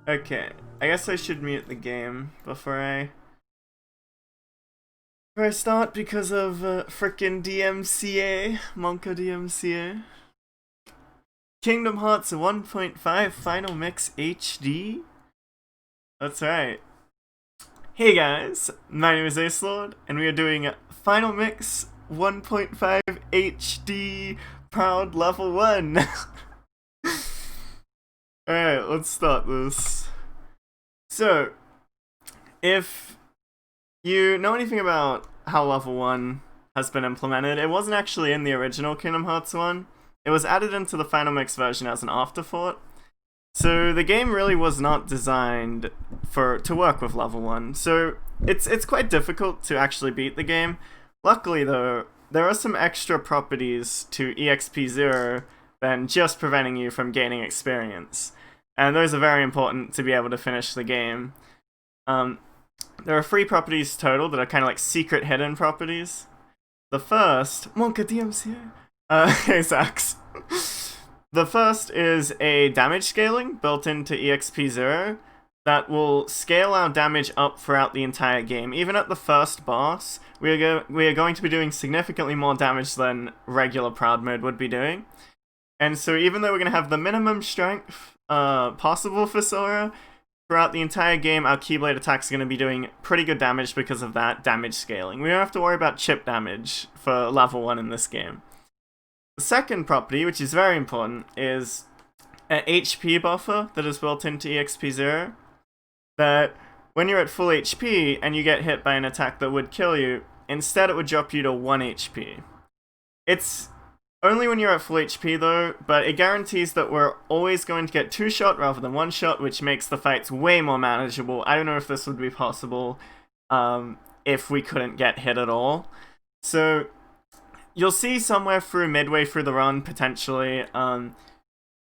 Okay, I guess I should mute the game before I start because of frickin' DMCA, Monka DMCA. Kingdom Hearts 1.5 Final Mix HD? That's right. Hey guys, my name is Acelord, and we are doing Final Mix 1.5 HD Proud Level 1. Alright, let's start this. So, if you know anything about how level 1 has been implemented, it wasn't actually in the original Kingdom Hearts 1. It was added into the Final Mix version as an afterthought. So the game really was not designed to work with level 1. So it's quite difficult to actually beat the game. Luckily though, there are some extra properties to EXP 0 than just preventing you from gaining experience. And those are very important to be able to finish the game. There are 3 properties total that are kind of like secret hidden properties. The first... Monka DMCA! Hey Zax. The first is a damage scaling built into EXP 0 that will scale our damage up throughout the entire game. Even at the first boss, we are going to be doing significantly more damage than regular Proud Mode would be doing. And so even though we're going to have the minimum strength possible for Sora, throughout the entire game, our Keyblade attacks are going to be doing pretty good damage because of that damage scaling. We don't have to worry about chip damage for level 1 in this game. The second property, which is very important, is an HP buffer that is built into EXP 0. That when you're at full HP and you get hit by an attack that would kill you, instead it would drop you to 1 HP. It's only when you're at full HP though, but it guarantees that we're always going to get 2-shot rather than 1-shot, which makes the fights way more manageable. I don't know if this would be possible if we couldn't get hit at all. So you'll see somewhere midway through the run, potentially,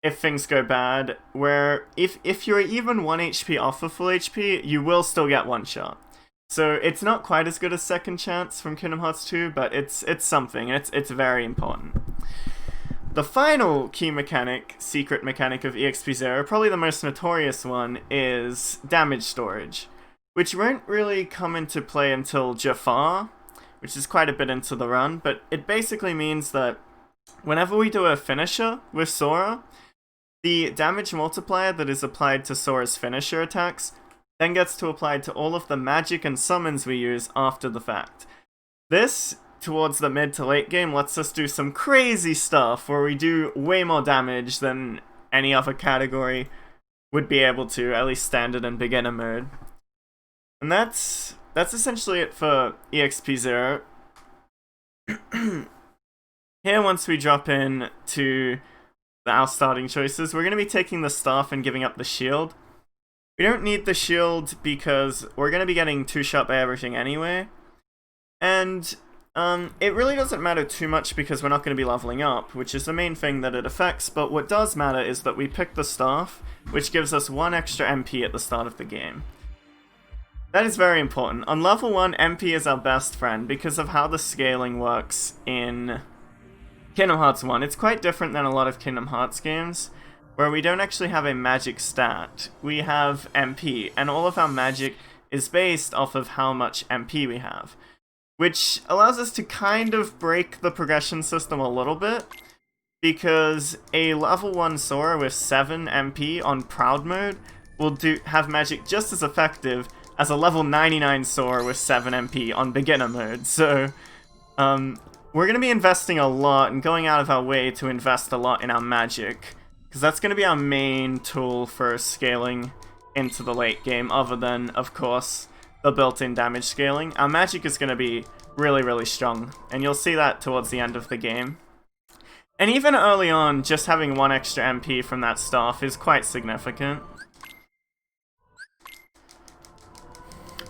if things go bad, where if you're even 1 HP off of full HP, you will still get 1-shot. So it's not quite as good as Second Chance from Kingdom Hearts 2, but it's something, and it's very important. The final key mechanic, secret mechanic of EXP 0, probably the most notorious one, is damage storage, which won't really come into play until Jafar, which is quite a bit into the run, but it basically means that whenever we do a finisher with Sora, the damage multiplier that is applied to Sora's finisher attacks then gets to apply to all of the magic and summons we use after the fact. This, towards the mid to late game, lets us do some crazy stuff where we do way more damage than any other category would be able to, at least standard and beginner mode. And that's essentially it for EXP 0. Here, once we drop in to our starting choices, we're going to be taking the staff and giving up the shield. We don't need the shield because we're going to be getting 2-shot by everything anyway. And it really doesn't matter too much because we're not going to be leveling up, which is the main thing that it affects. But what does matter is that we pick the staff, which gives us 1 extra MP at the start of the game. That is very important. On level 1, MP is our best friend because of how the scaling works in Kingdom Hearts 1. It's quite different than a lot of Kingdom Hearts games, where we don't actually have a magic stat. We have MP, and all of our magic is based off of how much MP we have, which allows us to kind of break the progression system a little bit, because a level 1 Sora with 7 MP on Proud Mode will have magic just as effective as a level 99 Sora with 7 MP on Beginner Mode. So, we're going to be investing a lot and going out of our way to invest a lot in our magic, because that's going to be our main tool for scaling into the late game, other than, of course, the built-in damage scaling. Our magic is going to be really, really strong, and you'll see that towards the end of the game. And even early on, just having 1 extra MP from that staff is quite significant.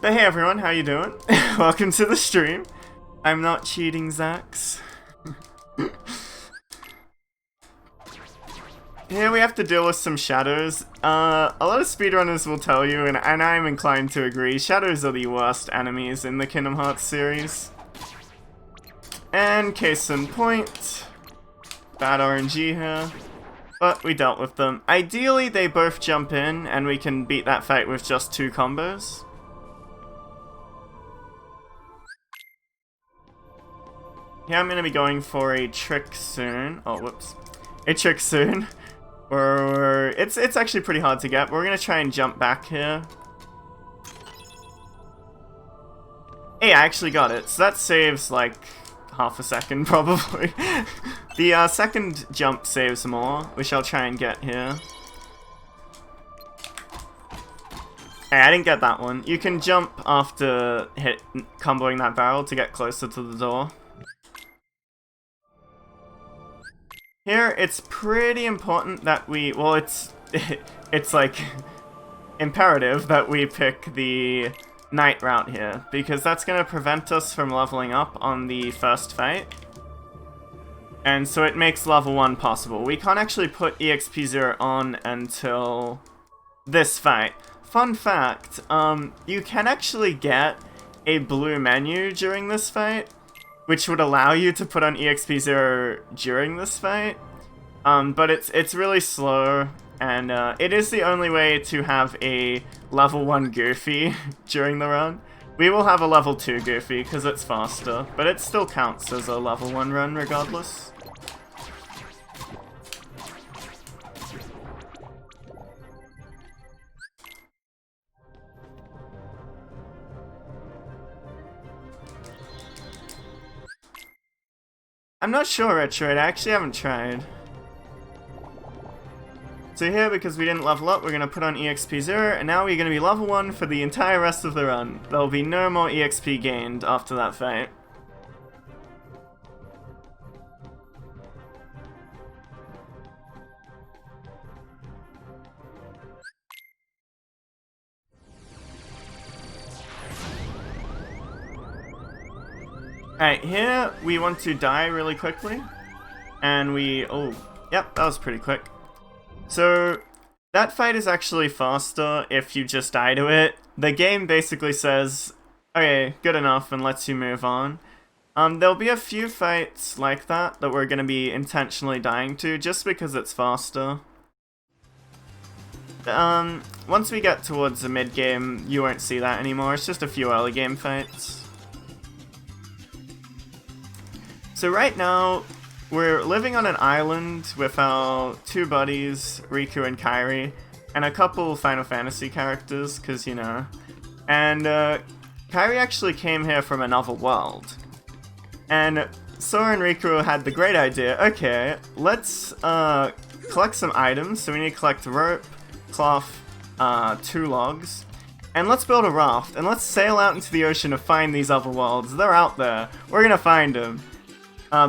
But hey everyone, how you doing? Welcome to the stream. I'm not cheating, Zax. Here we have to deal with some shadows. A lot of speedrunners will tell you, and I'm inclined to agree, shadows are the worst enemies in the Kingdom Hearts series. And case in point, bad RNG here. But we dealt with them. Ideally, they both jump in, and we can beat that fight with just 2 combos. Here I'm gonna be going for a trick soon. Oh, whoops. A trick soon. Or it's actually pretty hard to get. We're gonna try and jump back here. Hey, I actually got it. So that saves like half a second probably. The second jump saves more, which I'll try and get here. Hey, I didn't get that one. You can jump after comboing that barrel to get closer to the door. Here, it's pretty important that we, well, it's like imperative that we pick the night route here, because that's going to prevent us from leveling up on the first fight. And so it makes level 1 possible. We can't actually put EXP 0 on until this fight. Fun fact, you can actually get a blue menu during this fight, which would allow you to put on EXP 0 during this fight. But it's really slow, and it is the only way to have a level 1 Goofy during the run. We will have a level 2 Goofy because it's faster, but it still counts as a level 1 run regardless. I'm not sure, Retroid, I actually haven't tried. So here, because we didn't level up, we're going to put on EXP 0, and now we're going to be level 1 for the entire rest of the run. There will be no more EXP gained after that fight. Alright, here we want to die really quickly. And we... oh, yep, that was pretty quick. So, that fight is actually faster if you just die to it. The game basically says, okay, good enough, and lets you move on. There'll be a few fights like that we're going to be intentionally dying to, just because it's faster. Once we get towards the mid-game, you won't see that anymore. It's just a few early game fights. So right now, we're living on an island with our 2 buddies, Riku and Kairi, and a couple Final Fantasy characters, because, you know. And Kairi actually came here from another world. And Sora and Riku had the great idea, okay, let's collect some items. So we need to collect rope, cloth, 2 logs, and let's build a raft, and let's sail out into the ocean to find these other worlds. They're out there. We're gonna find them.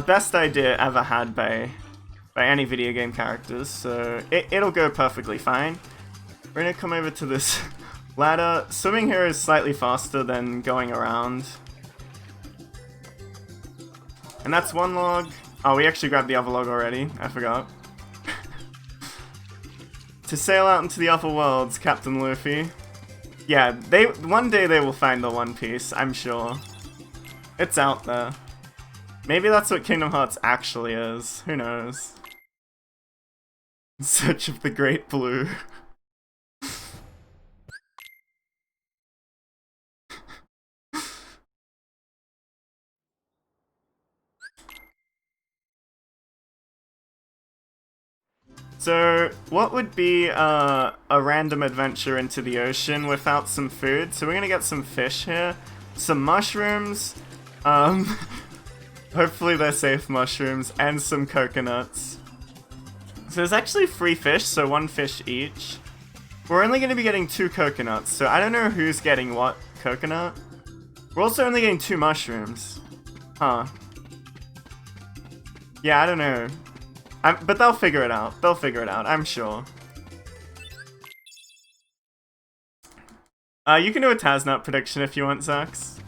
Best idea ever had by any video game characters, so it'll go perfectly fine. We're gonna come over to this ladder. Swimming here is slightly faster than going around. And that's 1 log. Oh, we actually grabbed the other log already. I forgot. To sail out into the other worlds, Captain Luffy. Yeah, one day they will find the One Piece, I'm sure. It's out there. Maybe that's what Kingdom Hearts actually is. Who knows? In search of the Great Blue. So, what would be a random adventure into the ocean without some food? So we're gonna get some fish here, some mushrooms, hopefully they're safe mushrooms, and some coconuts. So there's actually 3 fish, so 1 fish each. We're only gonna be getting 2 coconuts, so I don't know who's getting what coconut. We're also only getting 2 mushrooms. Huh. Yeah, I don't know. But they'll figure it out. They'll figure it out, I'm sure. You can do a Taznut prediction if you want, Zax.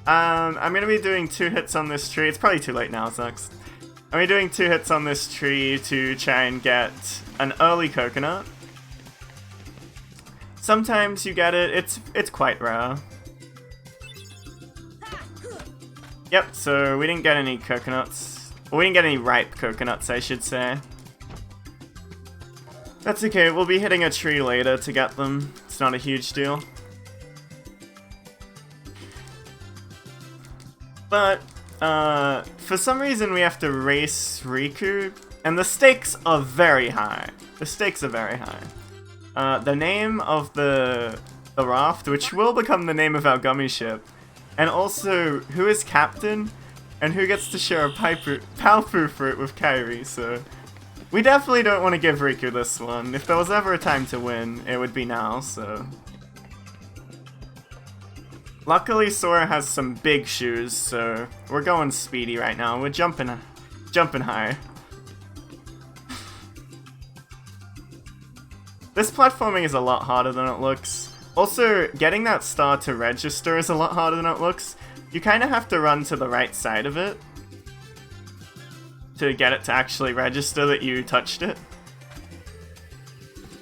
I'm gonna be doing 2 hits on this tree. It's probably too late now, Zax. I'm gonna be doing 2 hits on this tree to try and get an early coconut. Sometimes you get it. It's quite rare. Yep, so we didn't get any coconuts. Well, we didn't get any ripe coconuts, I should say. That's okay, we'll be hitting a tree later to get them. It's not a huge deal. But, for some reason we have to race Riku, and the stakes are very high. The stakes are very high. The name of the raft, which will become the name of our gummy ship, and also who is captain, and who gets to share a Palfu fruit with Kairi, so... We definitely don't want to give Riku this one. If there was ever a time to win, it would be now, so... Luckily, Sora has some big shoes, so we're going speedy right now. We're jumping high. This platforming is a lot harder than it looks. Also, getting that star to register is a lot harder than it looks. You kind of have to run to the right side of it to get it to actually register that you touched it.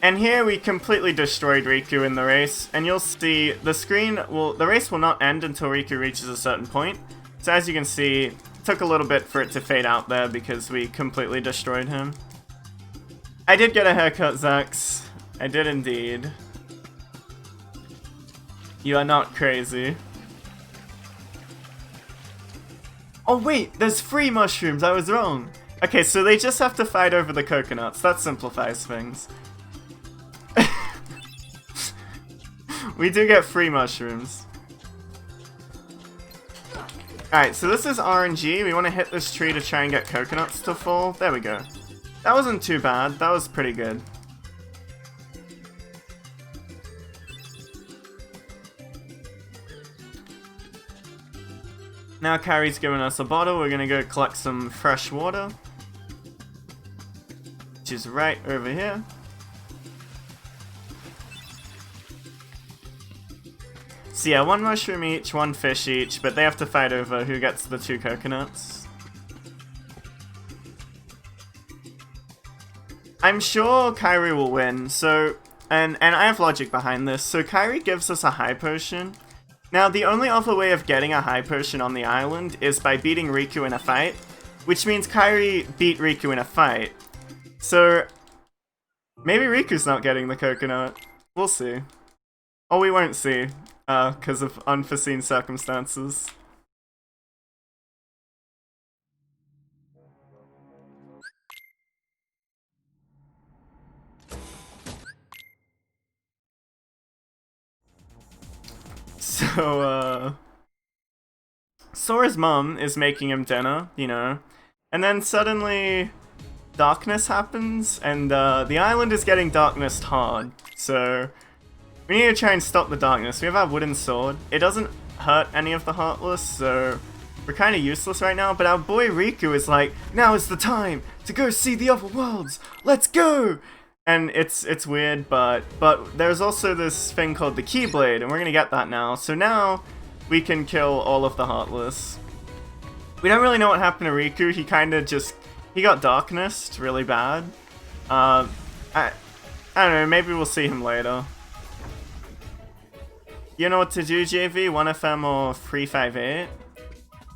And here we completely destroyed Riku in the race, and you'll see the race will not end until Riku reaches a certain point. So as you can see, it took a little bit for it to fade out there because we completely destroyed him. I did get a haircut, Zax. I did indeed. You are not crazy. Oh wait, there's free mushrooms, I was wrong. Okay, so they just have to fight over the coconuts. That simplifies things. We do get free mushrooms. Alright, so this is RNG. We want to hit this tree to try and get coconuts to fall. There we go. That wasn't too bad. That was pretty good. Now Kairi's giving us a bottle. We're gonna go collect some fresh water, which is right over here. So yeah, one mushroom each, one fish each, but they have to fight over who gets the 2 coconuts. I'm sure Kairi will win, so... And I have logic behind this. So Kairi gives us a high potion. Now, the only other way of getting a high potion on the island is by beating Riku in a fight, which means Kairi beat Riku in a fight. So, maybe Riku's not getting the coconut. We'll see. Or we won't see, because of unforeseen circumstances. So, Sora's mom is making him dinner, you know, and then suddenly darkness happens, and the island is getting darkness hard, so we need to try and stop the darkness. We have our wooden sword. It doesn't hurt any of the Heartless, so we're kind of useless right now, but our boy Riku is like, now is the time to go see the other worlds, let's go! And it's weird, but there's also this thing called the Keyblade, and we're gonna get that now. So now we can kill all of the Heartless. We don't really know what happened to Riku. He kind of he got darknessed really bad. I don't know. Maybe we'll see him later. You know what to do, JV? 1FM or 358?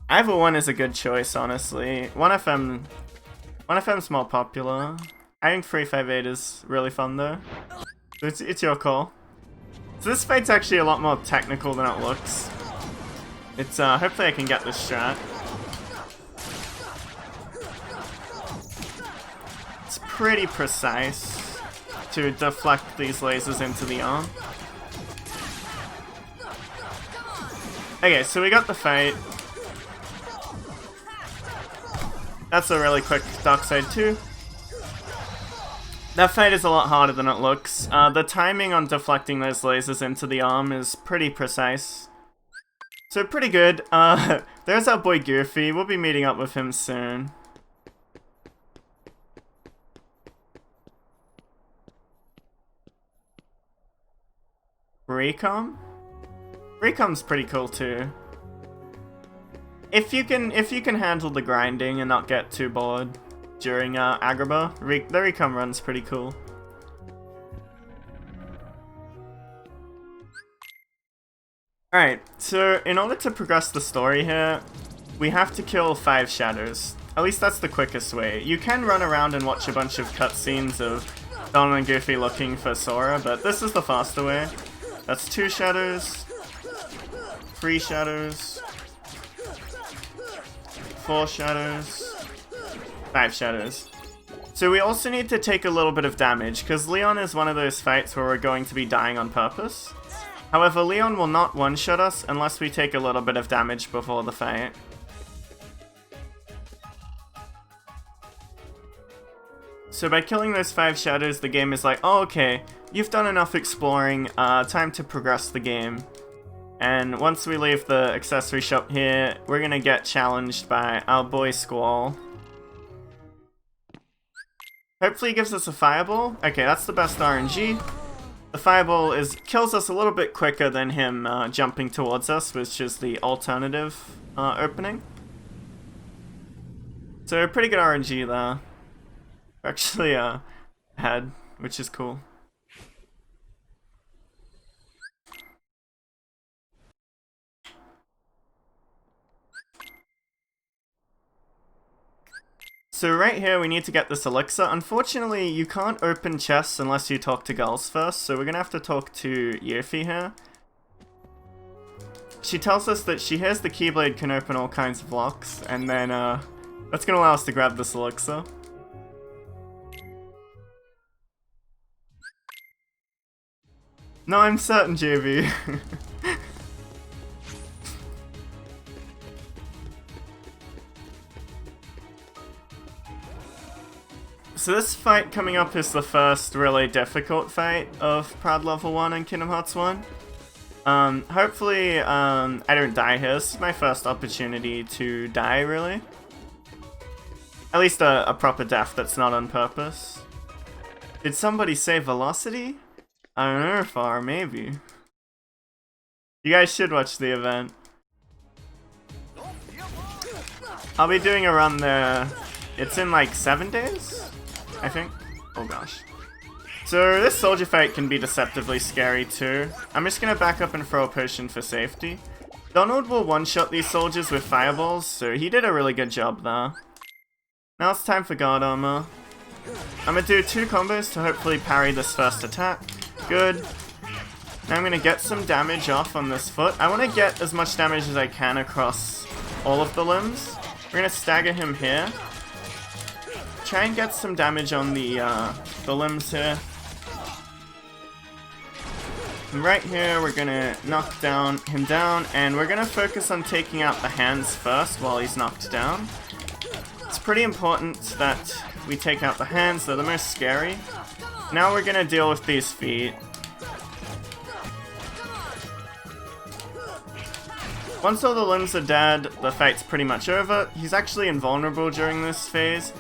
Either one is a good choice, honestly. 1FM's more popular. I think 358 is really fun though. It's your call. So this fight's actually a lot more technical than it looks. It's hopefully I can get this strat. It's pretty precise to deflect these lasers into the arm. Okay, so we got the fight. That's a really quick dark side too. That fight is a lot harder than it looks. The timing on deflecting those lasers into the arm is pretty precise. So pretty good. There's our boy Goofy. We'll be meeting up with him soon. Recom? Recom's pretty cool too. If you can handle the grinding and not get too bored during Agrabah, the Recom run's pretty cool. Alright, so in order to progress the story here, we have to kill 5 shadows. At least that's the quickest way. You can run around and watch a bunch of cutscenes of Donald and Goofy looking for Sora, but this is the faster way. That's 2 shadows, 3 shadows, 4 shadows, 5 shadows. So we also need to take a little bit of damage, because Leon is one of those fights where we're going to be dying on purpose. However, Leon will not one-shot us unless we take a little bit of damage before the fight. So by killing those 5 shadows, the game is like, oh okay, you've done enough exploring, time to progress the game. And once we leave the accessory shop here, we're gonna get challenged by our boy Squall. Hopefully he gives us a fireball. Okay, that's the best RNG. The fireball kills us a little bit quicker than him jumping towards us, which is the alternative opening. So pretty good RNG there. We're actually ahead, which is cool. So right here we need to get this elixir. Unfortunately, you can't open chests unless you talk to girls first, so we're gonna have to talk to Yuffie here. She tells us that she hears the Keyblade can open all kinds of locks, and then that's gonna allow us to grab this elixir. No, I'm certain, JV. So this fight coming up is the first really difficult fight of Proud Level 1 and Kingdom Hearts 1. Hopefully, I don't die here. This is my first opportunity to die, really. At least a proper death that's not on purpose. Did somebody say velocity? I don't know, far, maybe. You guys should watch the event. I'll be doing a run there. It's in like 7 days? I think. Oh gosh. So this soldier fight can be deceptively scary too. I'm just gonna back up and throw a potion for safety. Donald will one-shot these soldiers with fireballs, so he did a really good job there. Now it's time for guard armor. I'm gonna do 2 combos to hopefully parry this first attack. Good. Now I'm gonna get some damage off on this foot. I wanna get as much damage as I can across all of the limbs. We're gonna stagger him here. Try and get some damage on the limbs here. And right here, we're gonna knock him down, and we're gonna focus on taking out the hands first while he's knocked down. It's pretty important that we take out the hands, they're the most scary. Now we're gonna deal with these feet. Once all the limbs are dead, the fight's pretty much over. He's actually invulnerable during this phase.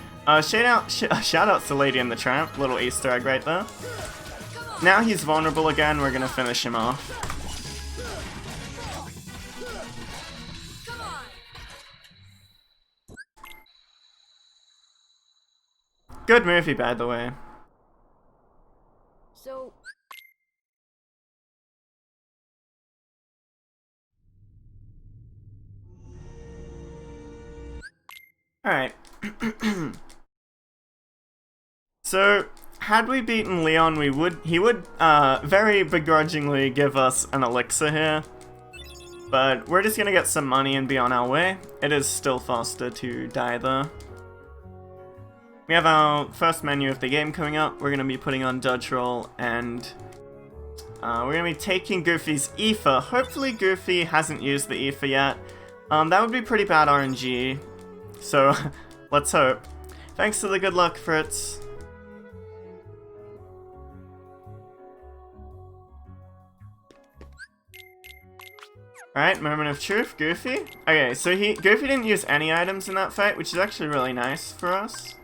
Shout out to Lady and the Tramp, little Easter egg right there. Now he's vulnerable again, we're gonna finish him off. Good movie, by the way. So... Alright. So, had we beaten Leon, he would very begrudgingly give us an elixir here. But we're just gonna get some money and be on our way. It is still faster to die though. We have our first menu of the game coming up. We're gonna be putting on Dodge Roll, and we're gonna be taking Goofy's ether. Hopefully Goofy hasn't used the ether yet. That would be pretty bad RNG. So, let's hope. Thanks for the good luck, Fritz. Alright, moment of truth, Goofy. Okay, so Goofy didn't use any items in that fight, which is actually really nice for us.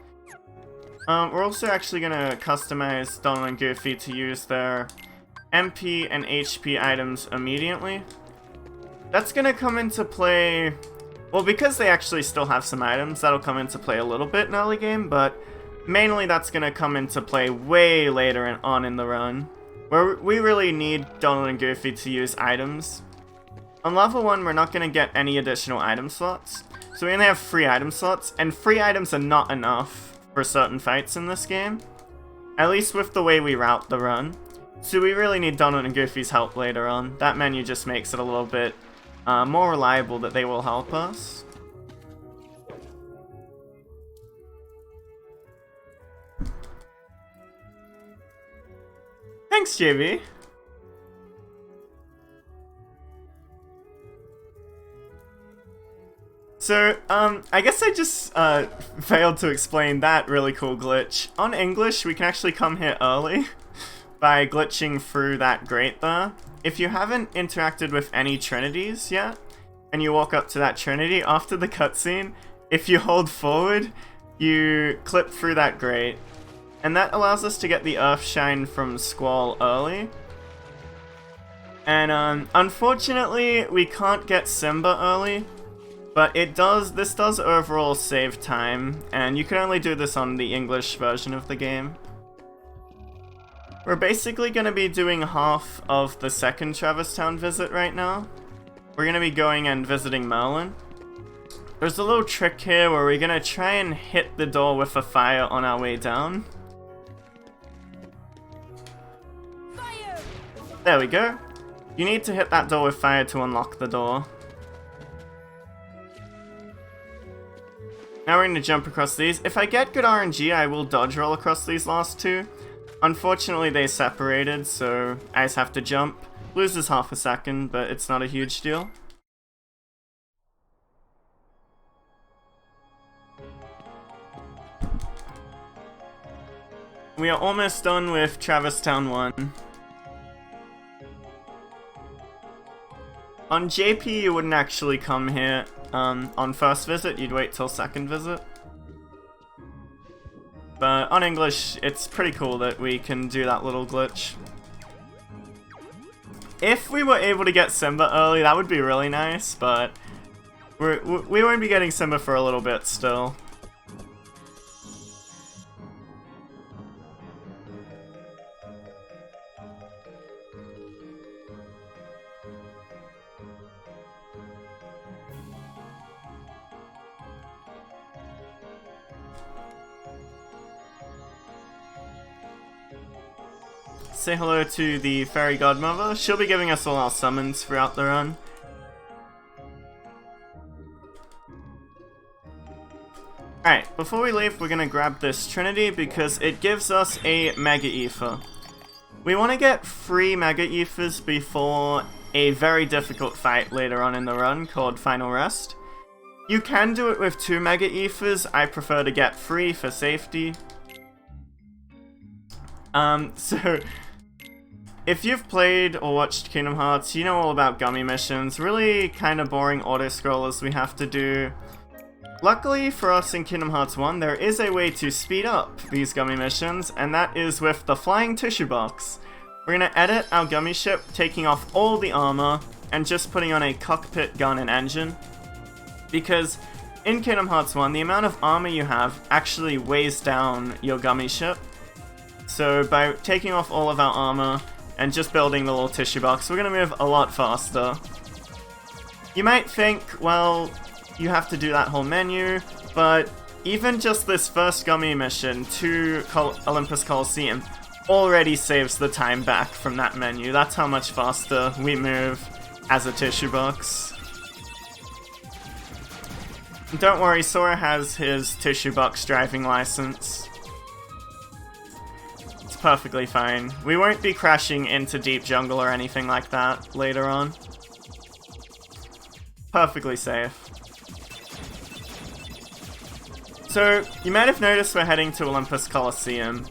We're also actually gonna customize Donald and Goofy to use their MP and HP items immediately. That's gonna come into play... Well, because they actually still have some items, that'll come into play a little bit in early game, but mainly that's gonna come into play way later on in the run, where we really need Donald and Goofy to use items. On level 1, we're not gonna get any additional item slots, So we only have 3 item slots, and 3 items are not enough for certain fights in this game. At least with the way we route the run. So we really need Donald and Goofy's help later on. That menu just makes it a little bit more reliable that they will help us. Thanks, JB. So, I guess I just failed to explain that really cool glitch. On English, we can actually come here early by glitching through that grate there. If you haven't interacted with any Trinities yet, and you walk up to that Trinity, after the cutscene, if you hold forward, you clip through that grate. And that allows us to get the Earthshine from Squall early. And unfortunately, we can't get Simba early. But this does overall save time, and you can only do this on the English version of the game. We're basically going to be doing half of the second Traverse Town visit right now. We're going to be going and visiting Merlin. There's a little trick here where we're going to try and hit the door with a fire on our way down. Fire! There we go. You need to hit that door with fire to unlock the door. Now we're going to jump across these. If I get good RNG, I will dodge roll across these last 2. Unfortunately, they separated, so I just have to jump. Loses half a second, but it's not a huge deal. We are almost done with Traverse Town 1. On JP, you wouldn't actually come here. On first visit, you'd wait till second visit. But on English, it's pretty cool that we can do that little glitch. If we were able to get Simba early, that would be really nice, but we won't be getting Simba for a little bit still. Say hello to the Fairy Godmother. She'll be giving us all our summons throughout the run. Alright, before we leave, we're gonna grab this Trinity because it gives us a Mega Ether. We want to get 3 Mega Ethers before a very difficult fight later on in the run called Final Rest. You can do it with 2 Mega Ethers. I prefer to get 3 for safety. So if you've played or watched Kingdom Hearts, you know all about gummy missions. Really kind of boring auto-scrollers we have to do. Luckily for us in Kingdom Hearts 1, there is a way to speed up these gummy missions, and that is with the Flying Tissue Box. We're going to edit our gummy ship, taking off all the armor, and just putting on a cockpit, gun, and engine. Because in Kingdom Hearts 1, the amount of armor you have actually weighs down your gummy ship. So by taking off all of our armor, and just building the little tissue box, we're going to move a lot faster. You might think, well, you have to do that whole menu, but even just this first gummy mission to Olympus Coliseum already saves the time back from that menu. That's how much faster we move as a tissue box. Don't worry, Sora has his tissue box driving license. Perfectly fine. We won't be crashing into deep jungle or anything like that later on. Perfectly safe. So, you might have noticed we're heading to Olympus Coliseum.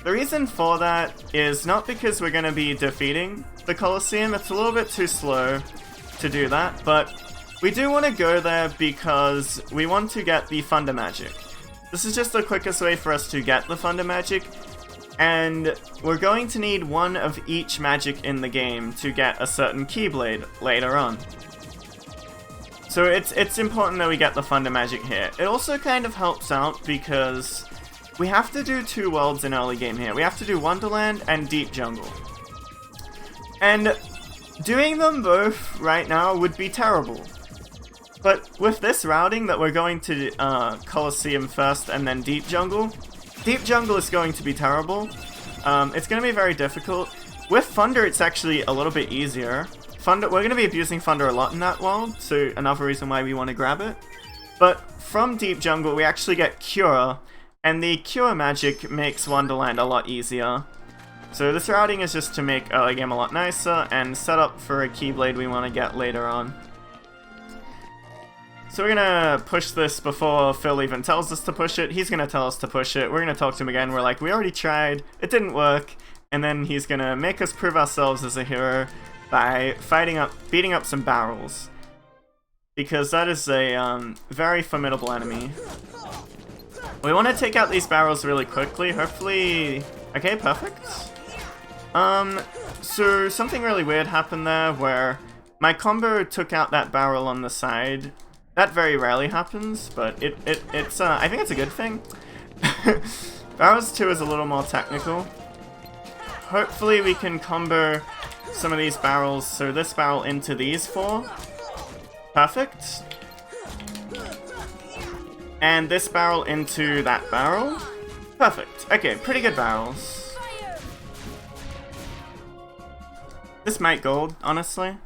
The reason for that is not because we're going to be defeating the Coliseum, it's a little bit too slow to do that, but we do want to go there because we want to get the Thunder Magic. This is just the quickest way for us to get the Thunder Magic, and we're going to need one of each magic in the game to get a certain Keyblade later on. So it's important that we get the Thunder Magic here. It also kind of helps out because we have to do 2 worlds in early game here. We have to do Wonderland and Deep Jungle. And doing them both right now would be terrible. But with this routing that we're going to Colosseum first and then Deep Jungle is going to be terrible. It's going to be very difficult. With Thunder, it's actually a little bit easier. Thunder, we're going to be abusing Thunder a lot in that world, so another reason why we want to grab it. But from Deep Jungle, we actually get Cure, and the Cure magic makes Wonderland a lot easier. So this routing is just to make early game a lot nicer and set up for a Keyblade we want to get later on. So we're gonna push this before Phil even tells us to push it. He's gonna tell us to push it. We're gonna talk to him again. We're like, we already tried. It didn't work. And then he's gonna make us prove ourselves as a hero by beating up some barrels. Because that is a very formidable enemy. We want to take out these barrels really quickly. Hopefully... Okay, perfect. So something really weird happened there where my combo took out that barrel on the side. That very rarely happens, but it's I think it's a good thing. Barrels 2 is a little more technical. Hopefully we can combo some of these barrels, so this barrel into these 4. Perfect. And this barrel into that barrel. Perfect. Okay, pretty good barrels. This might gold, honestly.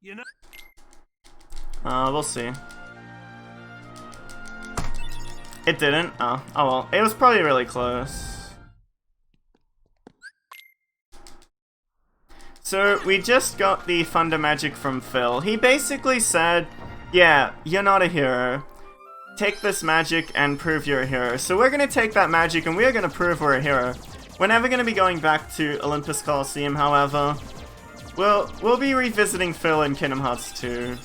You know. We'll see. It didn't? Oh well. It was probably really close. So, we just got the Thunder Magic from Phil. He basically said, yeah, you're not a hero. Take this magic and prove you're a hero. So we're gonna take that magic and we're gonna prove we're a hero. We're never gonna be going back to Olympus Coliseum, however. We'll be revisiting Phil in Kingdom Hearts 2.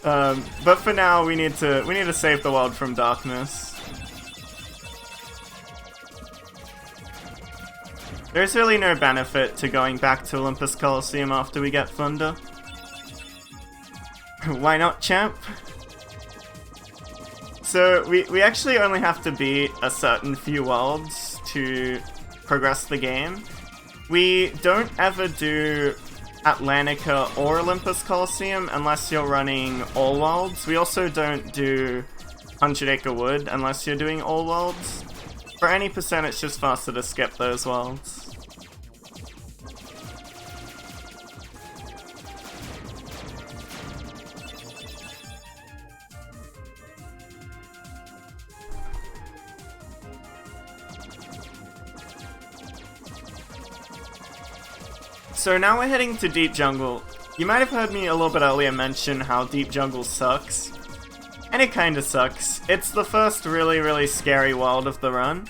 But for now, we need to save the world from darkness. There's really no benefit to going back to Olympus Coliseum after we get Thunder. Why not, champ? So we actually only have to beat a certain few worlds to progress the game. We don't ever do Atlantica or Olympus Coliseum unless you're running all worlds. We also don't do 100 Acre Wood unless you're doing all worlds. For any percent, it's just faster to skip those worlds. So now we're heading to Deep Jungle. You might have heard me a little bit earlier mention how Deep Jungle sucks. And it kinda sucks. It's the first really scary world of the run.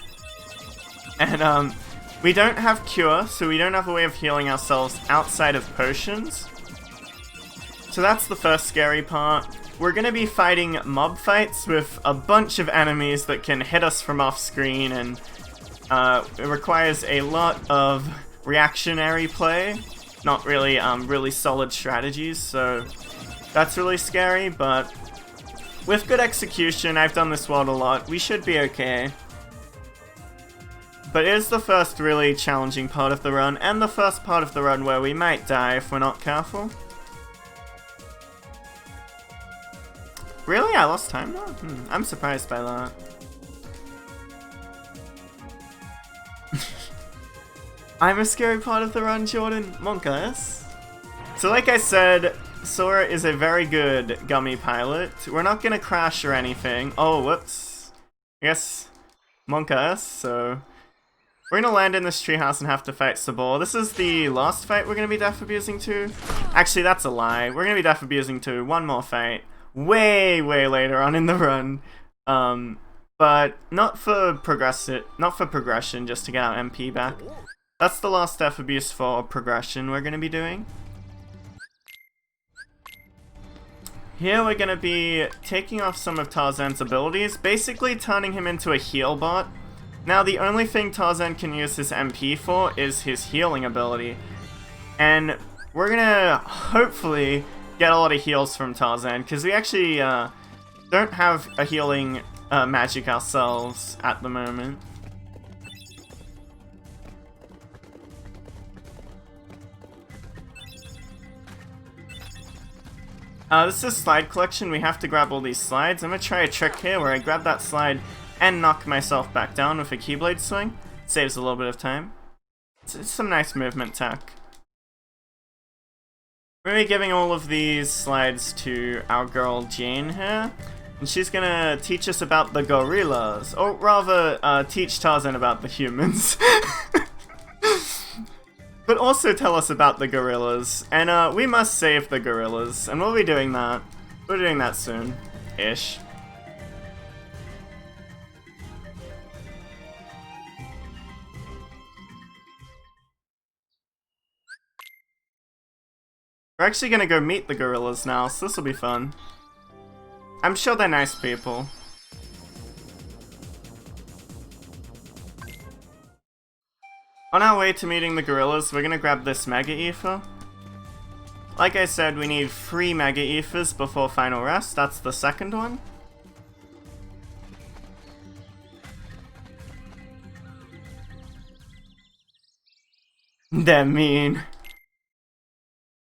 And we don't have Cure, so we don't have a way of healing ourselves outside of potions. So that's the first scary part. We're gonna be fighting mob fights with a bunch of enemies that can hit us from off screen, and it requires a lot of reactionary play, not really really solid strategies, so that's really scary, but with good execution, I've done this world a lot, we should be okay. But it is the first really challenging part of the run, and the first part of the run where we might die if we're not careful. Really? I lost time though? I'm surprised by that. I'm a scary part of the run, Jordan. Monkas. So like I said, Sora is a very good gummy pilot. We're not gonna crash or anything. Oh, whoops. I guess Monkas, so we're gonna land in this treehouse and have to fight Sabor. This is the last fight we're gonna be death abusing to. Actually, that's a lie. We're gonna be death abusing to one more fight. Way later on in the run. But not for progression, just to get our MP back. That's the last death abuse for progression we're going to be doing. Here we're going to be taking off some of Tarzan's abilities, basically turning him into a heal bot. Now the only thing Tarzan can use his MP for is his healing ability. And we're going to hopefully get a lot of heals from Tarzan, because we actually don't have a healing magic ourselves at the moment. This is slide collection. We have to grab all these slides. I'm gonna try a trick here where I grab that slide and knock myself back down with a Keyblade swing. Saves a little bit of time. It's some nice movement tech. We're gonna be giving all of these slides to our girl Jane here. And she's gonna teach us about the gorillas. Or rather, teach Tarzan about the humans. But also tell us about the gorillas. And we must save the gorillas. And we'll be doing that. We're doing that soon. Ish. We're actually gonna go meet the gorillas now, so this will be fun. I'm sure they're nice people. On our way to meeting the gorillas, we're gonna grab this Mega Ether. Like I said, we need 3 Mega Ethers before Final Rest. That's the second one. They're mean.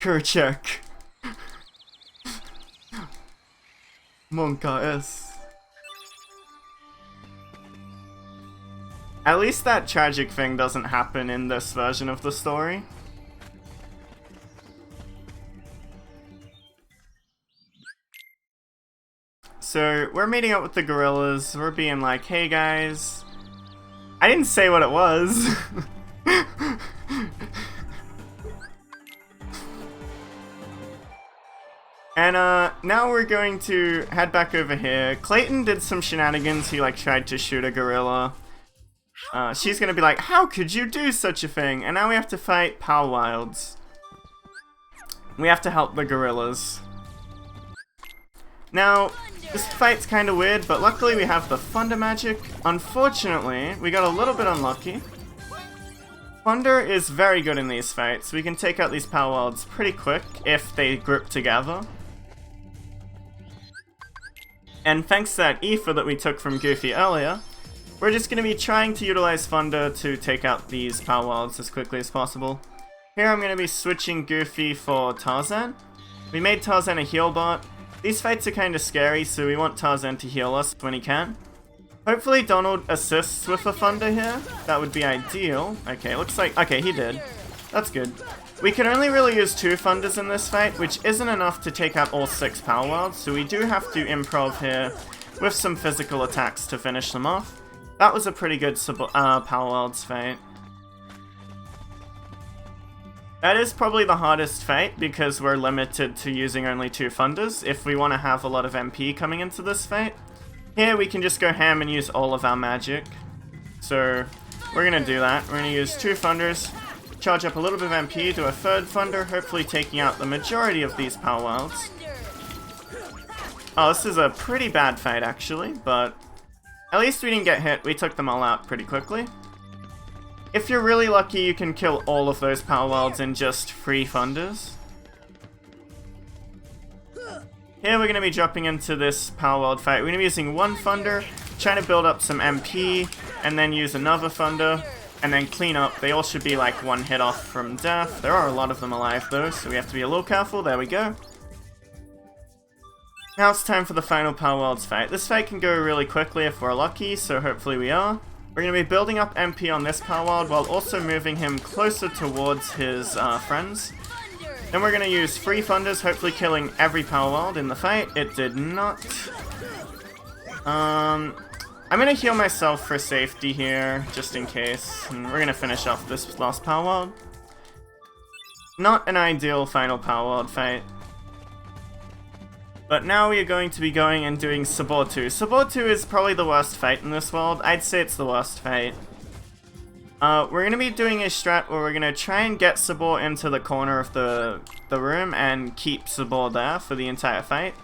Kerchak. Monka S. At least that tragic thing doesn't happen in this version of the story. So, we're meeting up with the gorillas. We're being like, hey guys. I didn't say what it was. And now we're going to head back over here. Clayton did some shenanigans. He like tried to shoot a gorilla. She's gonna be like, how could you do such a thing? And now we have to fight Pow Wilds. We have to help the gorillas. Now, this fight's kinda weird, but luckily we have the Thunder Magic. Unfortunately, we got a little bit unlucky. Thunder is very good in these fights. We can take out these Pow Wilds pretty quick if they group together. And thanks to that Ether that we took from Goofy earlier, we're just going to be trying to utilize Thunder to take out these Pow Wilds as quickly as possible. Here I'm going to be switching Goofy for Tarzan. We made Tarzan a heal bot. These fights are kind of scary, so we want Tarzan to heal us when he can. Hopefully Donald assists with the Thunder here. That would be ideal. Okay, looks like... Okay, he did. That's good. We can only really use 2 Thunders in this fight, which isn't enough to take out all 6 Pow Wilds, so we do have to improv here with some physical attacks to finish them off. That was a pretty good Pow Wilds fight. That is probably the hardest fight because we're limited to using only 2 Thunders if we want to have a lot of MP coming into this fight. Here we can just go ham and use all of our magic. So we're going to do that. We're going to use 2 Thunders, charge up a little bit of MP, do a 3rd Thunder, hopefully taking out the majority of these Pow Wilds. Oh, this is a pretty bad fight actually, but at least we didn't get hit. We took them all out pretty quickly. If you're really lucky, you can kill all of those Pow Wilds in just 3 Thunders. Here we're going to be dropping into this Pow Wild fight. We're going to be using 1 Thunder, trying to build up some MP, and then use another Thunder, and then clean up. They all should be like 1 hit off from death. There are a lot of them alive though, so we have to be a little careful. There we go. Now it's time for the final Pow Wilds fight. This fight can go really quickly if we're lucky, so hopefully we are. We're going to be building up MP on this Pow Wild while also moving him closer towards his friends. Then we're going to use 3 Thunders, hopefully killing every Pow Wild in the fight. It did not. I'm going to heal myself for safety here, just in case. And we're going to finish off this last Pow Wild. Not an ideal final Pow Wild fight. But now we are going to be going and doing Sabortu. Sabortu is probably the worst fight in this world. I'd say it's the worst fight. We're going to be doing a strat where we're going to try and get Sabor into the corner of the room and keep Sabor there for the entire fight.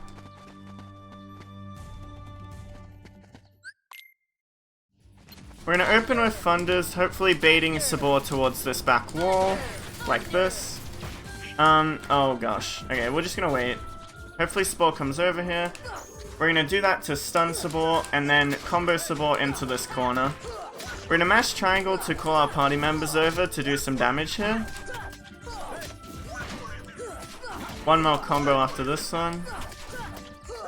We're going to open with Thunders, hopefully baiting Sabor towards this back wall, like this. Oh gosh. Okay, we're just going to wait. Hopefully Sabor comes over here. We're going to do that to stun Sabor, and then combo Sabor into this corner. We're going to mash triangle to call our party members over to do some damage here. 1 more combo after this one.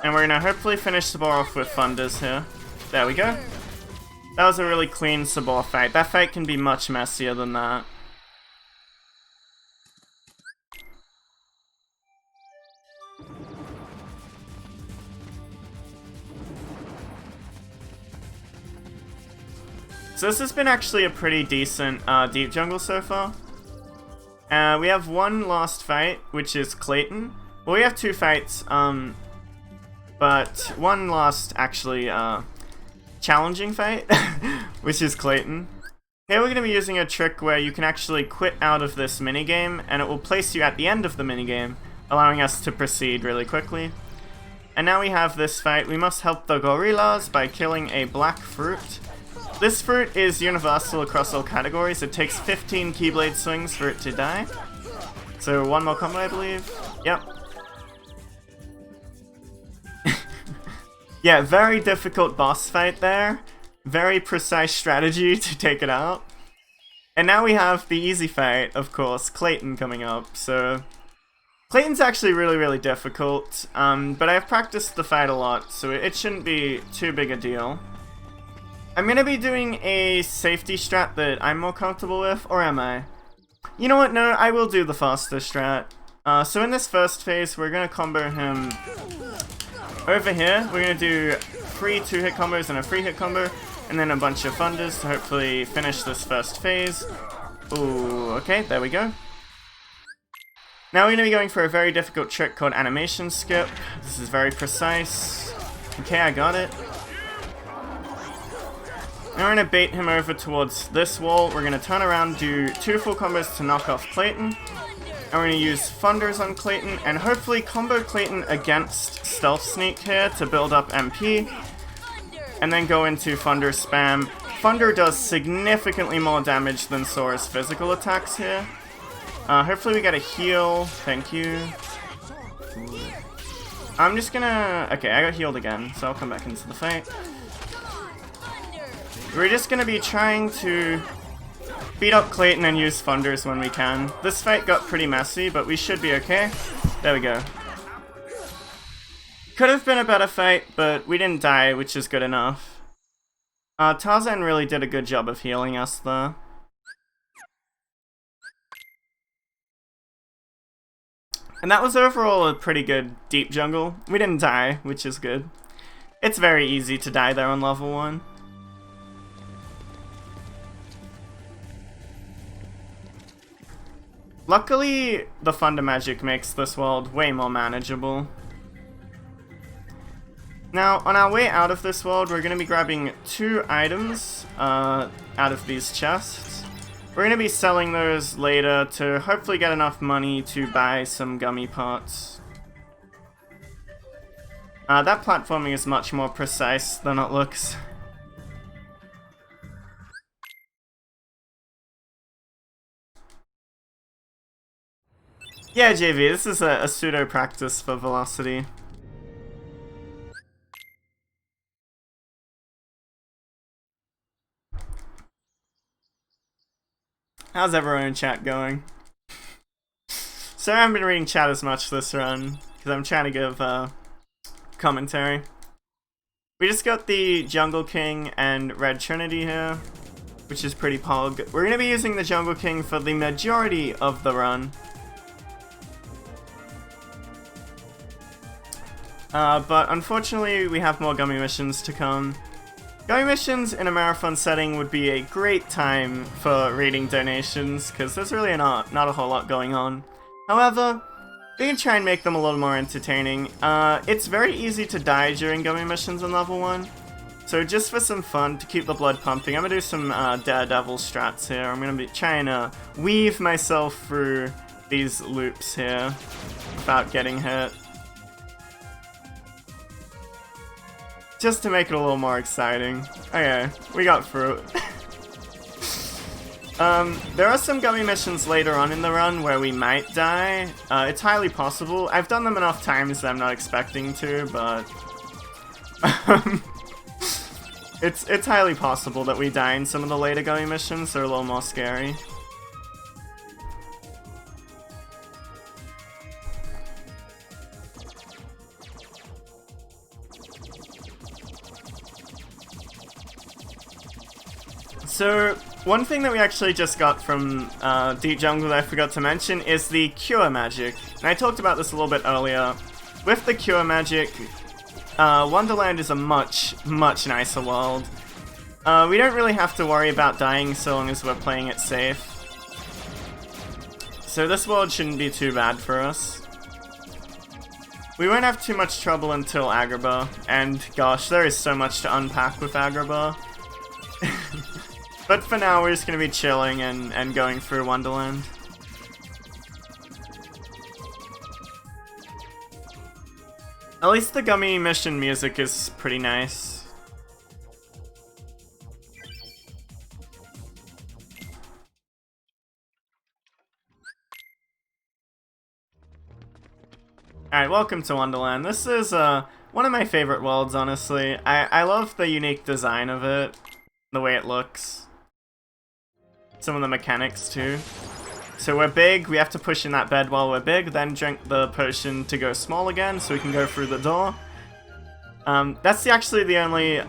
And we're gonna hopefully finish Sabor off with Thunders here. There we go. That was a really clean Sabor fight. That fight can be much messier than that. So this has been actually a pretty decent deep jungle so far. We have one last fight, which is Clayton. Well, we have two fights, but one last actually challenging fight, which is Clayton. Here we're going to be using a trick where you can actually quit out of this minigame, and it will place you at the end of the minigame, allowing us to proceed really quickly. And now we have this fight. We must help the gorillas by killing a black fruit. This fruit is universal across all categories. It takes 15 Keyblade swings for it to die. So one more combo, I believe. Yep. Yeah, very difficult boss fight there. Very precise strategy to take it out. And now we have the easy fight, of course, Clayton coming up. So Clayton's actually really, really difficult. But I've practiced the fight a lot, so it shouldn't be too big a deal. I'm going to be doing a safety strat that I'm more comfortable with, or am I? You know what, no, I will do the faster strat. So in this first phase, we're going to combo him over here. We're going to do 3 2-hit combos and a 3-hit combo, and then a bunch of thunders to hopefully finish this first phase. Ooh, okay, there we go. Now we're going to be going for a very difficult trick called animation skip. This is very precise. Okay, I got it. Now we're going to bait him over towards this wall. We're going to turn around, do 2 full combos to knock off Clayton. And we're going to use Thunders on Clayton, and hopefully combo Clayton against Stealth Sneak here to build up MP. And then go into Thunder spam. Thunder does significantly more damage than Sora's physical attacks here. Hopefully we get a heal. Thank you. I'm just gonna... Okay, I got healed again, so I'll come back into the fight. We're just going to be trying to beat up Clayton and use Thunders when we can. This fight got pretty messy, but we should be okay. There we go. Could have been a better fight, but we didn't die, which is good enough. Tarzan really did a good job of healing us, though. And that was overall a pretty good deep jungle. We didn't die, which is good. It's very easy to die there on level 1. Luckily, the Thunder Magic makes this world way more manageable. Now, on our way out of this world, we're going to be grabbing 2 items out of these chests. We're going to be selling those later to hopefully get enough money to buy some gummy parts. That platforming is much more precise than it looks. Yeah, JV, this is a pseudo practice for velocity. How's everyone in chat going? Sorry I haven't been reading chat as much this run, because I'm trying to give commentary. We just got the Jungle King and Red Trinity here, which is pretty pog. We're going to be using the Jungle King for the majority of the run. But unfortunately, we have more gummy missions to come. Gummy missions in a marathon setting would be a great time for reading donations, because there's really not a whole lot going on. However, we can try and make them a little more entertaining. It's very easy to die during gummy missions in level 1. So just for some fun, to keep the blood pumping, I'm going to do some Daredevil strats here. I'm going to be trying to weave myself through these loops here without getting hit. Just to make it a little more exciting. Okay, we got through it. There are some gummy missions later on in the run where we might die. It's highly possible. I've done them enough times that I'm not expecting to, but... it's highly possible that we die in some of the later gummy missions. They're a little more scary. So, one thing that we actually just got from Deep Jungle that I forgot to mention is the Cure Magic. And I talked about this a little bit earlier. With the Cure Magic, Wonderland is a much, much nicer world. We don't really have to worry about dying so long as we're playing it safe. So this world shouldn't be too bad for us. We won't have too much trouble until Agrabah, and gosh, there is so much to unpack with Agrabah. But for now, we're just going to be chilling and going through Wonderland. At least the Gummy Mission music is pretty nice. Alright, welcome to Wonderland. This is one of my favorite worlds, honestly. I love the unique design of it, the way it looks. Some of the mechanics too. So we're big, we have to push in that bed while we're big, then drink the potion to go small again so we can go through the door. That's actually the only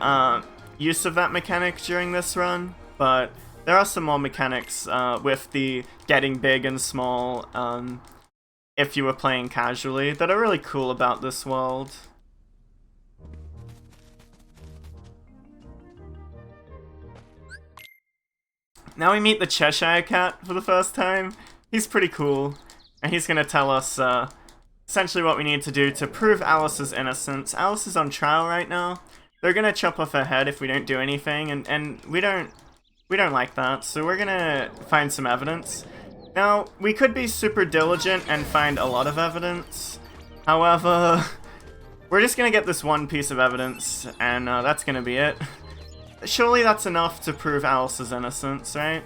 use of that mechanic during this run, but there are some more mechanics with the getting big and small if you were playing casually that are really cool about this world. Now we meet the Cheshire Cat for the first time. He's pretty cool, and he's gonna tell us essentially what we need to do to prove Alice's innocence. Alice is on trial right now. They're gonna chop off her head if we don't do anything, and we don't like that, so we're gonna find some evidence. Now, we could be super diligent and find a lot of evidence. However, we're just gonna get this one piece of evidence, and that's gonna be it. Surely that's enough to prove Alice's innocence, right?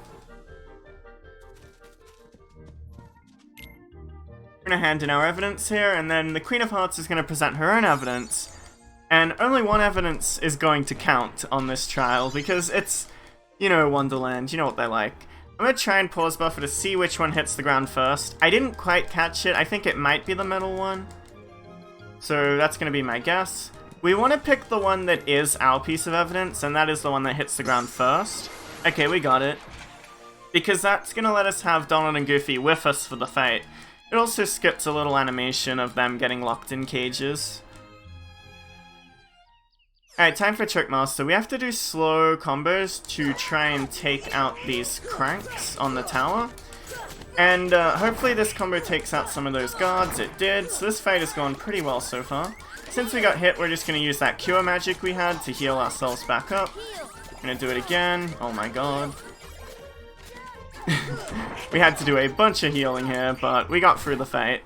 We're gonna hand in our evidence here, and then the Queen of Hearts is gonna present her own evidence. And only one evidence is going to count on this trial, because it's, you know, Wonderland, you know what they're like. I'm gonna try and pause buffer to see which one hits the ground first. I didn't quite catch it, I think it might be the middle one. So that's gonna be my guess. We want to pick the one that is our piece of evidence, and that is the one that hits the ground first. Okay, we got it. Because that's going to let us have Donald and Goofy with us for the fight. It also skips a little animation of them getting locked in cages. Alright, time for Trickmaster. We have to do slow combos to try and take out these cranks on the tower. And hopefully this combo takes out some of those guards. It did, so this fight has gone pretty well so far. Since we got hit, we're just going to use that cure magic we had to heal ourselves back up. I'm going to do it again. Oh my god. We had to do a bunch of healing here, but we got through the fight.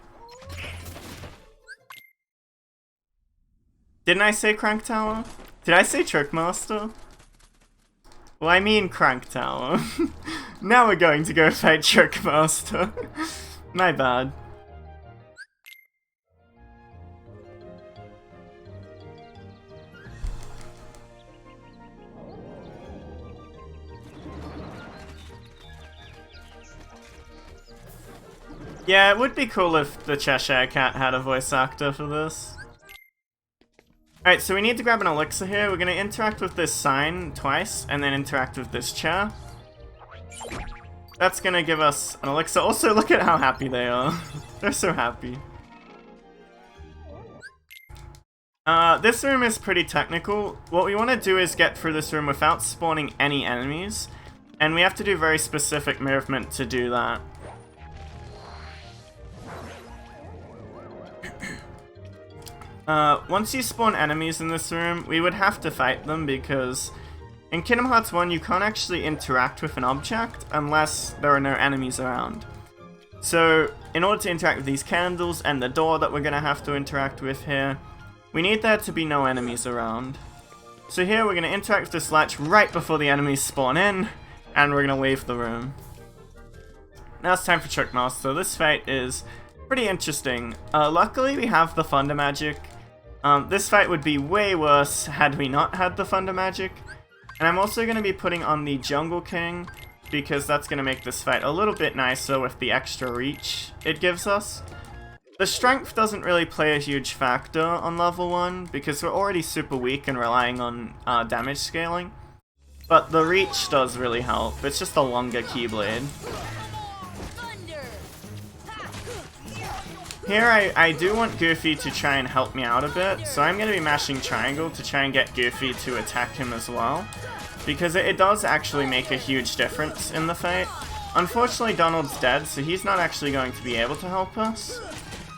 Didn't I say Crank Tower? Did I say Trickmaster? Well, I mean Crank Tower. Now we're going to go fight Trickmaster. My bad. Yeah, it would be cool if the Cheshire Cat had a voice actor for this. Alright, so we need to grab an elixir here. We're going to interact with this sign twice, and then interact with this chair. That's going to give us an elixir. Also, look at how happy they are. They're so happy. This room is pretty technical. What we want to do is get through this room without spawning any enemies. And we have to do very specific movement to do that. Once you spawn enemies in this room, we would have to fight them because in Kingdom Hearts 1 you can't actually interact with an object unless there are no enemies around. So, in order to interact with these candles and the door that we're going to have to interact with here, we need there to be no enemies around. So here we're going to interact with this latch right before the enemies spawn in, and we're going to leave the room. Now it's time for Trickmaster. This fight is pretty interesting. Luckily we have the Thunder Magic. This fight would be way worse had we not had the Thunder Magic. And I'm also going to be putting on the Jungle King, because that's going to make this fight a little bit nicer with the extra reach it gives us. The strength doesn't really play a huge factor on level 1, because we're already super weak and relying on damage scaling. but the reach does really help. It's just a longer Keyblade. Here I do want Goofy to try and help me out a bit, so I'm going to be mashing triangle to try and get Goofy to attack him as well, because it does actually make a huge difference in the fight. Unfortunately Donald's dead, so he's not actually going to be able to help us,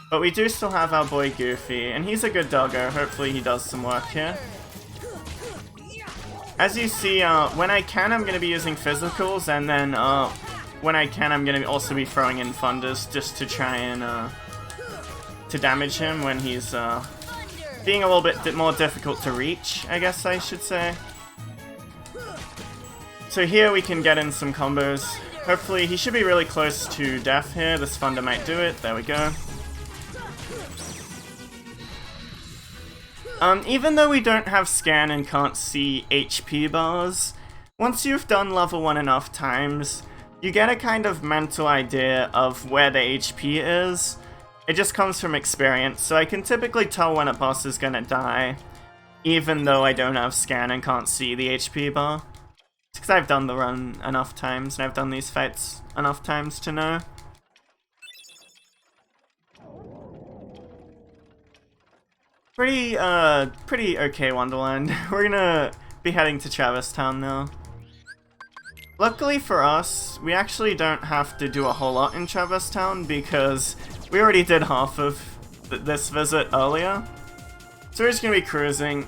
but we do still have our boy Goofy, and he's a good doggo. Hopefully he does some work here. As you see, when I can I'm going to be using physicals, and then when I can I'm going to also be throwing in thunders just to try and to damage him when he's being a little bit more difficult to reach, I guess I should say. So here we can get in some combos. Hopefully he should be really close to death here. This thunder might do it. There we go. Even though we don't have scan and can't see HP bars, once you've done level 1 enough times, you get a kind of mental idea of where the HP is. It just comes from experience, so I can typically tell when a boss is gonna die, even though I don't have scan and can't see the HP bar. It's because I've done the run enough times, and I've done these fights enough times to know. Pretty okay Wonderland. We're gonna be heading to Travis Town now. Luckily for us, we actually don't have to do a whole lot in Travis Town because we already did half of this visit earlier. So we're just going to be cruising.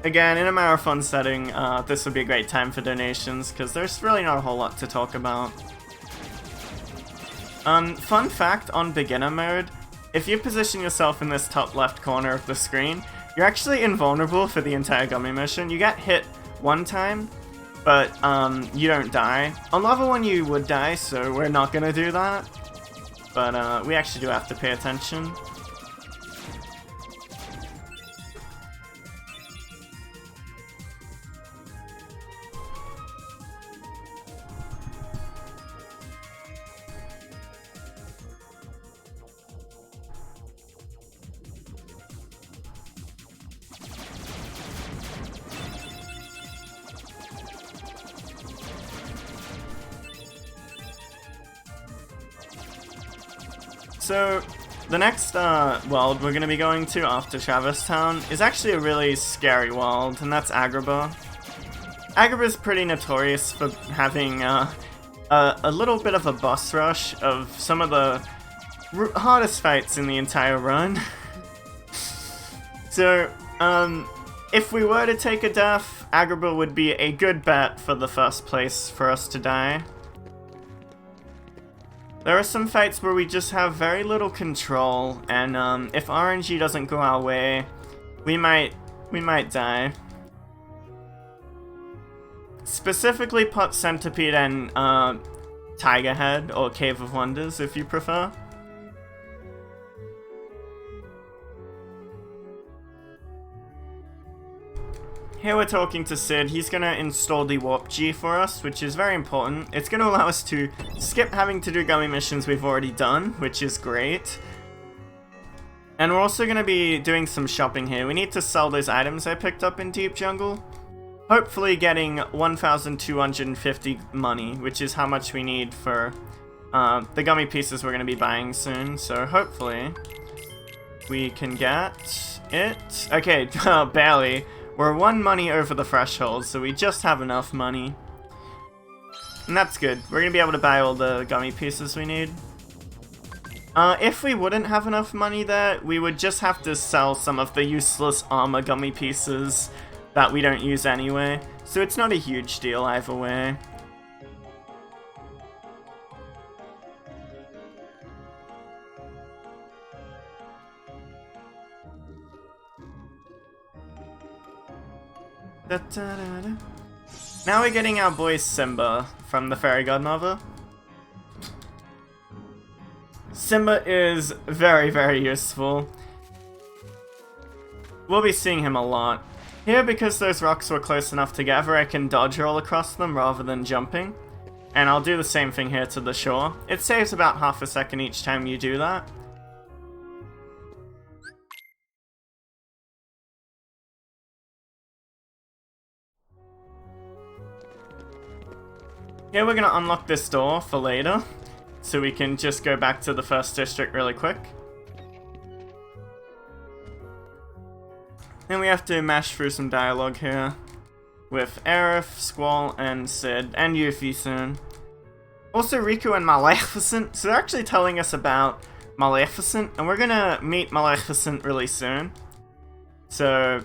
Again, in a marathon setting, this would be a great time for donations because there's really not a whole lot to talk about. Fun fact on beginner mode, if you position yourself in this top left corner of the screen, you're actually invulnerable for the entire gummy mission. You get hit one time, but you don't die. On level 1 you would die, so we're not going to do that. But we actually do have to pay attention. So, the next world we're going to be going to after Travis Town is actually a really scary world, and that's Agrabah. Agrabah's pretty notorious for having a little bit of a boss rush of some of the hardest fights in the entire run. So, if we were to take a death, Agrabah would be a good bet for the first place for us to die. There are some fights where we just have very little control, and if RNG doesn't go our way, we might die. Specifically Pot Centipede and Tiger Head, or Cave of Wonders if you prefer. Here we're talking to Sid. He's going to install the Warp G for us, which is very important. It's going to allow us to skip having to do gummy missions we've already done, which is great. And we're also going to be doing some shopping here. We need to sell those items I picked up in Deep Jungle. Hopefully getting 1,250 money, which is how much we need for the gummy pieces we're going to be buying soon. So hopefully we can get it. Okay, barely. We're 1 money over the threshold, so we just have enough money. And that's good. We're going to be able to buy all the gummy pieces we need. If we wouldn't have enough money there, we would just have to sell some of the useless armor gummy pieces that we don't use anyway. So it's not a huge deal either way. Now we're getting our boy Simba from the Fairy Godmother. Simba is very, very useful. We'll be seeing him a lot. Here, because those rocks were close enough together, I can dodge roll across them rather than jumping. And I'll do the same thing here to the shore. It saves about half a second each time you do that. Here we're gonna unlock this door for later, so we can just go back to the first district really quick. Then we have to mash through some dialogue here with Aerith, Squall, and Sid, and Yuffie soon. Also Riku and Maleficent, so they're actually telling us about Maleficent, and we're gonna meet Maleficent really soon. So,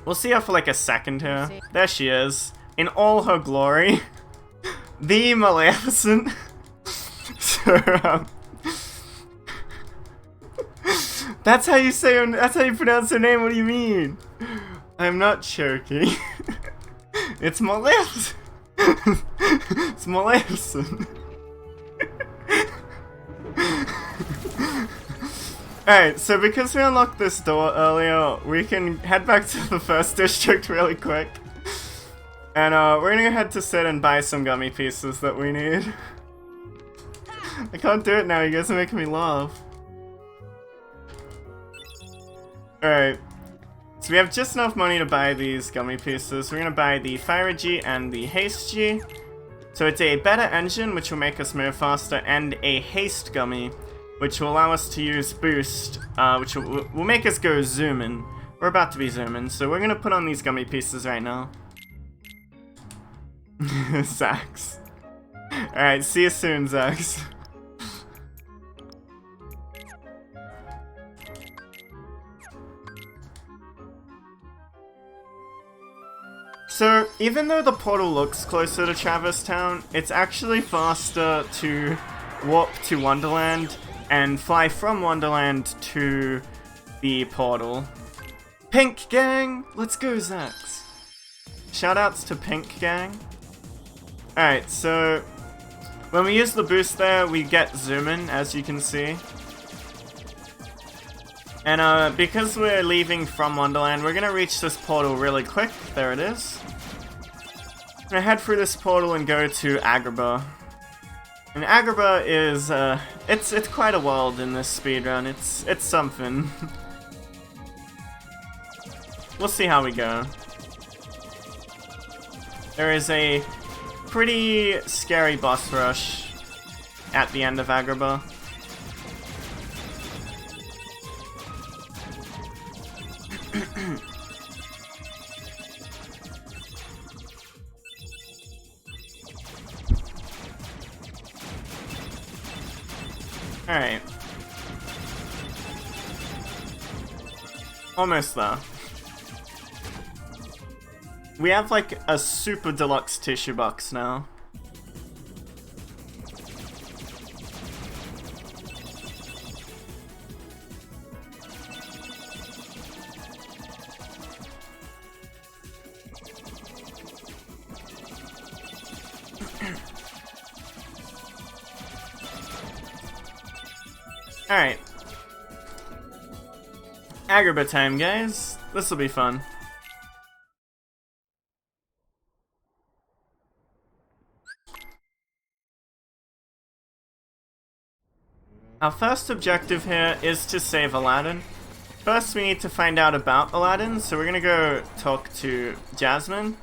we'll see her for like a second here. There she is, in all her glory. The Maleficent. So, that's how you say her, that's how you pronounce her name, what do you mean? I'm not joking. It's Maleficent. It's Maleficent. Alright, so because we unlocked this door earlier, we can head back to the first district really quick. And we're gonna head to Sid and buy some gummy pieces that we need. I can't do it now, you guys are making me laugh. Alright, so we have just enough money to buy these gummy pieces. We're gonna buy the Fire G and the Haste G. So it's a better engine, which will make us move faster, and a Haste Gummy, which will allow us to use Boost, which will make us go zooming. We're about to be zooming, so we're gonna put on these gummy pieces right now. Zax. Alright, see you soon, Zax. So, even though the portal looks closer to Traverse Town, it's actually faster to warp to Wonderland and fly from Wonderland to the portal. Pink Gang! Let's go, Zax! Shoutouts to Pink Gang. Alright, so when we use the boost there, we get zoom-in, as you can see. And because we're leaving from Wonderland, we're gonna reach this portal really quick. There it is. I'm gonna head through this portal and go to Agrabah. And Agrabah is, it's quite a world in this speedrun. It's something. We'll see how we go. There is a pretty scary boss rush at the end of Agrabah. Alright. Almost there. We have like a super deluxe tissue box now. Alright. Agrabah time, guys. This'll be fun. Our first objective here is to save Aladdin. First we need to find out about Aladdin, so we're gonna go talk to Jasmine.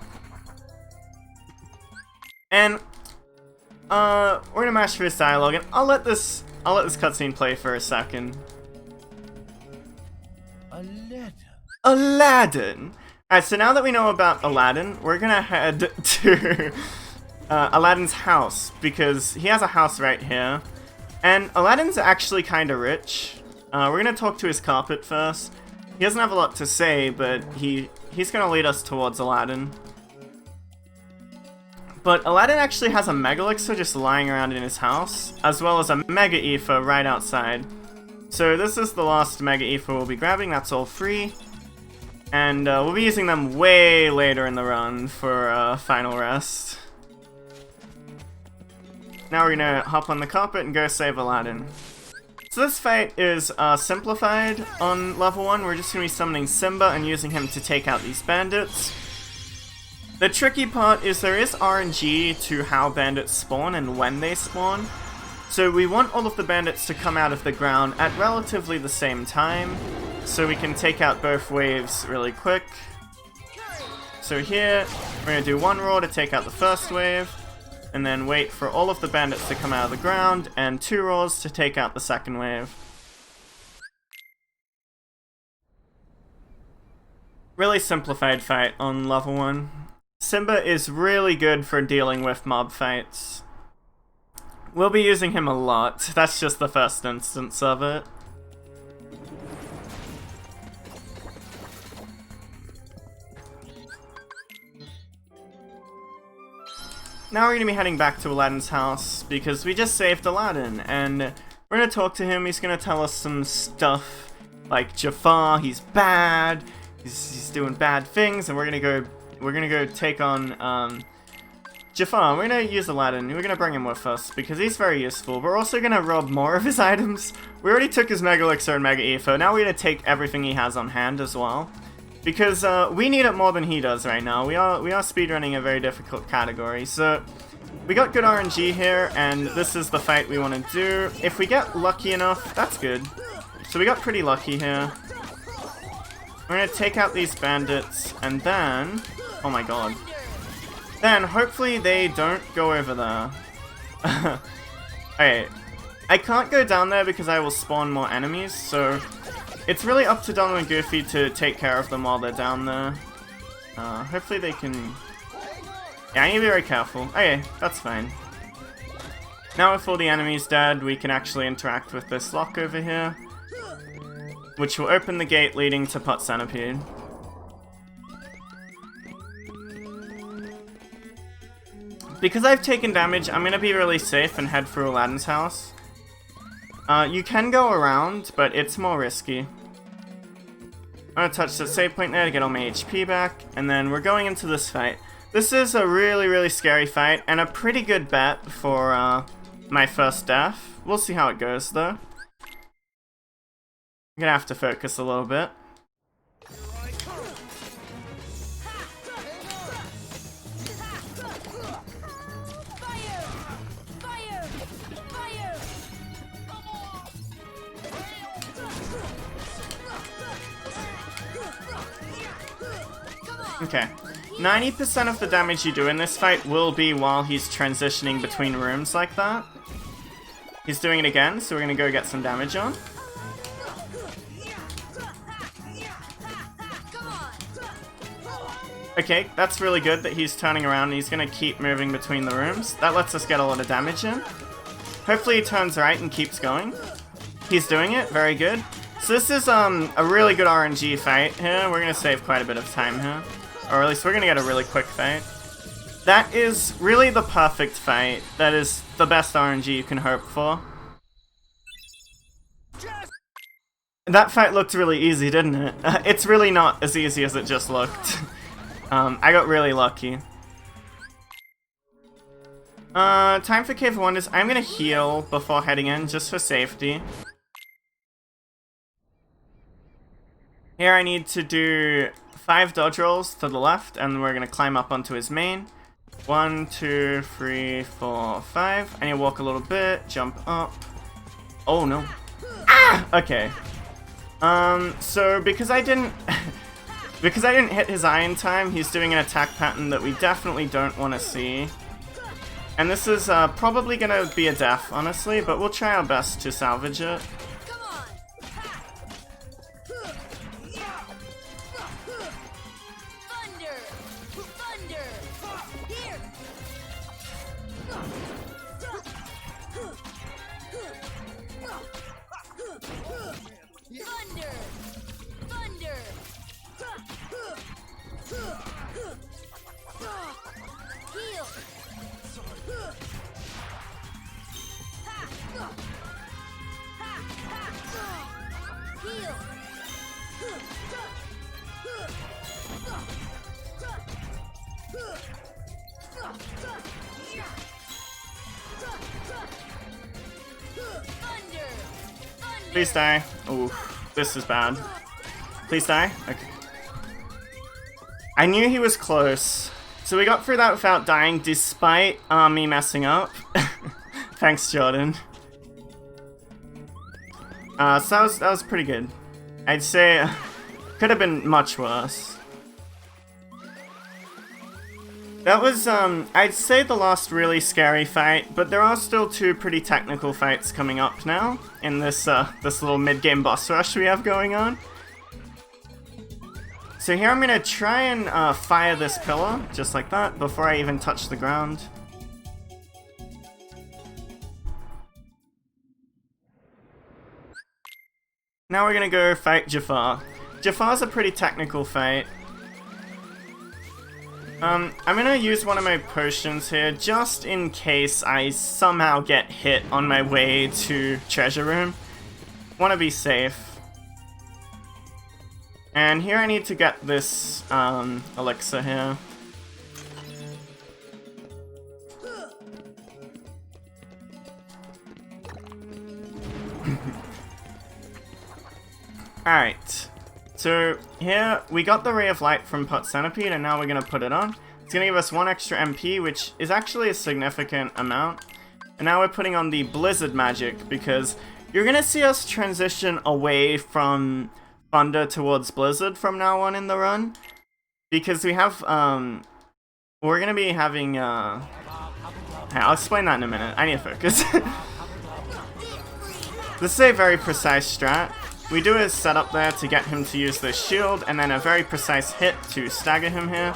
And we're gonna mash through this dialogue, and I'll let this cutscene play for a second. Aladdin! Alright, so now that we know about Aladdin, we're gonna head to Aladdin's house, because he has a house right here. And Aladdin's actually kinda rich. We're gonna talk to his carpet first. He doesn't have a lot to say, but he's gonna lead us towards Aladdin. But Aladdin actually has a Mega Elixir just lying around in his house, as well as a Mega Ether right outside. So this is the last Mega Ether we'll be grabbing, that's all free. And we'll be using them way later in the run for final rest. Now we're gonna hop on the carpet and go save Aladdin. So this fight is simplified on level 1. We're just gonna be summoning Simba and using him to take out these bandits. The tricky part is there is RNG to how bandits spawn and when they spawn. So we want all of the bandits to come out of the ground at relatively the same time, so we can take out both waves really quick. So here, we're gonna do one roar to take out the first wave. and then wait for all of the bandits to come out of the ground, and 2 roars to take out the second wave. Really simplified fight on level 1. Simba is really good for dealing with mob fights. We'll be using him a lot, that's just the first instance of it. Now we're going to be heading back to Aladdin's house, because we just saved Aladdin, and we're going to talk to him. He's going to tell us some stuff, like Jafar, he's bad, he's doing bad things, and we're going to go take on Jafar. We're going to use Aladdin, we're going to bring him with us, because he's very useful. We're also going to rob more of his items. We already took his Mega Elixir and Mega Etho, now we're going to take everything he has on hand as well. Because we need it more than he does right now. We are speedrunning a very difficult category, so we got good RNG here, and this is the fight we want to do. If we get lucky enough, that's good. So we got pretty lucky here. We're gonna take out these bandits, and then, oh my god, then hopefully they don't go over there. Alright, I can't go down there because I will spawn more enemies, so it's really up to Donald and Goofy to take care of them while they're down there. Hopefully they can... Yeah, I need to be very careful. Okay, that's fine. Now with all the enemies dead, we can actually interact with this lock over here, which will open the gate leading to Pot Centipede. Because I've taken damage, I'm going to be really safe and head for Aladdin's house. You can go around, but it's more risky. I'm gonna touch the save point there to get all my HP back, and then we're going into this fight. This is a really, really scary fight, and a pretty good bet for my first death. We'll see how it goes, though. I'm gonna have to focus a little bit. Okay, 90% of the damage you do in this fight will be while he's transitioning between rooms like that. He's doing it again, so we're gonna go get some damage on. Okay, that's really good that he's turning around and he's gonna keep moving between the rooms. That lets us get a lot of damage in. Hopefully he turns right and keeps going. He's doing it, very good. So this is a really good RNG fight here. We're gonna save quite a bit of time here. Or at least we're gonna get a really quick fight. That is really the perfect fight. That is the best RNG you can hope for. That fight looked really easy, didn't it? It's really not as easy as it just looked. I got really lucky. Time for Cave of Wonders. I'm gonna heal before heading in, just for safety. Here I need to do 5 dodge rolls to the left, and we're gonna climb up onto his main. 1, 2, 3, 4, 5. I need to walk a little bit, jump up. Oh no. Ah! Okay. So because I didn't because I didn't hit his eye in time, he's doing an attack pattern that we definitely don't want to see. And this is probably gonna be a death, honestly, but we'll try our best to salvage it. Please die. Ooh, this is bad. Please die? Okay. I knew he was close. So we got through that without dying, despite me messing up. Thanks, Jordan. So that was pretty good. I'd say could have been much worse. That was, I'd say the last really scary fight, but there are still two pretty technical fights coming up now in this, this little mid-game boss rush we have going on. So here I'm gonna try and fire this pillar, just like that, before I even touch the ground. Now we're gonna go fight Jafar. Jafar's a pretty technical fight. I'm gonna use one of my potions here, just in case I somehow get hit on my way to Treasure Room. Wanna be safe. And here I need to get this, elixir here. Alright. So here, we got the Ray of Light from Pot Centipede, and now we're gonna put it on. It's gonna give us 1 extra MP, which is actually a significant amount. And now we're putting on the Blizzard Magic, because you're gonna see us transition away from Thunder towards Blizzard from now on in the run. Because we have, we're gonna be having, I'll explain that in a minute. I need to focus. This is a very precise strat. We do a setup there to get him to use this shield, and then a very precise hit to stagger him here.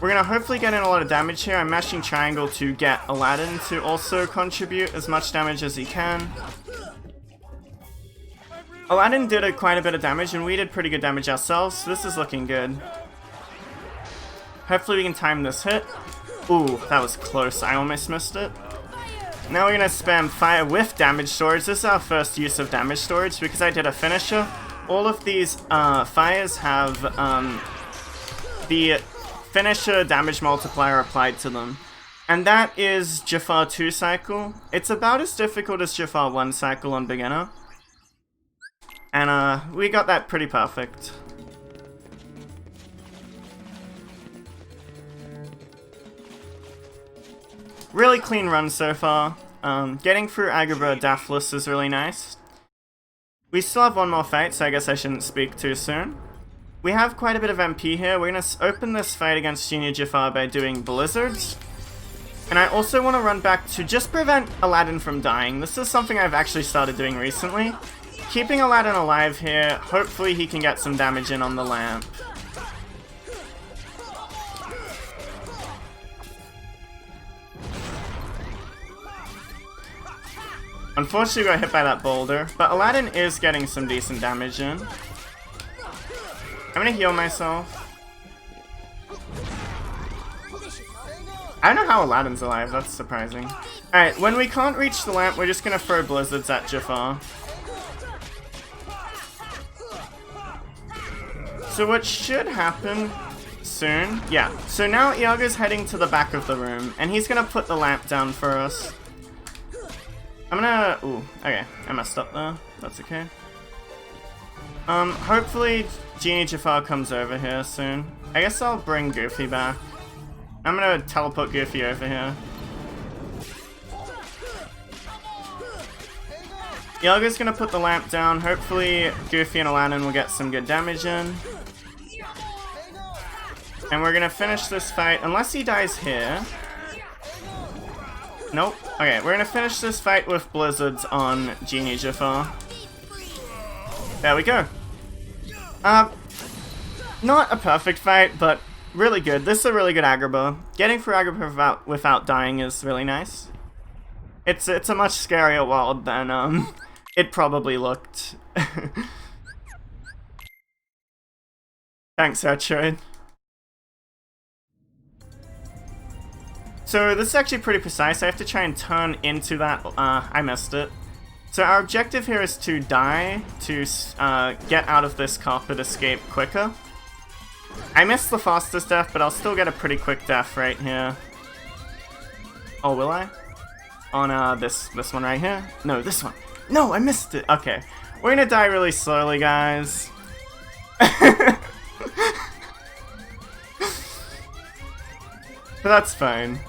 We're gonna hopefully get in a lot of damage here. I'm mashing triangle to get Aladdin to also contribute as much damage as he can. Aladdin did quite a bit of damage, and we did pretty good damage ourselves, so this is looking good. Hopefully we can time this hit. Ooh, that was close. I almost missed it. Now we're gonna spam fire with damage storage. This is our first use of damage storage because I did a finisher. All of these fires have the finisher damage multiplier applied to them. And that is Jafar 2 cycle. It's about as difficult as Jafar 1 cycle on beginner. And we got that pretty perfect. Really clean run so far. Getting through Agrabah deathless is really nice. We still have one more fight, so I guess I shouldn't speak too soon. We have quite a bit of MP here. We're going to open this fight against Junior Jafar by doing Blizzards. And I also want to run back to just prevent Aladdin from dying. This is something I've actually started doing recently. Keeping Aladdin alive here, hopefully he can get some damage in on the lamp. Unfortunately we got hit by that boulder, but Aladdin is getting some decent damage in. I'm gonna heal myself. I don't know how Aladdin's alive, that's surprising. Alright, when we can't reach the lamp, we're just gonna throw blizzards at Jafar. So what should happen soon, yeah, so now Iago's heading to the back of the room, and he's gonna put the lamp down for us. I'm gonna, ooh, okay, I messed up there, that's okay. Hopefully Genie Jafar comes over here soon. I guess I'll bring Goofy back. I'm gonna teleport Goofy over here. Iago's gonna put the lamp down, hopefully Goofy and Aladdin will get some good damage in. And we're gonna finish this fight, unless he dies here. Nope. Okay, we're gonna finish this fight with blizzards on Genie Jafar. There we go. Not a perfect fight, but really good. This is a really good Agrabah. Getting through Agrabah without dying is really nice. It's a much scarier world than it probably looked. Thanks, Retroid. So this is actually pretty precise. I have to try and turn into that. I missed it. So our objective here is to die to get out of this carpet escape quicker. I missed the fastest death, but I'll still get a pretty quick death right here. Oh, will I? On this one right here? No, this one. No, I missed it. Okay, we're gonna die really slowly, guys. But that's fine.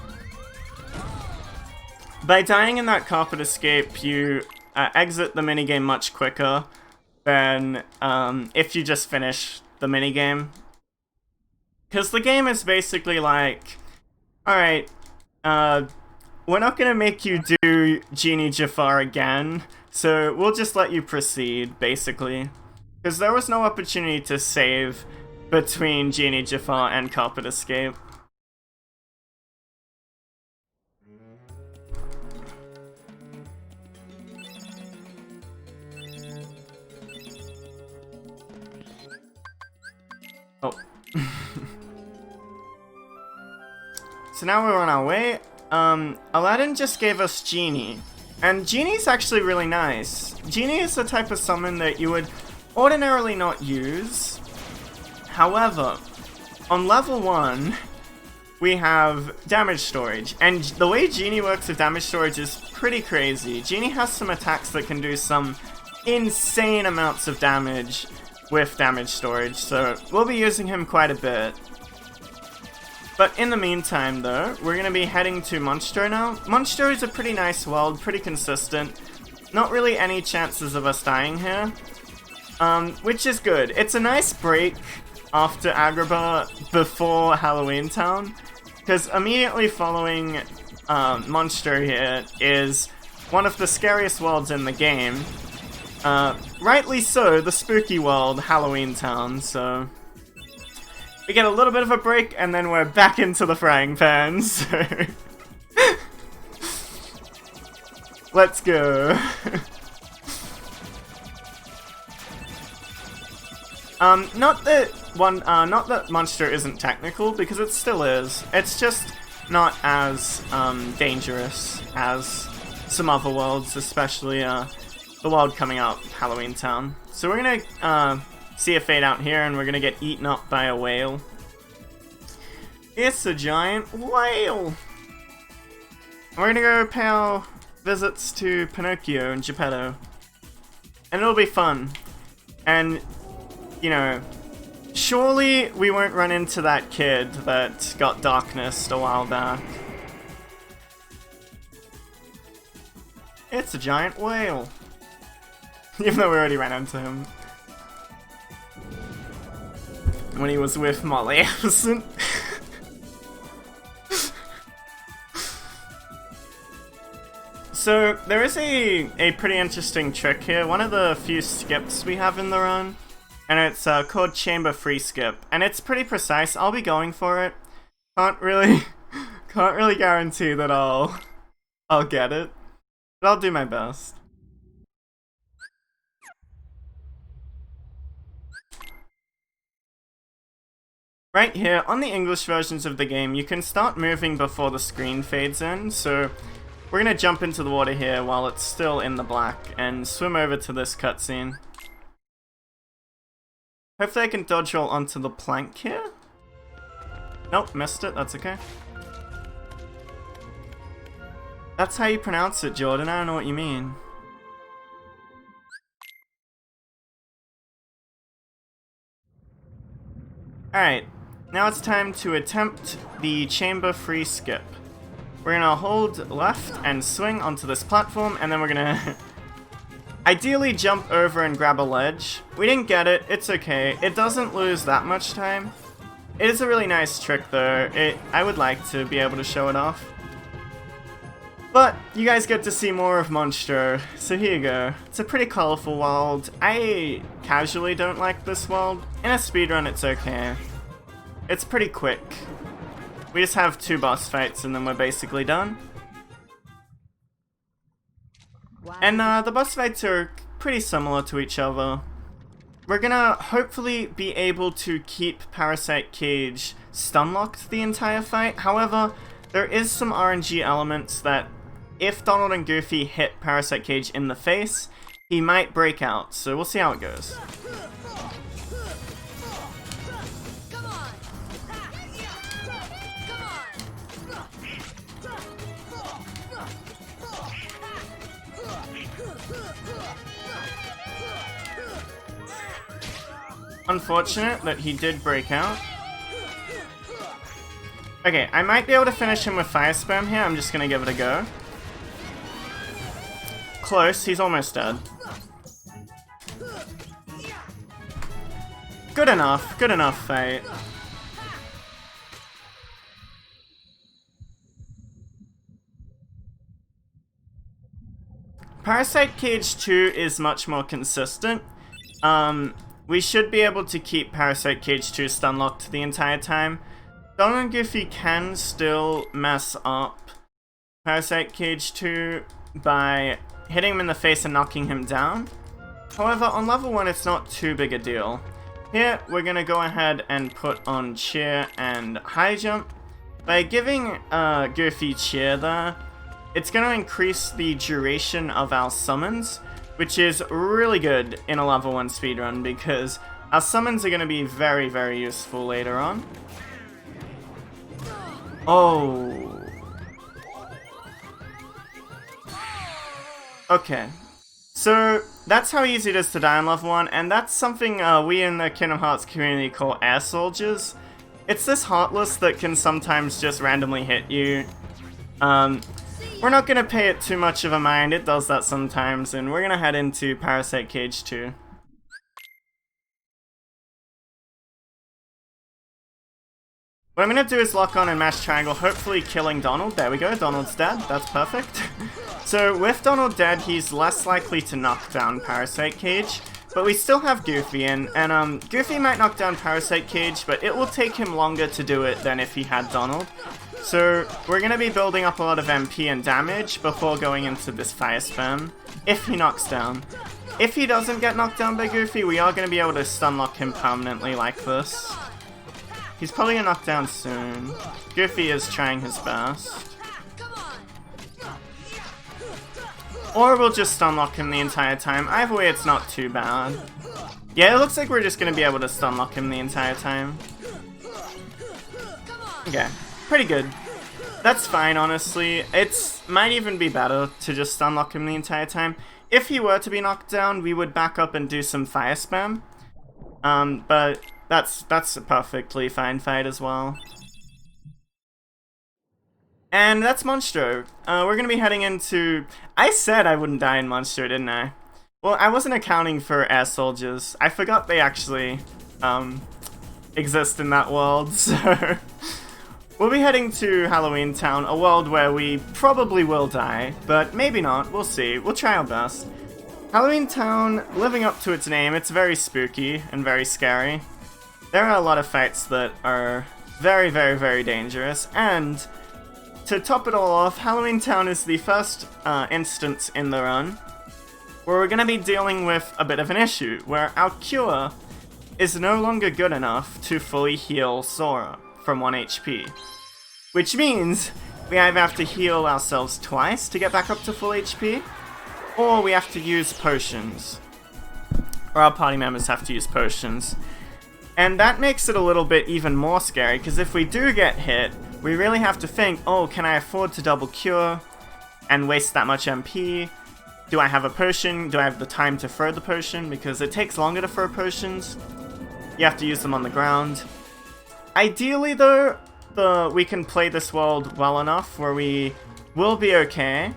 By dying in that carpet escape, you exit the minigame much quicker than if you just finish the minigame. Because the game is basically like, Alright, we're not gonna make you do Genie Jafar again, so we'll just let you proceed, basically. Because there was no opportunity to save between Genie Jafar and Carpet Escape. Oh. So now we're on our way. Aladdin just gave us Genie. And Genie's actually really nice. Genie is the type of summon that you would ordinarily not use. However, on level 1, we have damage storage. And the way Genie works with damage storage is pretty crazy. Genie has some attacks that can do some insane amounts of damage with damage storage, so we'll be using him quite a bit. But in the meantime, though, we're going to be heading to Monstro now. Monstro is a pretty nice world, pretty consistent. Not really any chances of us dying here, which is good. It's a nice break after Agrabah before Halloween Town, because immediately following Monstro here is one of the scariest worlds in the game. Rightly so, the spooky world, Halloween Town, so we get a little bit of a break, and then we're back into the frying pan, so let's go. Not that Monster isn't technical, because it still is. It's just not as dangerous as some other worlds, especially the world coming up, Halloween Town. So we're gonna see a fade out here, and we're gonna get eaten up by a whale. It's a giant whale! We're gonna go pay our visits to Pinocchio and Geppetto. And it'll be fun. And, you know, surely we won't run into that kid that got darknessed a while back. It's a giant whale. Even though we already ran into him when he was with Molly Epperson. So, there is a pretty interesting trick here, one of the few skips we have in the run, and it's called Chamber Free Skip, and it's pretty precise. I'll be going for it. Can't really guarantee that I'll get it, but I'll do my best. Right here, on the English versions of the game, you can start moving before the screen fades in, so we're gonna jump into the water here while it's still in the black and swim over to this cutscene. Hopefully I can dodge roll onto the plank here. Nope, missed it, that's okay. That's how you pronounce it, Jordan, I don't know what you mean. Alright, now it's time to attempt the chamber free skip. We're gonna hold left and swing onto this platform, and then we're gonna ideally jump over and grab a ledge. We didn't get it, it's okay. It doesn't lose that much time. It is a really nice trick though. I would like to be able to show it off. But you guys get to see more of Monstro, so here you go. It's a pretty colorful world. I casually don't like this world. In a speedrun it's okay. It's pretty quick. We just have 2 boss fights and then we're basically done. And the boss fights are pretty similar to each other. We're gonna hopefully be able to keep Parasite Cage stun-locked the entire fight. However, there is some RNG elements that if Donald and Goofy hit Parasite Cage in the face, he might break out, so we'll see how it goes. Unfortunate that he did break out. Okay, I might be able to finish him with Fire Spam here, I'm just gonna give it a go. Close, he's almost dead. good enough fight. Parasite Cage 2 is much more consistent. We should be able to keep Parasite Cage 2 stun locked the entire time. Donald and Goofy can still mess up Parasite Cage 2 by hitting him in the face and knocking him down. However, on level 1 it's not too big a deal. Here, we're gonna go ahead and put on Cheer and High Jump. By giving Goofy Cheer there, it's gonna increase the duration of our summons, which is really good in a level 1 speedrun because our summons are gonna be very, very useful later on. Oh. Okay. So, that's how easy it is to die on level 1, and that's something we in the Kingdom Hearts community call air soldiers. It's this Heartless that can sometimes just randomly hit you. We're not gonna pay it too much of a mind, it does that sometimes, and we're gonna head into Parasite Cage 2. What I'm gonna do is lock on and mash triangle, hopefully killing Donald. There we go, Donald's dead, that's perfect. So with Donald dead, he's less likely to knock down Parasite Cage, but we still have Goofy in, and Goofy might knock down Parasite Cage, but it will take him longer to do it than if he had Donald. So we're gonna be building up a lot of MP and damage before going into this fire spam, if he knocks down. If he doesn't get knocked down by Goofy, we are gonna be able to stun lock him permanently like this. He's probably gonna knock down soon. Goofy is trying his best. Or we'll just stun lock him the entire time. Either way, it's not too bad. Yeah, it looks like we're just gonna be able to stun lock him the entire time. Okay, pretty good. That's fine, honestly. It might even be better to just stun lock him the entire time. If he were to be knocked down, we would back up and do some fire spam. But that's a perfectly fine fight as well. And that's Monstro. We're gonna be heading into... I said I wouldn't die in Monstro, didn't I? Well, I wasn't accounting for air soldiers. I forgot they actually exist in that world, so... We'll be heading to Halloween Town, a world where we probably will die, but maybe not, we'll see. We'll try our best. Halloween Town, living up to its name, it's very spooky and very scary. There are a lot of fights that are very, very, very dangerous, and to top it all off, Halloween Town is the first instance in the run where we're going to be dealing with a bit of an issue, where our cure is no longer good enough to fully heal Sora from 1 HP. Which means we either have to heal ourselves twice to get back up to full HP, or we have to use potions. Or our party members have to use potions. And that makes it a little bit even more scary, because if we do get hit, we really have to think, oh, can I afford to double cure and waste that much MP? Do I have a potion? Do I have the time to throw the potion? Because it takes longer to throw potions. You have to use them on the ground. Ideally, though, we can play this world well enough where we will be okay.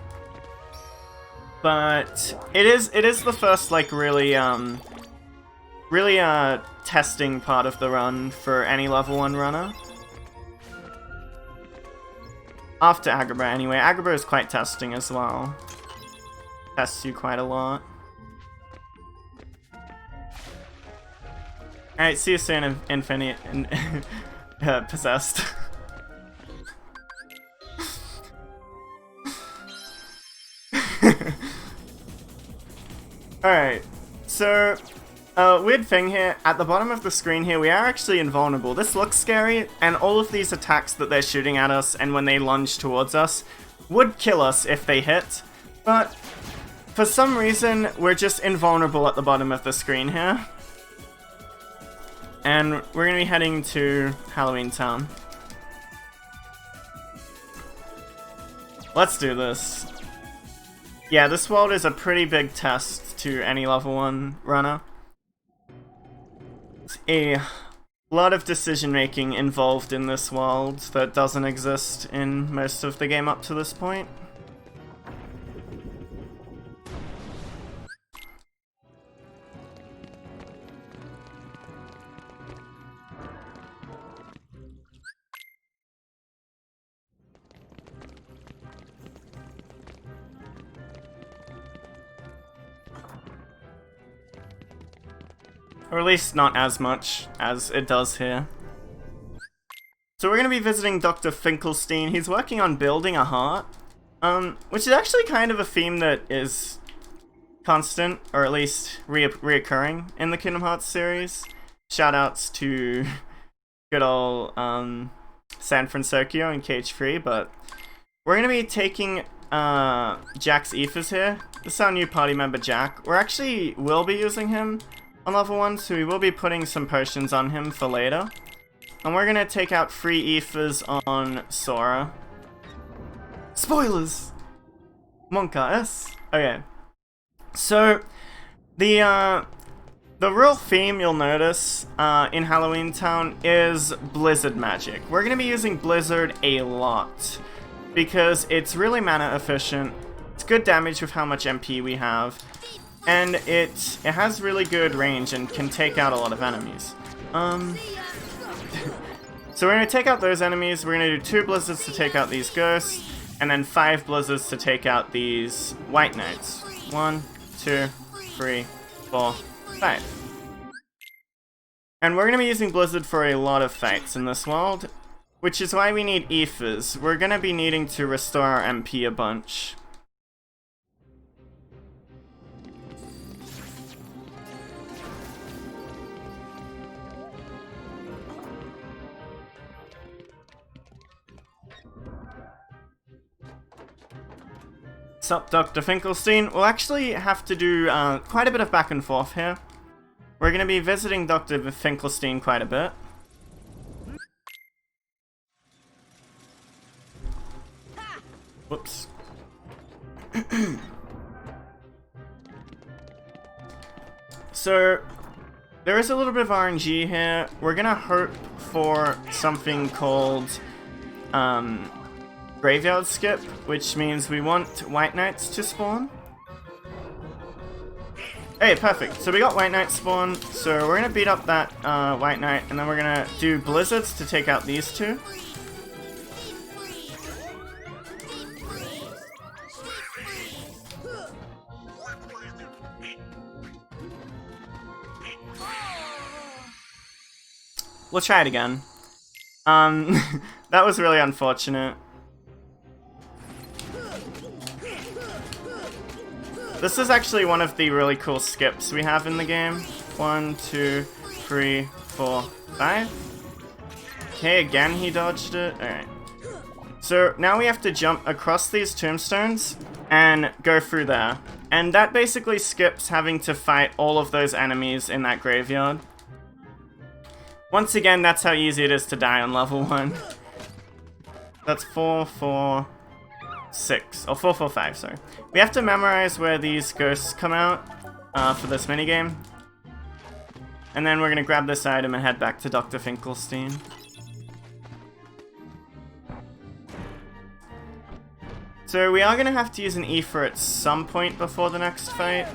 But it is the first, like, really testing part of the run for any level 1 runner. After Agrabah, anyway. Agrabah is quite testing as well. Tests you quite a lot. Alright, see you soon, Infinite and Possessed. Alright, so weird thing here, at the bottom of the screen here, we are actually invulnerable. This looks scary, and all of these attacks that they're shooting at us and when they lunge towards us would kill us if they hit, but for some reason, we're just invulnerable at the bottom of the screen here. And we're gonna be heading to Halloween Town. Let's do this. Yeah, this world is a pretty big test to any level 1 runner. A lot of decision making involved in this world that doesn't exist in most of the game up to this point. Or at least not as much as it does here. So we're going to be visiting Dr. Finkelstein. He's working on building a heart, which is actually kind of a theme that is constant, or at least reoccurring in the Kingdom Hearts series. Shoutouts to good old San Francisco and Cage-Free, but we're going to be taking Jack's ethers here. This is our new party member, Jack. We actually will be using him on level 1, so we will be putting some potions on him for later. And we're going to take out 3 ethers on Sora. Spoilers! Monka S. Okay. So, the real theme you'll notice in Halloween Town is Blizzard magic. We're going to be using Blizzard a lot, because it's really mana efficient, it's good damage with how much MP we have, and it has really good range and can take out a lot of enemies. So we're going to take out those enemies, we're going to do 2 blizzards to take out these ghosts, and then 5 blizzards to take out these white knights. 1, 2, 3, 4, 5. And we're going to be using Blizzard for a lot of fights in this world, which is why we need ethers. We're going to be needing to restore our MP a bunch. Sup, Dr. Finkelstein? We'll actually have to do quite a bit of back and forth here. We're going to be visiting Dr. Finkelstein quite a bit. Whoops. So, there is a little bit of RNG here. We're going to hope for something called Graveyard Skip, which means we want White Knights to spawn. Hey, perfect. So we got White Knight spawn, so we're gonna beat up that White Knight, and then we're gonna do Blizzards to take out these 2. We'll try it again. That was really unfortunate. This is actually one of the really cool skips we have in the game. 1, 2, 3, 4, 5. Okay, again he dodged it. Alright. So now we have to jump across these tombstones and go through there. And that basically skips having to fight all of those enemies in that graveyard. Once again, that's how easy it is to die on level 1. That's 4, 4, 6. Or 4, 4, 5, sorry. We have to memorize where these ghosts come out for this minigame. And then we're going to grab this item and head back to Dr. Finkelstein. So we are going to have to use an ether at some point before the next fight.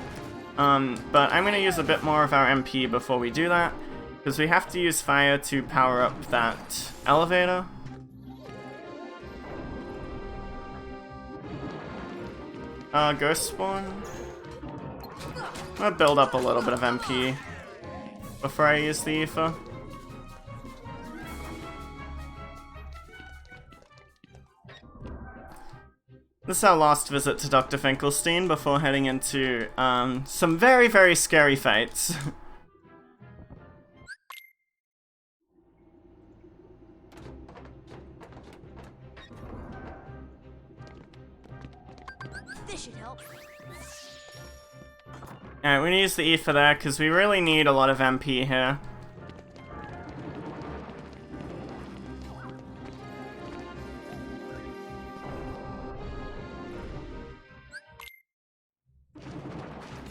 But I'm going to use a bit more of our MP before we do that, because we have to use fire to power up that elevator. Ghost spawn. I'm gonna build up a little bit of MP before I use the ether. This is our last visit to Dr. Finkelstein before heading into some very, very scary fights. This should help. Alright, we're gonna use the ether there because we really need a lot of MP here.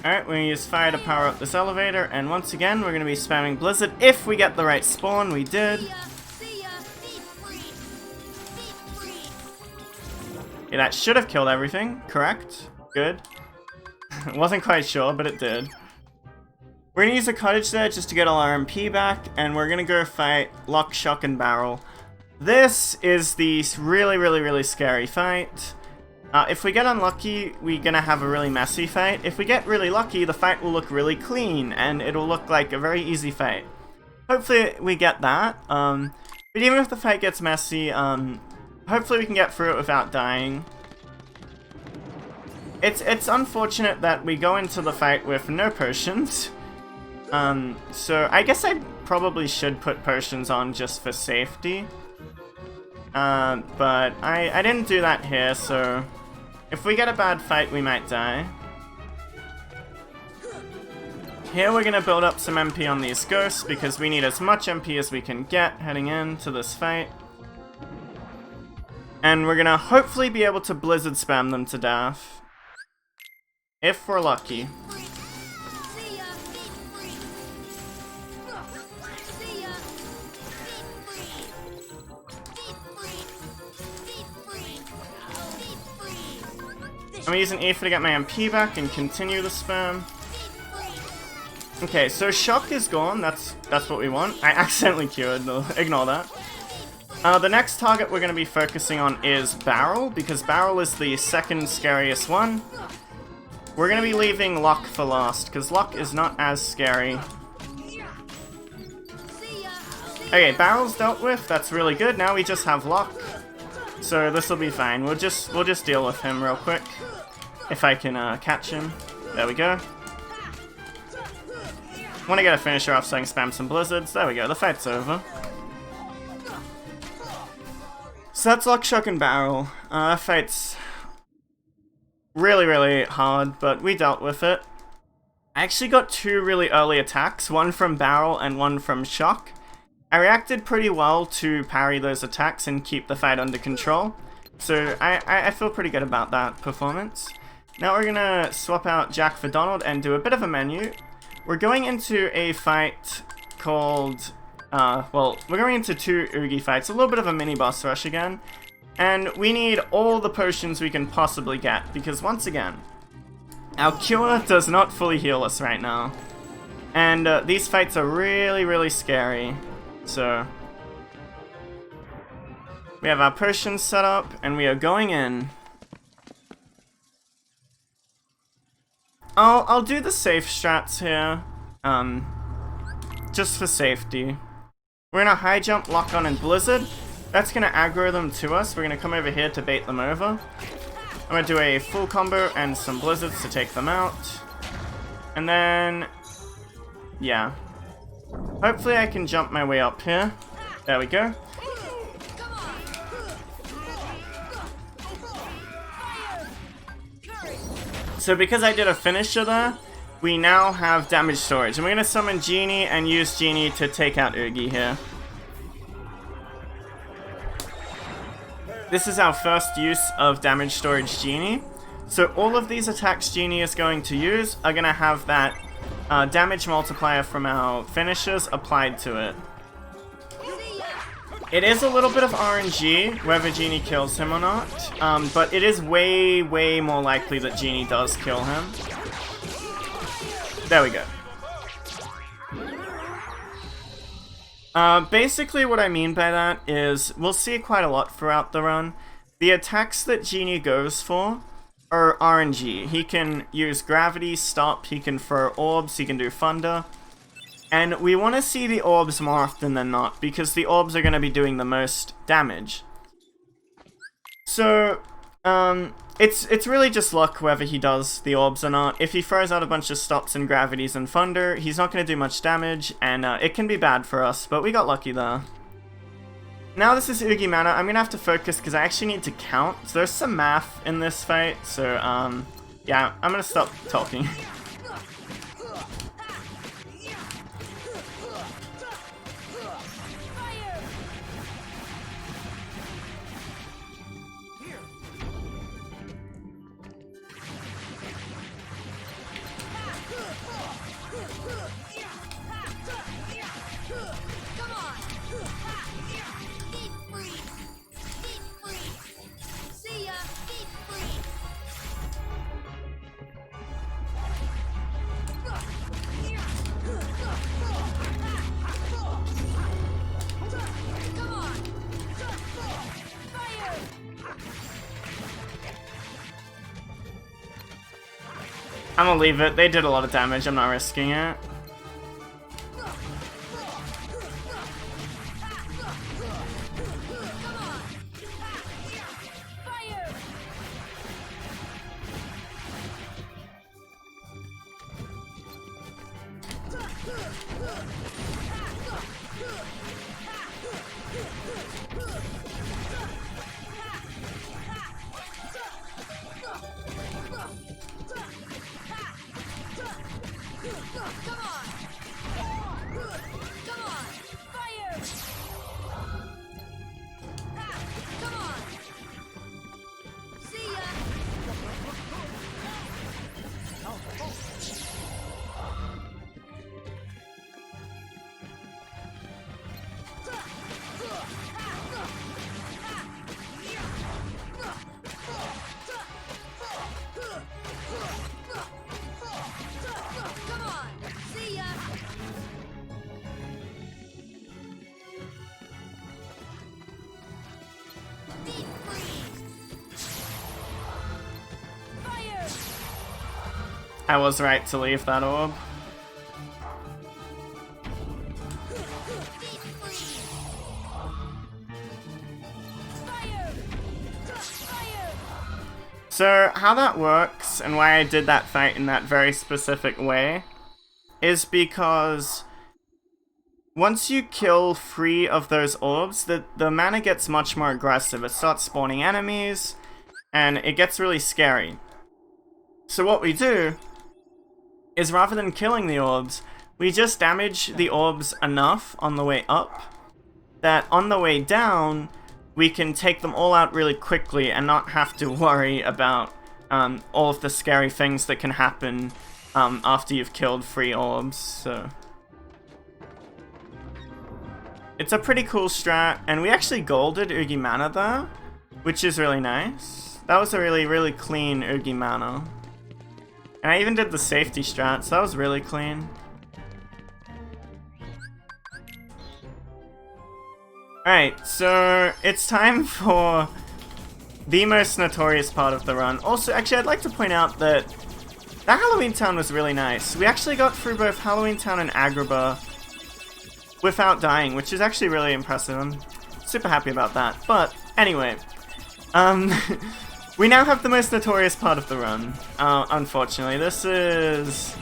Alright, we're gonna use fire to power up this elevator, and once again, we're gonna be spamming Blizzard if we get the right spawn. We did. Yeah, that should have killed everything, correct? Good. Wasn't quite sure, but it did. We're gonna use a cottage there just to get all our MP back, and we're gonna go fight Lock, Shock, and Barrel. This is the really, really, really scary fight. If we get unlucky, we're gonna have a really messy fight. If we get really lucky, the fight will look really clean, and it'll look like a very easy fight. Hopefully we get that, but even if the fight gets messy, hopefully we can get through it without dying. It's unfortunate that we go into the fight with no potions, so I guess I probably should put potions on just for safety, but I didn't do that here, so if we get a bad fight, we might die. Here we're gonna build up some MP on these ghosts because we need as much MP as we can get heading into this fight. And we're gonna hopefully be able to blizzard spam them to death. If we're lucky. I'm using Aether to get my MP back and continue the spam. Okay, so shock is gone. That's what we want. I accidentally cured. No, ignore that. The next target we're going to be focusing on is Barrel, because Barrel is the second scariest one. We're going to be leaving Luck for last, because Luck is not as scary. Okay, Barrel's dealt with. That's really good. Now we just have Luck. So this will be fine. We'll just deal with him real quick. If I can catch him. There we go. Want to get a finisher off so I can spam some blizzards. There we go, the fight's over. So that's Luck, Shock, and Barrel. That fight's really hard, but we dealt with it. I actually got two really early attacks, one from Barrel and one from Shock. I reacted pretty well to parry those attacks and keep the fight under control. So I feel pretty good about that performance. Now we're gonna swap out Jack for Donald and do a bit of a menu. We're going into a fight called, well, we're going into two Oogie fights, a little bit of a mini boss rush again. And we need all the potions we can possibly get, because once again, our cure does not fully heal us right now. And these fights are really scary, so... We have our potions set up, and we are going in. I'll do the safe strats here, just for safety. We're gonna high jump, lock on, and blizzard. That's gonna aggro them to us. We're gonna come over here to bait them over. I'm gonna do a full combo and some blizzards to take them out. And then, yeah. Hopefully I can jump my way up here. There we go. So because I did a finisher there, we now have damage storage. And we're going to summon Genie and use Genie to take out Oogie here. This is our first use of damage storage Genie. So all of these attacks Genie is going to use are going to have that damage multiplier from our finishers applied to it. It is a little bit of RNG, whether Genie kills him or not, but it is way more likely that Genie does kill him. There we go. Basically what I mean by that is, we'll see quite a lot throughout the run. The attacks that Genie goes for are RNG. He can use gravity, stop, he can throw orbs, he can do thunder. And we want to see the orbs more often than not, because the orbs are going to be doing the most damage. So, it's really just luck whether he does the orbs or not. If he throws out a bunch of stops and gravities and thunder, he's not going to do much damage, and it can be bad for us, but we got lucky there. Now this is Oogie mana. I'm going to have to focus because I actually need to count. So there's some math in this fight, so yeah, I'm going to stop talking. I'm gonna leave it. They did a lot of damage. I'm not risking it. I was right to leave that orb. So, how that works, and why I did that fight in that very specific way, is because once you kill 3 of those orbs, the mana gets much more aggressive. It starts spawning enemies, and it gets really scary. So what we do is, rather than killing the orbs, we just damage the orbs enough on the way up that on the way down, we can take them all out really quickly and not have to worry about all of the scary things that can happen after you've killed 3 orbs. So it's a pretty cool strat, and we actually golded Oogie Mana there, which is really nice. That was a really, really clean Oogie Mana. And I even did the safety strat, so that was really clean. Alright, so it's time for the most notorious part of the run. Also, actually, I'd like to point out that that Halloween Town was really nice. We actually got through both Halloween Town and Agrabah without dying, which is actually really impressive. I'm super happy about that. But, anyway, we now have the most notorious part of the run, unfortunately. This is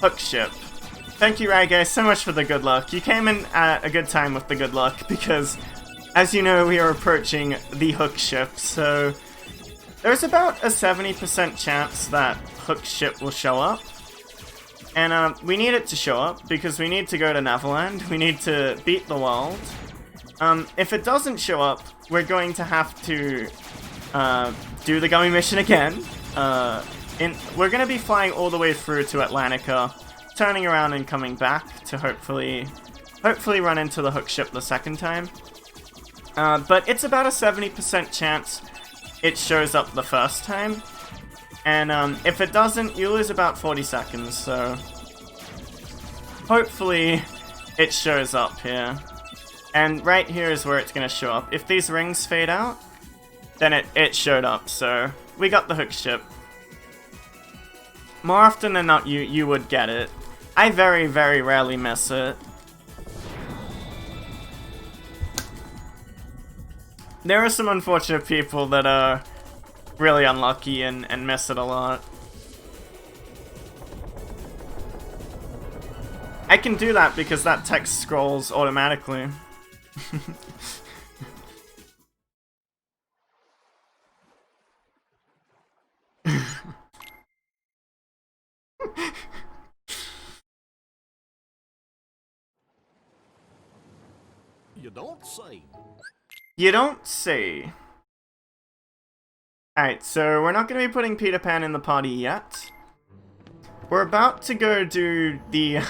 Hook Ship. Thank you, Rai, so much for the good luck. You came in at a good time with the good luck, because, as you know, we are approaching the Hook Ship, so there's about a 70% chance that Hook Ship will show up. And we need it to show up, because we need to go to Neverland, we need to beat the world. If it doesn't show up, we're going to have to do the Gummy mission again. We're going to be flying all the way through to Atlantica, turning around and coming back to hopefully run into the Hook Ship the second time. But it's about a 70% chance it shows up the first time. And if it doesn't, you lose about 40 seconds, so hopefully it shows up here. And right here is where it's going to show up. If these rings fade out, then it showed up, so we got the Hook Ship. More often than not, you would get it. I very, very rarely miss it. There are some unfortunate people that are really unlucky and miss it a lot. I can do that because that text scrolls automatically. You don't say. You don't say. Alright, so we're not going to be putting Peter Pan in the party yet. We're about to go do the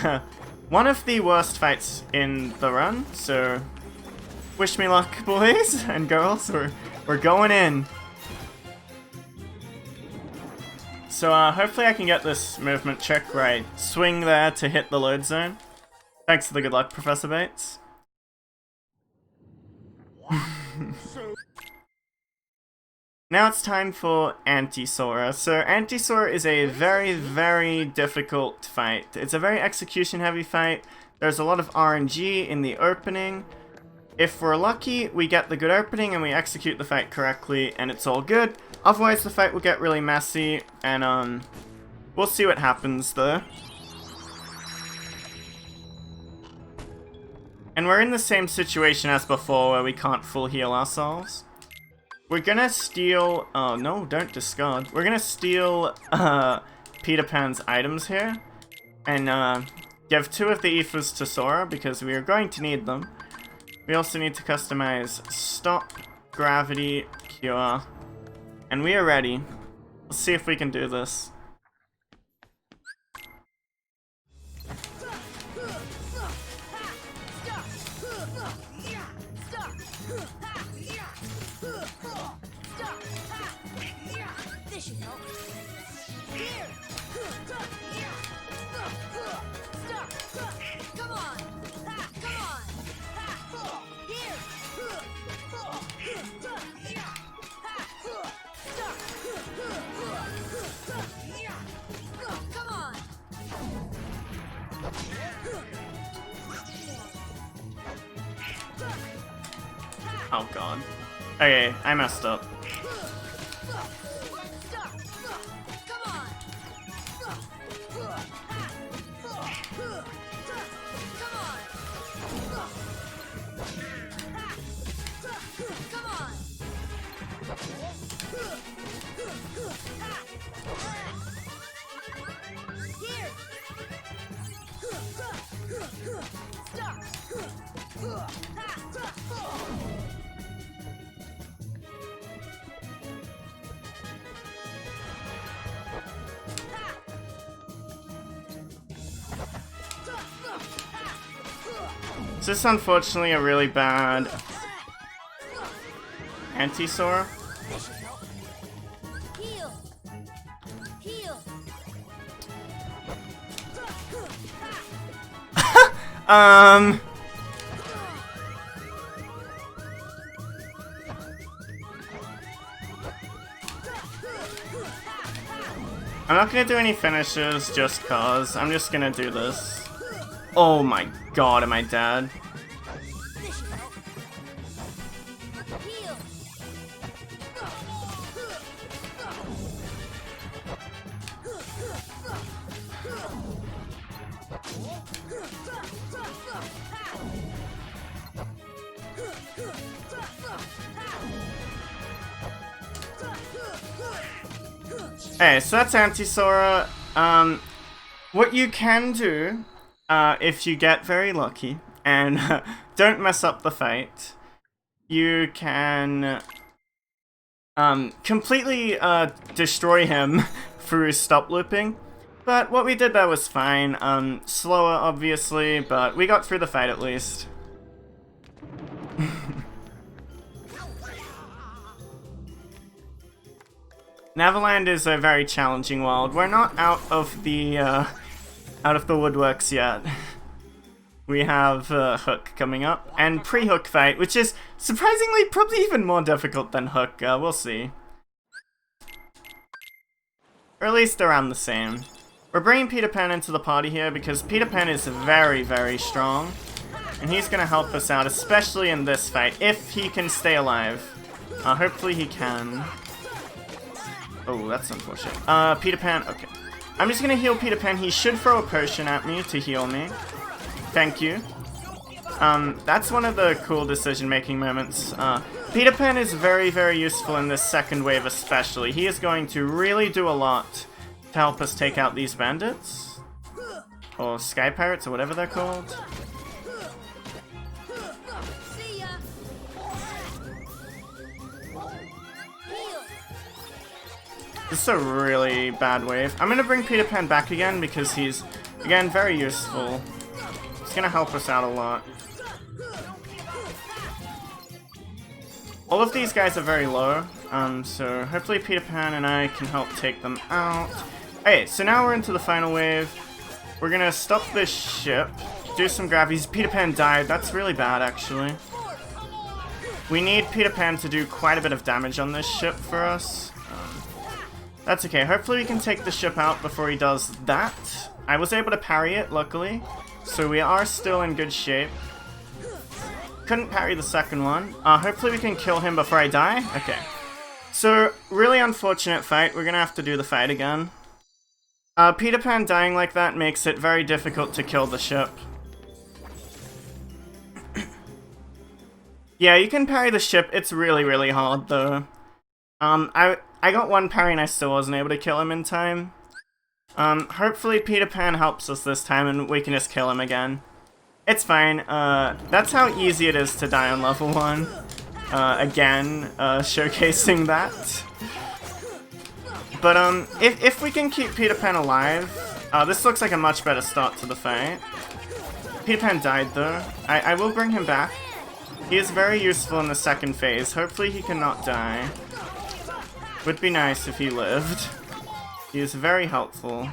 one of the worst fights in the run, so wish me luck, boys and girls. We're going in. So hopefully I can get this movement check right. Swing there to hit the load zone. Thanks for the good luck, Professor Bates. Now it's time for Anti-Sora. So Anti-Sora is a very, very difficult fight. It's a very execution-heavy fight. There's a lot of RNG in the opening. If we're lucky, we get the good opening and we execute the fight correctly, and it's all good. Otherwise, the fight will get really messy, and we'll see what happens though. And we're in the same situation as before, where we can't full heal ourselves. We're gonna steal... oh no, don't discard. We're gonna steal Peter Pan's items here, and give 2 of the ethers to Sora, because we are going to need them. We also need to customize Stop, Gravity, Cure, and we are ready. Let's see if we can do this. Oh god. Okay, I messed up. This is unfortunately a really bad Anti-Sora. I'm not gonna do any finishes just cause. I'm just gonna do this. Oh my god, am I dead? Hey, so that's Anti-Sora. What you can do, if you get very lucky and don't mess up the fight, you can completely destroy him through stop looping. But what we did there was fine. Slower, obviously, but we got through the fight at least. Neverland is a very challenging world. We're not out of the woodworks yet. We have Hook coming up, and pre-Hook fight, which is surprisingly probably even more difficult than Hook. We'll see. Or at least around the same. We're bringing Peter Pan into the party here because Peter Pan is very, very strong. And he's gonna help us out, especially in this fight, if he can stay alive. Hopefully he can. Oh, that's unfortunate. Peter Pan, okay. I'm just gonna heal Peter Pan. He should throw a potion at me to heal me. Thank you. That's one of the cool decision-making moments. Peter Pan is very, very useful in this second wave especially. He is going to really do a lot to help us take out these bandits. Or sky pirates, or whatever they're called. This is a really bad wave. I'm gonna bring Peter Pan back again because he's, again, very useful. It's gonna help us out a lot. All of these guys are very low, so hopefully Peter Pan and I can help take them out. Okay, so now we're into the final wave. We're gonna stop this ship, do some gravities. Peter Pan died. That's really bad, actually. We need Peter Pan to do quite a bit of damage on this ship for us. That's okay. Hopefully we can take the ship out before he does that. I was able to parry it, luckily. So we are still in good shape. Couldn't parry the second one. Hopefully we can kill him before I die. Okay. So, really unfortunate fight. We're gonna have to do the fight again. Peter Pan dying like that makes it very difficult to kill the ship. Yeah, you can parry the ship. It's really, really hard, though. I got one parry and I still wasn't able to kill him in time. Hopefully Peter Pan helps us this time and we can just kill him again. It's fine. That's how easy it is to die on level 1. Again, showcasing that. But, if we can keep Peter Pan alive, this looks like a much better start to the fight. Peter Pan died, though. I will bring him back. He is very useful in the second phase. Hopefully he cannot die. Would be nice if he lived. He is very helpful.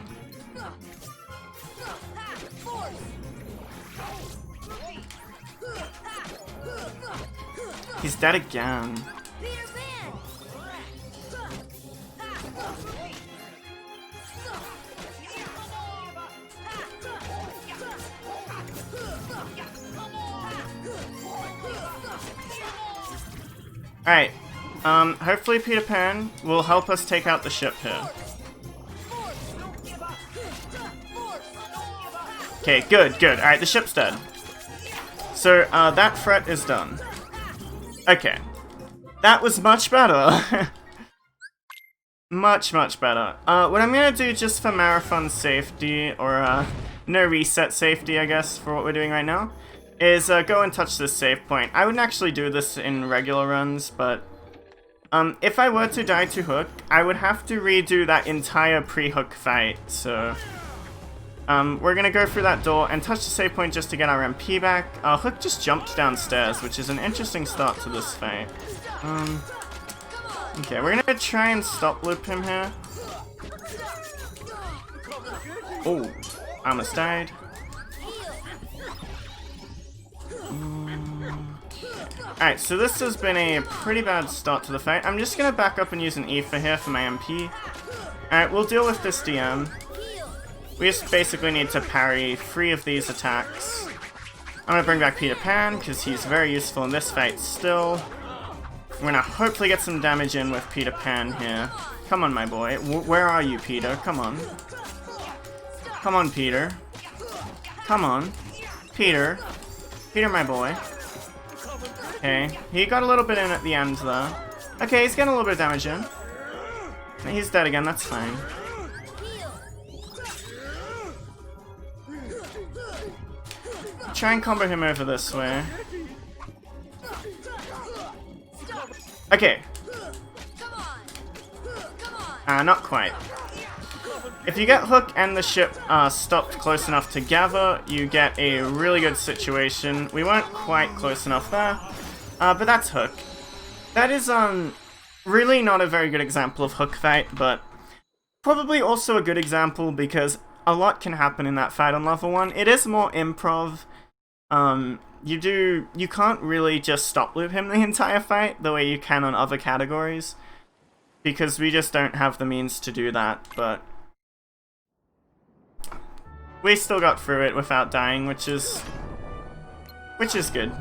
He's dead again. Alright, hopefully Peter Pan will help us take out the ship here. Okay, good, good. Alright, the ship's dead. So, that threat is done. Okay. That was much better. Much, much better. What I'm gonna do just for marathon safety, or, no reset safety, I guess, for what we're doing right now, is go and touch this save point. I wouldn't actually do this in regular runs, but if I were to die to Hook, I would have to redo that entire pre-Hook fight, so we're gonna go through that door and touch the save point just to get our MP back. Hook just jumped downstairs, which is an interesting start to this fight. Okay, we're gonna try and stop loop him here. Oh, I almost died. Alright, so this has been a pretty bad start to the fight. I'm just gonna back up and use an Aether here for my MP. Alright, we'll deal with this DM. We just basically need to parry 3 of these attacks. I'm gonna bring back Peter Pan, because he's very useful in this fight still. We're gonna hopefully get some damage in with Peter Pan here. Come on, my boy. Where are you, Peter? Come on. Come on, Peter. Come on. Peter. Peter, my boy. Okay, he got a little bit in at the end, though. Okay, he's getting a little bit of damage in. He's dead again, that's fine. Try and combo him over this way. Okay. Not quite. If you get Hook and the ship stopped close enough together, you get a really good situation. We weren't quite close enough there, but that's Hook. That is really not a very good example of Hook fight, but probably also a good example because a lot can happen in that fight on level 1. It is more improv. You can't really just stop loop him the entire fight the way you can on other categories, because we just don't have the means to do that, but we still got through it without dying, which is good.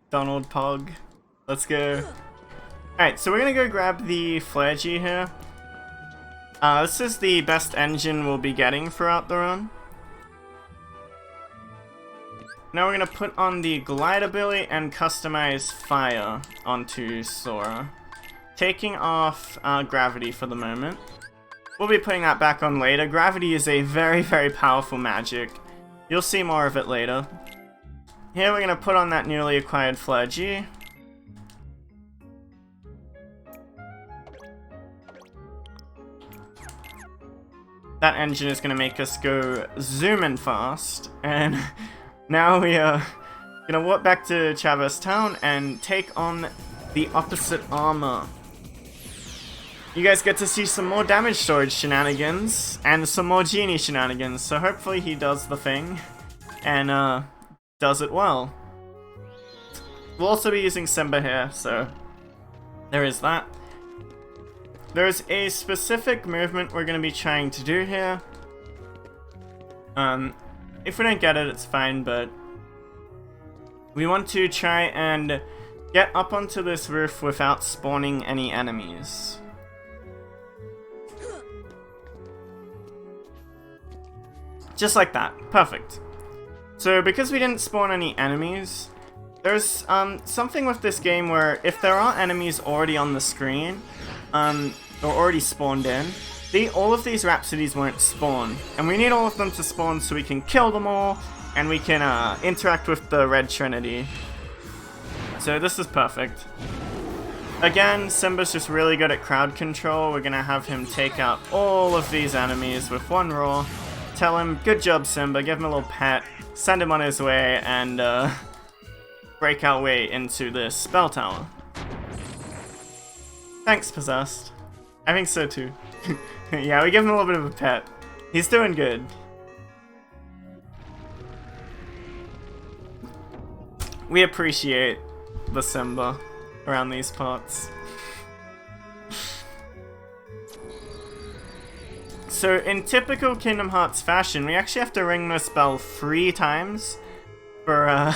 Donald Pog. Let's go. Alright, so we're gonna go grab the Flare G here. This is the best engine we'll be getting throughout the run. Now we're gonna put on the Glide ability and customize Fire onto Sora, taking off Gravity for the moment. We'll be putting that back on later. Gravity is a very, very powerful magic. You'll see more of it later. Here we're going to put on that newly acquired Flare G. That engine is going to make us go zooming fast, and now we are going to walk back to Traverse Town and take on the opposite armor. You guys get to see some more damage storage shenanigans, and some more genie shenanigans, so hopefully he does the thing, and does it well. We'll also be using Simba here, so there is that. There's a specific movement we're going to be trying to do here. If we don't get it, it's fine, but we want to try and get up onto this roof without spawning any enemies. Just like that. Perfect. So because we didn't spawn any enemies, there's something with this game where if there are enemies already on the screen, or already spawned in, all of these Rhapsodies won't spawn. And we need all of them to spawn so we can kill them all, and we can interact with the Red Trinity. So this is perfect. Again, Simba's just really good at crowd control. We're gonna have him take out all of these enemies with one roar. Tell him, good job Simba, give him a little pet, send him on his way, and break our way into this spell tower. Thanks, Possessed. I think so too. Yeah, we give him a little bit of a pet. He's doing good. We appreciate the Simba around these parts. So in typical Kingdom Hearts fashion, we actually have to ring this bell 3 times for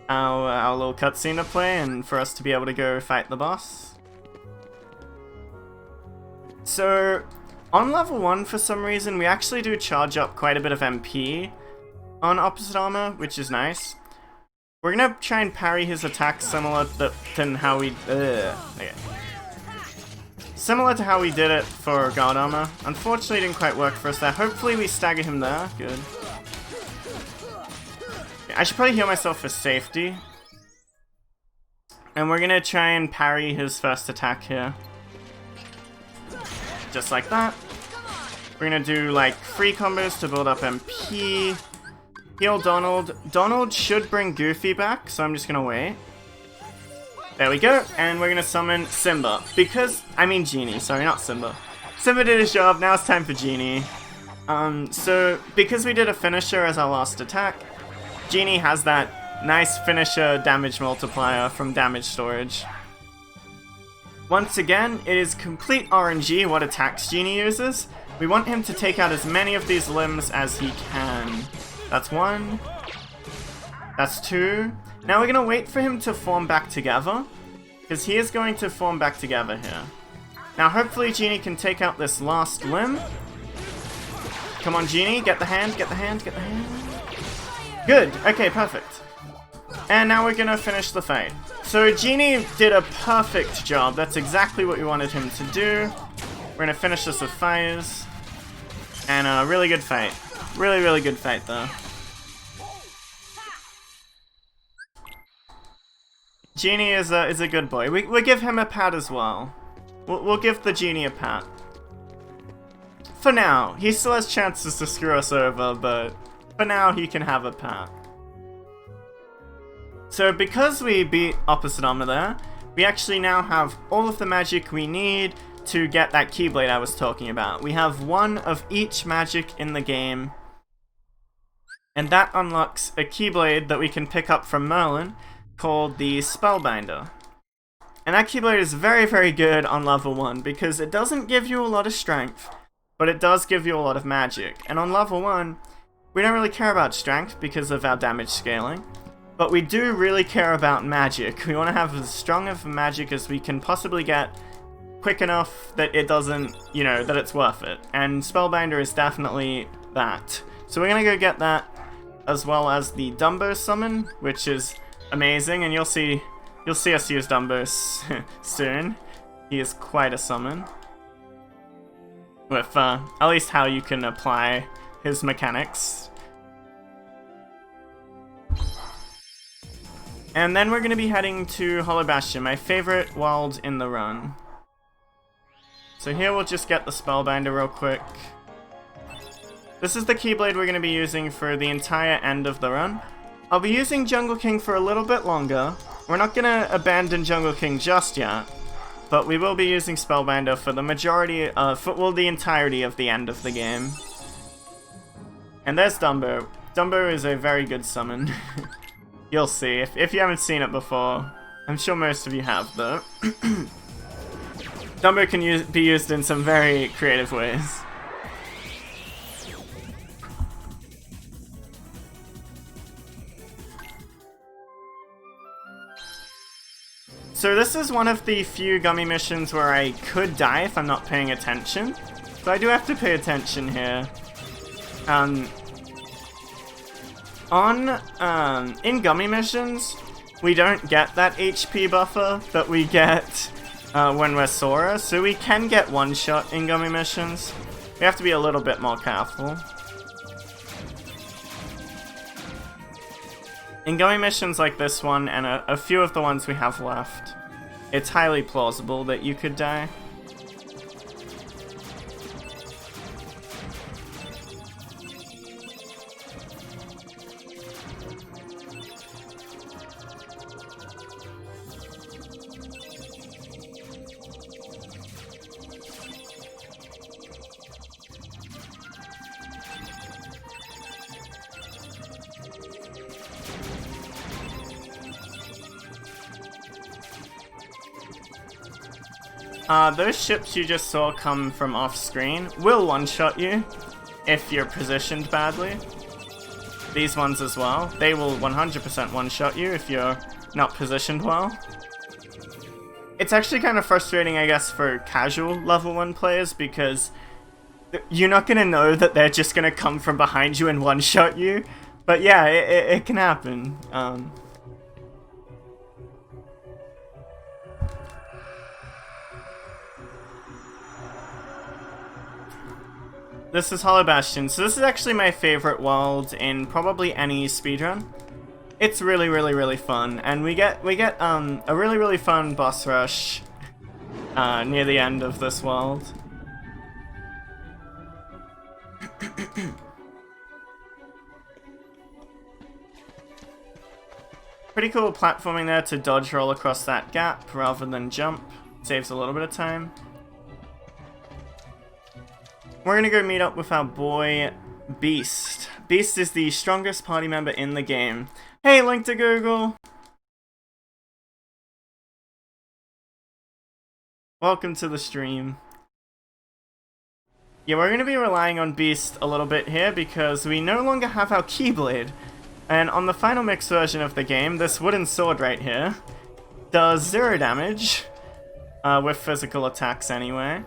our little cutscene to play and for us to be able to go fight the boss. So, on level 1, for some reason, we actually do charge up quite a bit of MP on Opposite Armor, which is nice. We're gonna try and parry his attacks similar to how we... okay. Similar to how we did it for Guard Armor. Unfortunately, it didn't quite work for us there. Hopefully we stagger him there. Good. Okay, I should probably heal myself for safety. And we're gonna try and parry his first attack here. Just like that. We're gonna do like free combos to build up MP. Heal Donald. Donald should bring Goofy back, so I'm just gonna wait. There we go, and we're gonna summon Simba. Genie, sorry, not Simba. Simba did his job, now it's time for Genie. So, because we did a finisher as our last attack, Genie has that nice finisher damage multiplier from damage storage. Once again, it is complete RNG what attacks Genie uses. We want him to take out as many of these limbs as he can. That's 1. That's 2. Now we're going to wait for him to form back together, because he is going to form back together here. Now hopefully Genie can take out this last limb. Come on Genie, get the hand, get the hand, get the hand. Good, okay, perfect. And now we're going to finish the fight. So Genie did a perfect job, that's exactly what we wanted him to do. We're going to finish this with fires. And a really good fight. Really, really good fight though. Genie is a good boy. We'll give him a pat as well. We'll give the Genie a pat. For now. He still has chances to screw us over, but for now he can have a pat. So because we beat Opposite Armor there, we actually now have all of the magic we need to get that Keyblade I was talking about. We have 1 of each magic in the game, and that unlocks a Keyblade that we can pick up from Merlin, called the Spellbinder. And that Keyblade is very, very good on level 1 because it doesn't give you a lot of strength, but it does give you a lot of magic. And on level 1, we don't really care about strength because of our damage scaling, but we do really care about magic. We want to have as strong of magic as we can possibly get, quick enough that it doesn't, that it's worth it. And Spellbinder is definitely that. So we're gonna go get that, as well as the Dumbo summon, which is amazing, and you'll see us use Dumbo soon. He is quite a summon. With at least how you can apply his mechanics. And then we're going to be heading to Hollow Bastion, my favorite world in the run. So here we'll just get the Spellbinder real quick. This is the Keyblade we're going to be using for the entire end of the run. I'll be using Jungle King for a little bit longer. We're not going to abandon Jungle King just yet, but we will be using Spellbinder for the majority, the entirety of the end of the game. And there's Dumbo. Dumbo is a very good summon. You'll see, if you haven't seen it before. I'm sure most of you have, though. Dumbo can be used in some very creative ways. So this is one of the few gummy missions where I could die if I'm not paying attention. So I do have to pay attention here. In gummy missions, we don't get that HP buffer that we get when we're Sora, so we can get one-shot in gummy missions. We have to be a little bit more careful. In gummy missions like this one, and a few of the ones we have left, it's highly plausible that you could die. Those ships you just saw come from off-screen will one-shot you if you're positioned badly. These ones as well. They will 100% one-shot you if you're not positioned well. It's actually kind of frustrating, I guess, for casual level 1 players because you're not going to know that they're just going to come from behind you and one-shot you. But yeah, it can happen. This is Hollow Bastion. So this is actually my favorite world in probably any speedrun. It's really, really, really fun, and we get a really, really fun boss rush near the end of this world. Pretty cool platforming there to dodge roll across that gap rather than jump. Saves a little bit of time. We're gonna go meet up with our boy, Beast. Beast is the strongest party member in the game. Hey, Link to Google! Welcome to the stream. Yeah, we're gonna be relying on Beast a little bit here because we no longer have our Keyblade. And on the final mix version of the game, this wooden sword right here does 0 damage, with physical attacks anyway.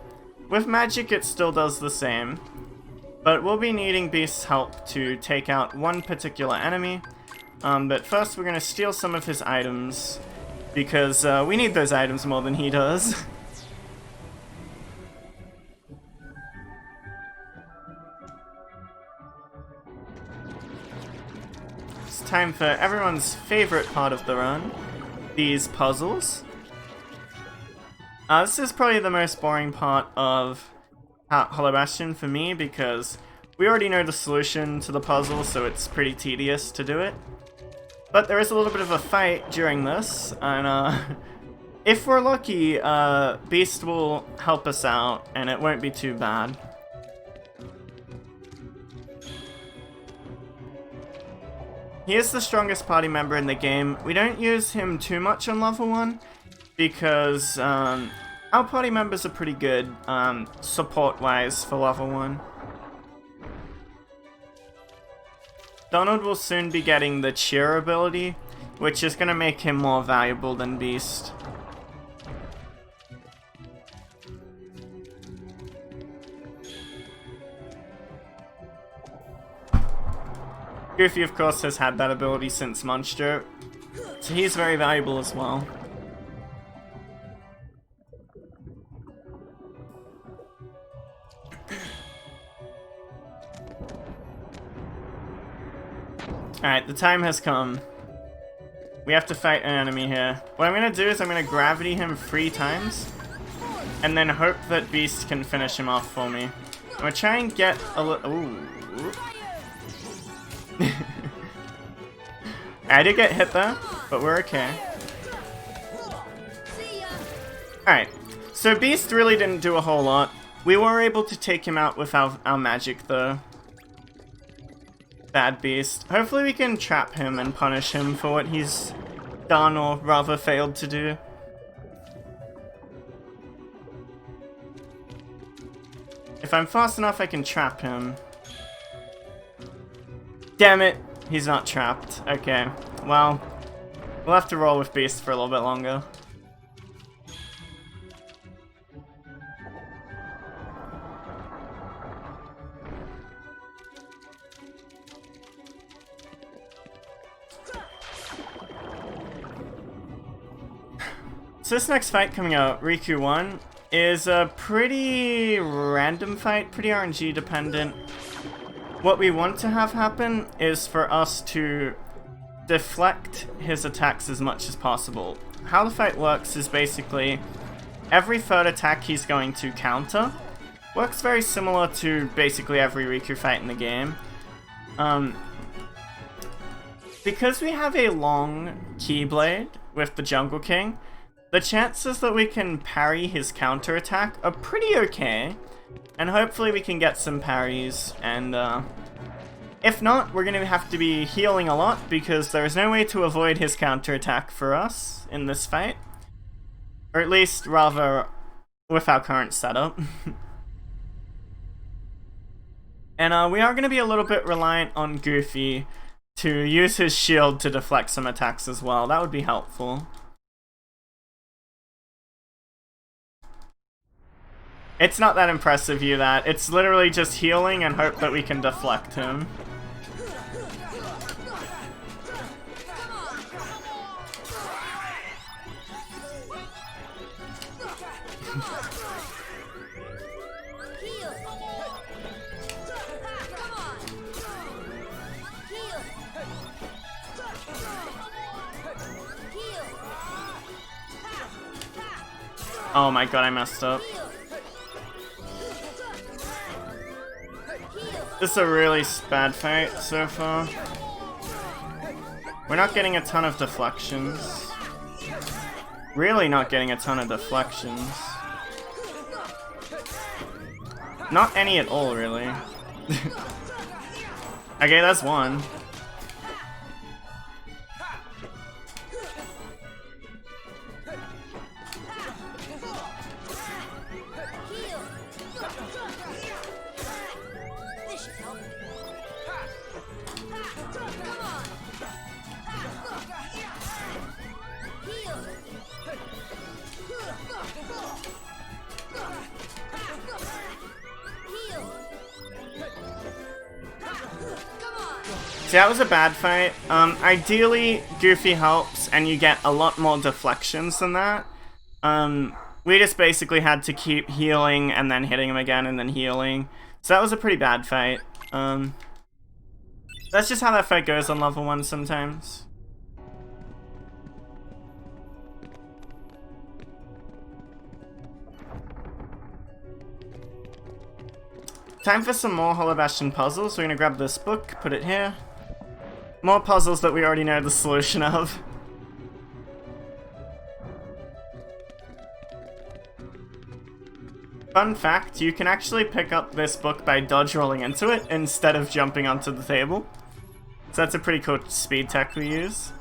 With magic, it still does the same, but we'll be needing Beast's help to take out one particular enemy. But first, we're gonna steal some of his items, because we need those items more than he does. It's time for everyone's favorite part of the run, these puzzles. This is probably the most boring part of Hollow Bastion for me because we already know the solution to the puzzle, so it's pretty tedious to do it. But there is a little bit of a fight during this, and if we're lucky, Beast will help us out, and it won't be too bad. He is the strongest party member in the game. We don't use him too much on level 1, because our party members are pretty good support-wise for level 1. Donald will soon be getting the Cheer ability, which is going to make him more valuable than Beast. Goofy, of course, has had that ability since Monstro, so he's very valuable as well. Alright, the time has come. We have to fight an enemy here. What I'm gonna do is I'm gonna gravity him 3 times, and then hope that Beast can finish him off for me. I'm gonna try and get a little. Ooh. I did get hit there, but we're okay. Alright, so Beast really didn't do a whole lot. We were able to take him out with our magic though. Bad Beast. Hopefully we can trap him and punish him for what he's done or rather failed to do. If I'm fast enough I can trap him. Damn it! He's not trapped. Okay, well, we'll have to roll with Beast for a little bit longer. So this next fight coming out, Riku 1, is a pretty random fight, pretty RNG dependent. What we want to have happen is for us to deflect his attacks as much as possible. How the fight works is basically every third attack he's going to counter. Works very similar to basically every Riku fight in the game. Because we have a long Keyblade with the Jungle King, the chances that we can parry his counter attack are pretty okay. And hopefully we can get some parries, and if not, we're going to have to be healing a lot because there is no way to avoid his counterattack for us in this fight. Or at least, rather, with our current setup. And we are going to be a little bit reliant on Goofy to use his shield to deflect some attacks as well. That would be helpful. It's not that impressive, you that. It's literally just healing and hope that we can deflect him. Oh my god, I messed up. This is a really bad fight so far. We're not getting a ton of deflections. Really not getting a ton of deflections. Not any at all, really. Okay, that's one. So that was a bad fight. Ideally, Goofy helps and you get a lot more deflections than that. We just basically had to keep healing and then hitting him again and then healing. So that was a pretty bad fight. That's just how that fight goes on level 1 sometimes. Time for some more Hollow Bastion puzzles. We're gonna grab this book, put it here. More puzzles that we already know the solution of. Fun fact, you can actually pick up this book by dodge rolling into it instead of jumping onto the table. So that's a pretty cool speed tech we use.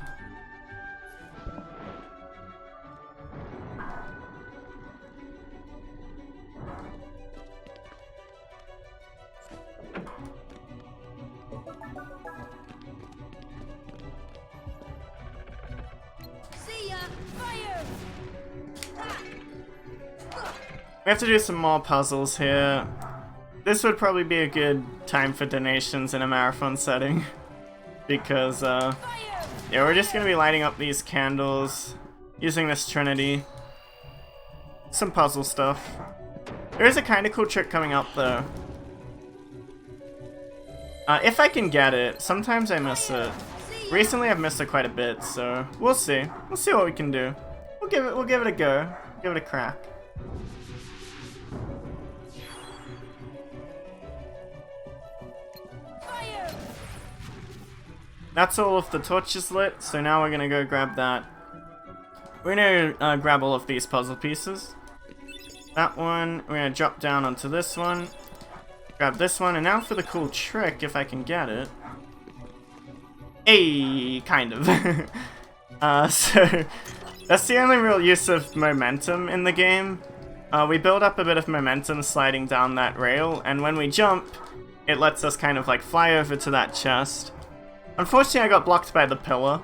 We have to do some more puzzles here. This would probably be a good time for donations in a marathon setting. Because, yeah, we're just gonna be lighting up these candles, using this trinity. Some puzzle stuff. There is a kinda cool trick coming up, though. If I can get it. Sometimes I miss it. Recently I've missed it quite a bit, so we'll see. We'll see what we can do. We'll give it a go. Give it a crack. That's all of the torches lit, so now we're gonna go grab that. We're gonna grab all of these puzzle pieces. That one, we're gonna drop down onto this one. Grab this one, and now for the cool trick, if I can get it. Hey, kind of. So, that's the only real use of momentum in the game. We build up a bit of momentum sliding down that rail, and when we jump, it lets us kind of like fly over to that chest. Unfortunately, I got blocked by the pillar,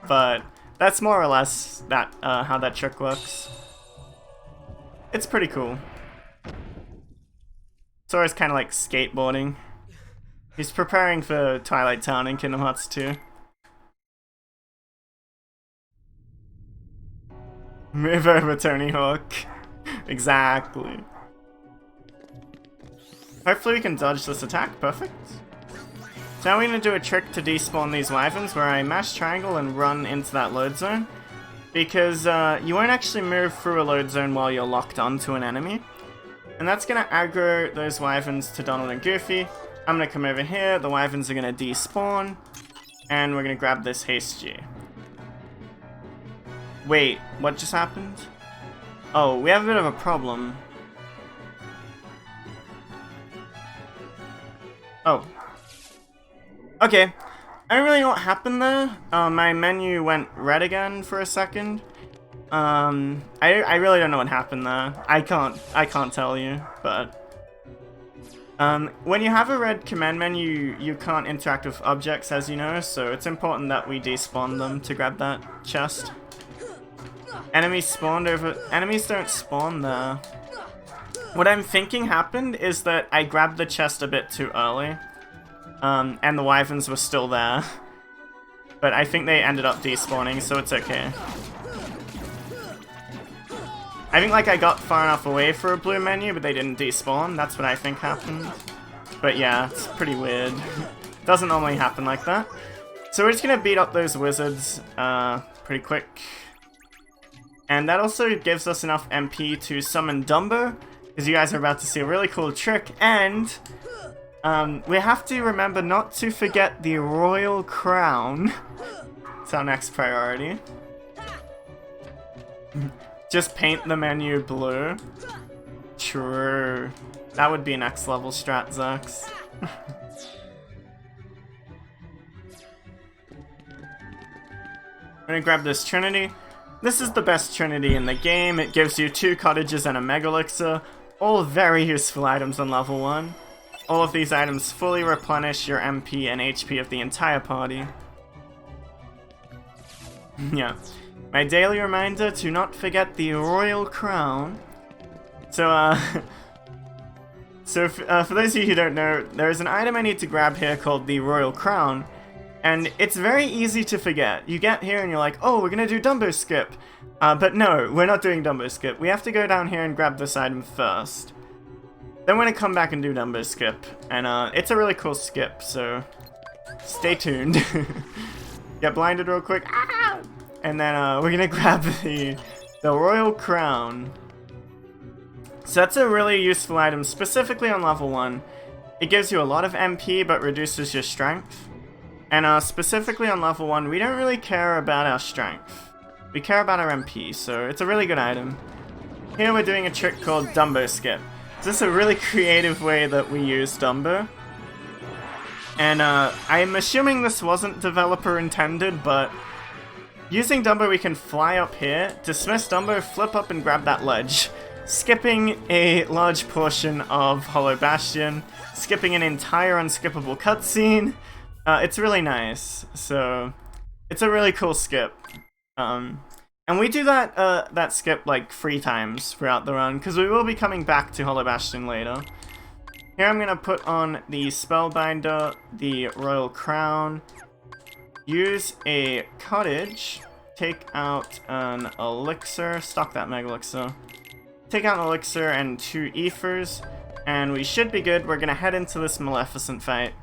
but that's more or less that how that trick works. It's pretty cool. Sora's kind of like skateboarding. He's preparing for Twilight Town in Kingdom Hearts 2. Move over, Tony Hawk. Exactly. Hopefully we can dodge this attack. Perfect. So now we're going to do a trick to despawn these wyverns where I mash triangle and run into that load zone. Because you won't actually move through a load zone while you're locked onto an enemy. And that's going to aggro those wyverns to Donald and Goofy. I'm going to come over here, the wyverns are going to despawn. And we're going to grab this haste G. Wait, what just happened? Oh, we have a bit of a problem. Oh. Okay, I don't really know what happened there. My menu went red again for a second. I really don't know what happened there. I can't tell you, but when you have a red command menu, you can't interact with objects, as you know, so it's important that we despawn them to grab that chest. Enemies spawned over. Enemies don't spawn there. What I'm thinking happened is that I grabbed the chest a bit too early. And the wyverns were still there. But I think they ended up despawning, so it's okay. I think like I got far enough away for a blue menu, but they didn't despawn. That's what I think happened. But yeah, it's pretty weird. Doesn't normally happen like that. So we're just gonna beat up those wizards pretty quick. And that also gives us enough MP to summon Dumbo, because you guys are about to see a really cool trick, and we have to remember not to forget the Royal Crown. It's our next priority. Just paint the menu blue. True. That would be next level strat, Zax. I'm gonna grab this Trinity. This is the best Trinity in the game. It gives you 2 cottages and a Mega Elixir. All very useful items on level 1. All of these items fully replenish your MP and HP of the entire party. Yeah. My daily reminder to not forget the Royal Crown. So, for those of you who don't know, there's an item I need to grab here called the Royal Crown. And it's very easy to forget. You get here and you're like, oh, we're gonna do Dumbo Skip. But no, we're not doing Dumbo Skip. We have to go down here and grab this item first. Then we're gonna come back and do Dumbo Skip. And it's a really cool skip, so stay tuned. Get blinded real quick. Ah! And then we're gonna grab the Royal Crown. So that's a really useful item, specifically on level 1. It gives you a lot of MP, but reduces your strength. And specifically on level 1, we don't really care about our strength. We care about our MP, so it's a really good item. Here we're doing a trick called Dumbo Skip. This is a really creative way that we use Dumbo. And I'm assuming this wasn't developer intended, but using Dumbo we can fly up here, dismiss Dumbo, flip up and grab that ledge. Skipping a large portion of Hollow Bastion, skipping an entire unskippable cutscene. It's really nice, so it's a really cool skip. And we do that skip like 3 times throughout the run, because we will be coming back to Hollow Bastion later. Here I'm gonna put on the Spellbinder, the Royal Crown, use a cottage, take out an elixir, stock that Mega Elixir, take out an elixir and 2 ethers, and we should be good. We're gonna head into this Maleficent fight.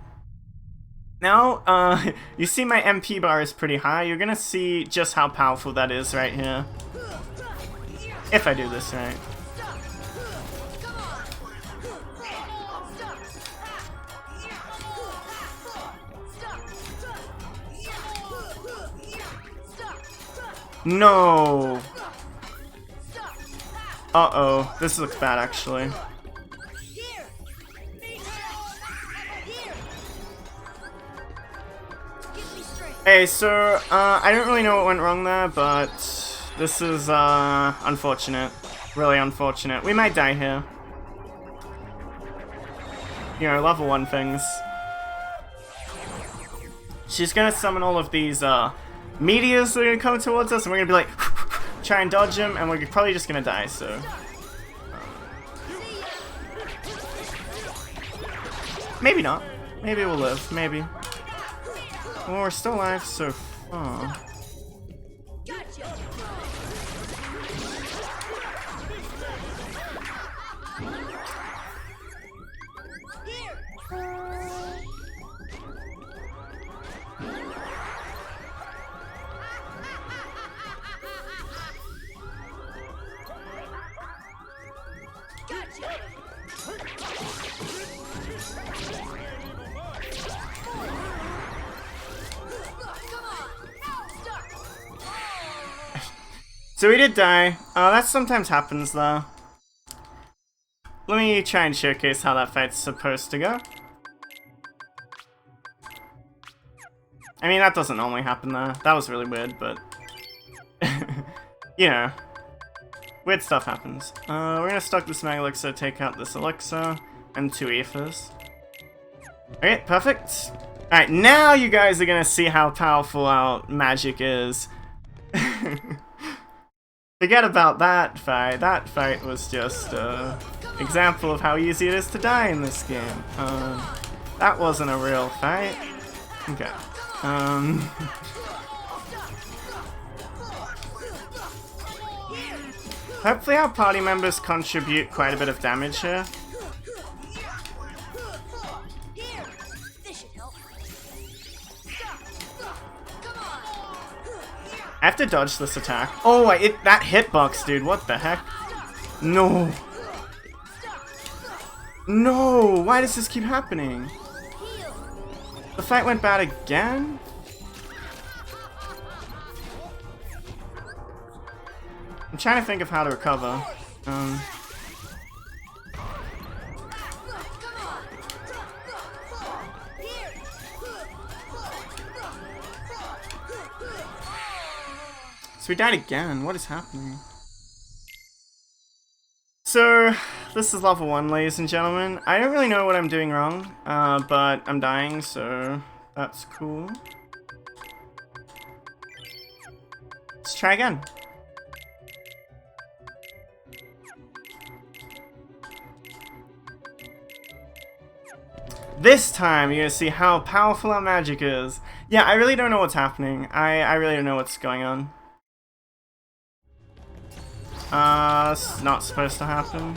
Now, you see my MP bar is pretty high. You're gonna see just how powerful that is right here. If I do this right. No! Uh-oh, this looks bad actually. Hey, so, I don't really know what went wrong there, but this is, unfortunate. Really unfortunate. We might die here. You know, level 1 things. She's gonna summon all of these, meteors that are gonna come towards us, and we're gonna be like, try and dodge them, and we're probably just gonna die, so. Maybe not. Maybe we'll live. Maybe. Well, we're still alive so far. So we did die. That sometimes happens though. Let me try and showcase how that fight's supposed to go. I mean, that doesn't normally happen though. That was really weird, but... you know. Weird stuff happens. We're gonna stock this Mag Elixir, take out this Elixir, and 2 Ethers. Okay, perfect. Alright, now you guys are gonna see how powerful our magic is. Forget about that fight. That fight was just an example of how easy it is to die in this game. That wasn't a real fight. Okay. Hopefully our party members contribute quite a bit of damage here. I have to dodge this attack. Oh, that hitbox, dude. What the heck? No. No. Why does this keep happening? The fight went bad again? I'm trying to think of how to recover. So we died again. What is happening? So, this is level 1, ladies and gentlemen. I don't really know what I'm doing wrong, but I'm dying, so that's cool. Let's try again. This time, you're gonna see how powerful our magic is. Yeah, I really don't know what's happening. I really don't know what's going on. It's not supposed to happen.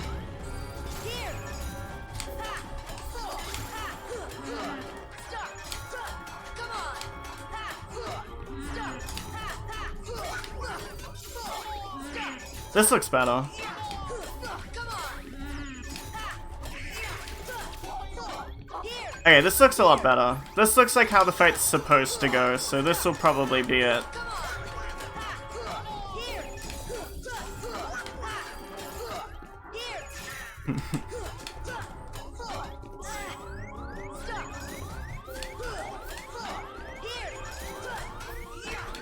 This looks better. Okay, this looks a lot better. This looks like how the fight's supposed to go, so this will probably be it.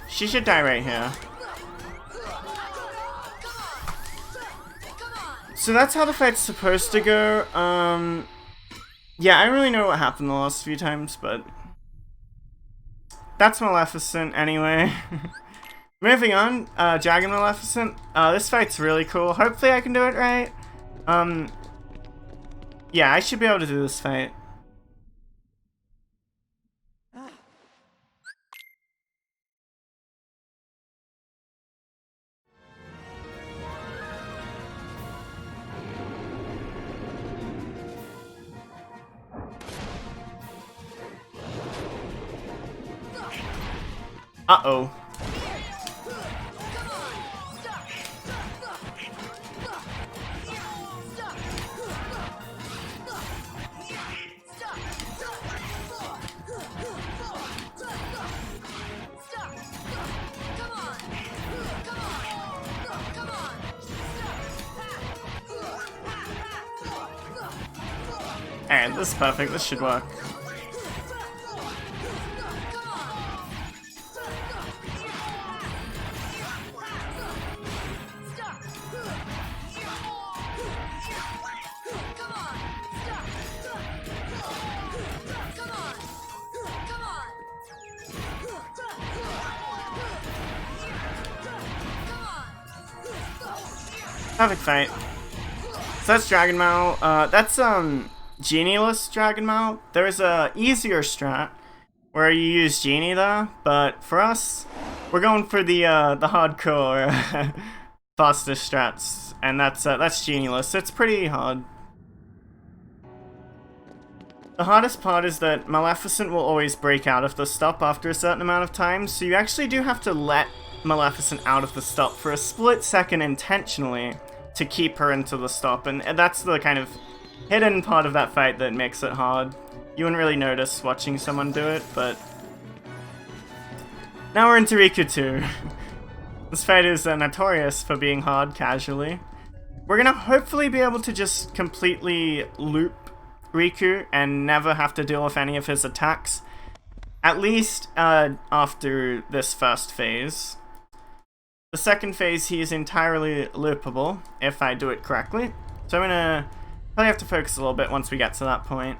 She should die right here. So that's how the fight's supposed to go. Yeah, I don't really know what happened the last few times, but that's Maleficent anyway. Moving on, Dragon Maleficent. This fight's really cool. Hopefully I can do it right. Yeah, I should be able to do this fight. Uh-oh. Alright, this is perfect. This should work. Perfect fight. So that's Dragon Mao. That's Genieless Dragon Mao. There's a easier strat where you use Genie though, but for us, we're going for the hardcore fastest strats, and that's Genieless. It's pretty hard. The hardest part is that Maleficent will always break out of the stop after a certain amount of time, so you actually do have to let Maleficent out of the stop for a split second intentionally to keep her into the stop, and that's the kind of hidden part of that fight that makes it hard. You wouldn't really notice watching someone do it, but... Now we're into Riku 2. This fight is notorious for being hard casually. We're gonna hopefully be able to just completely loop Riku and never have to deal with any of his attacks. At least after this first phase. The second phase, he is entirely loopable, if I do it correctly. So I'm gonna probably have to focus a little bit once we get to that point.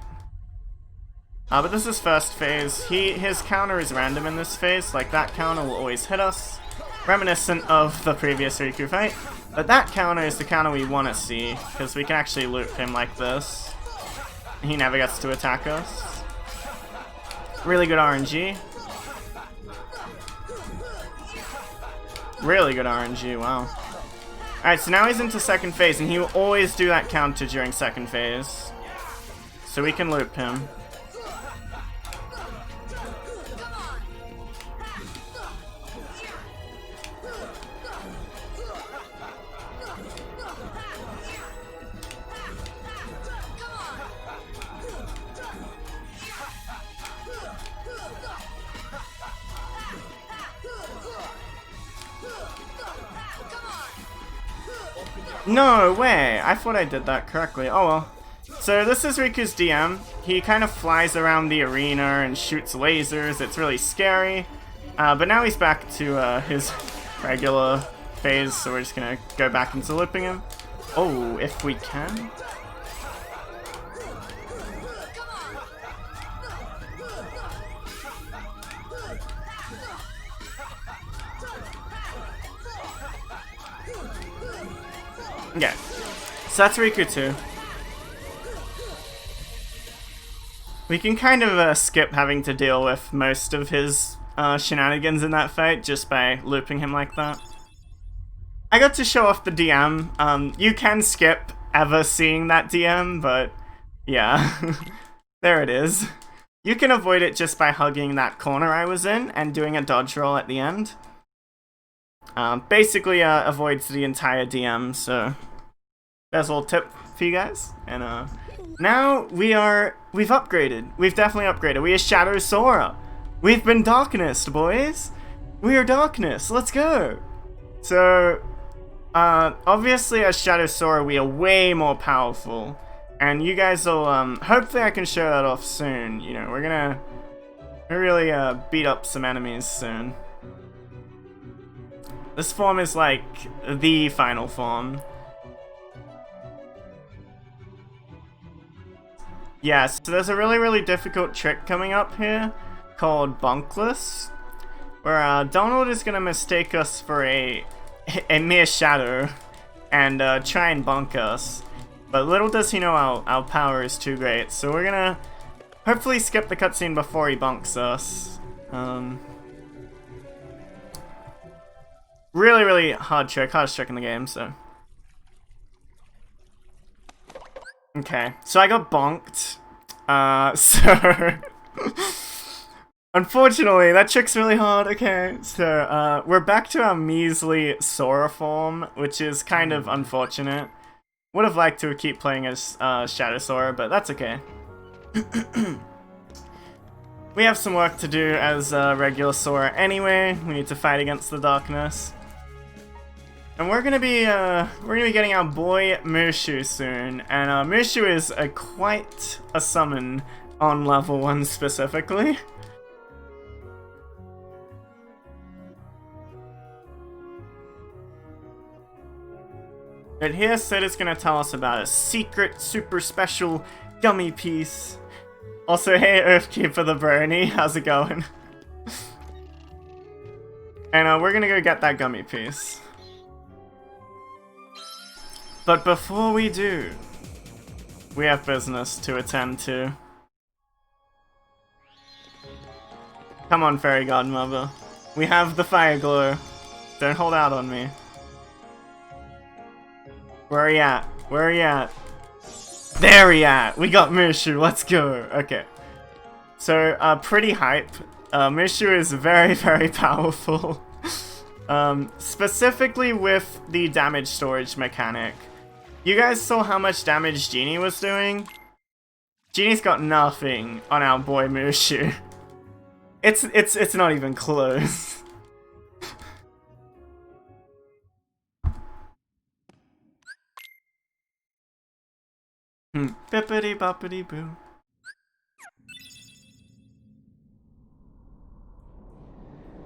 But this is first phase. His counter is random in this phase, like that counter will always hit us. Reminiscent of the previous Riku fight. But that counter is the counter we want to see, because we can actually loop him like this. He never gets to attack us. Really good RNG. Really good RNG, wow. Alright, so now he's into second phase, and he will always do that counter during second phase. So we can loop him. No way! I thought I did that correctly. Oh well. So this is Riku's DM. He kind of flies around the arena and shoots lasers. It's really scary. But now he's back to his regular phase, so we're just gonna go back into looping him. Oh, if we can. Okay, so that's Riku 2. We can kind of skip having to deal with most of his shenanigans in that fight just by looping him like that. I got to show off the DM. You can skip ever seeing that DM, but yeah, there it is. You can avoid it just by hugging that corner I was in and doing a dodge roll at the end. Basically avoids the entire DM, so there's a little tip for you guys. And now we've upgraded. We've definitely upgraded. We are Shadow Sora. We've been Darkness, boys. We are Darkness. Let's go. So obviously as Shadow Sora we are way more powerful, and you guys will hopefully I can show that off soon. You know, we're gonna really beat up some enemies soon. This form is like the final form. Yeah, so there's a really difficult trick coming up here called Bunkless, where Donald is gonna mistake us for a mere shadow and try and bunk us. But little does he know our power is too great, so we're gonna hopefully skip the cutscene before he bunks us. Really hard trick, hardest trick in the game, so. Okay, so I got bonked. So Unfortunately, that trick's really hard. Okay, so we're back to our measly Sora form, which is kind of unfortunate. Would have liked to keep playing as Shadow Sora, but that's okay. We have some work to do as regular Sora anyway. We need to fight against the darkness. And we're gonna be getting our boy Mushu soon, and Mushu is quite a summon on level 1 specifically. But here Sid is gonna tell us about a secret, super special gummy piece. Also, hey Earthkeeper the Brony, how's it going? And we're gonna go get that gummy piece. But before we do, we have business to attend to. Come on, Fairy Godmother. We have the fire glow. Don't hold out on me. Where are you at? Where are you at? There we at! We got Mushu, let's go! Okay. So, pretty hype. Mushu is very, very powerful. Specifically with the damage storage mechanic. You guys saw how much damage Genie was doing? Genie's got nothing on our boy Mushu. It's not even close. Bippity boppity boo.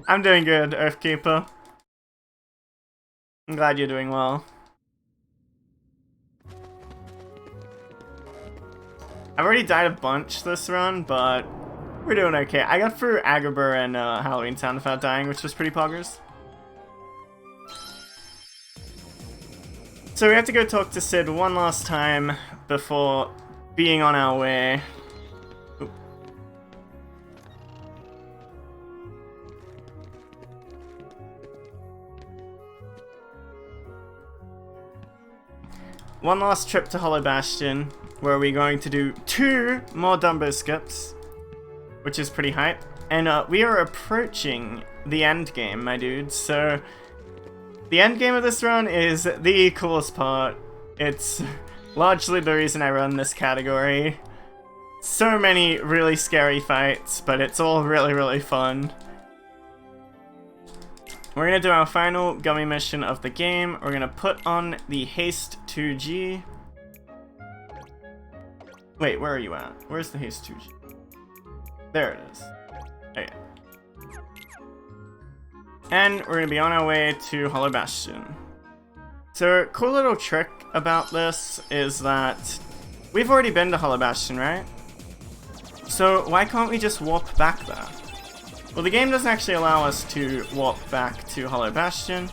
I'm doing good, Earthkeeper. I'm glad you're doing well. I've already died a bunch this run, but we're doing okay. I got through Agrabah and Halloween Town without dying, which was pretty poggers. So we have to go talk to Sid one last time before being on our way. Oop. One last trip to Hollow Bastion, where we're going to do 2 more Dumbo skips, which is pretty hype. And we are approaching the end game, my dudes, so the end game of this run is the coolest part. It's largely the reason I run this category. So many really scary fights, but it's all really, really fun. We're gonna do our final gummy mission of the game. We're gonna put on the Haste 2G. Wait, where are you at? Where's the Haste 2G? There it is. Okay. And we're gonna be on our way to Hollow Bastion. So, cool little trick about this is that we've already been to Hollow Bastion, right? So, why can't we just warp back there? Well, the game doesn't actually allow us to warp back to Hollow Bastion,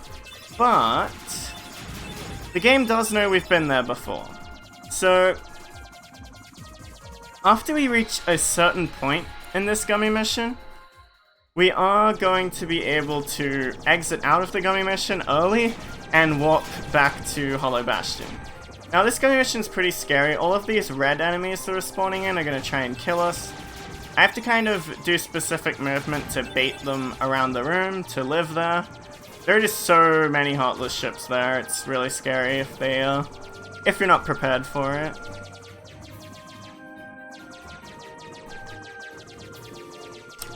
but the game does know we've been there before. So, after we reach a certain point in this gummy mission, we are going to be able to exit out of the gummy mission early and warp back to Hollow Bastion. Now this gummy mission is pretty scary. All of these red enemies that are spawning in are going to try and kill us. I have to kind of do specific movement to bait them around the room to live there. There are just so many Heartless ships there, it's really scary if you're not prepared for it.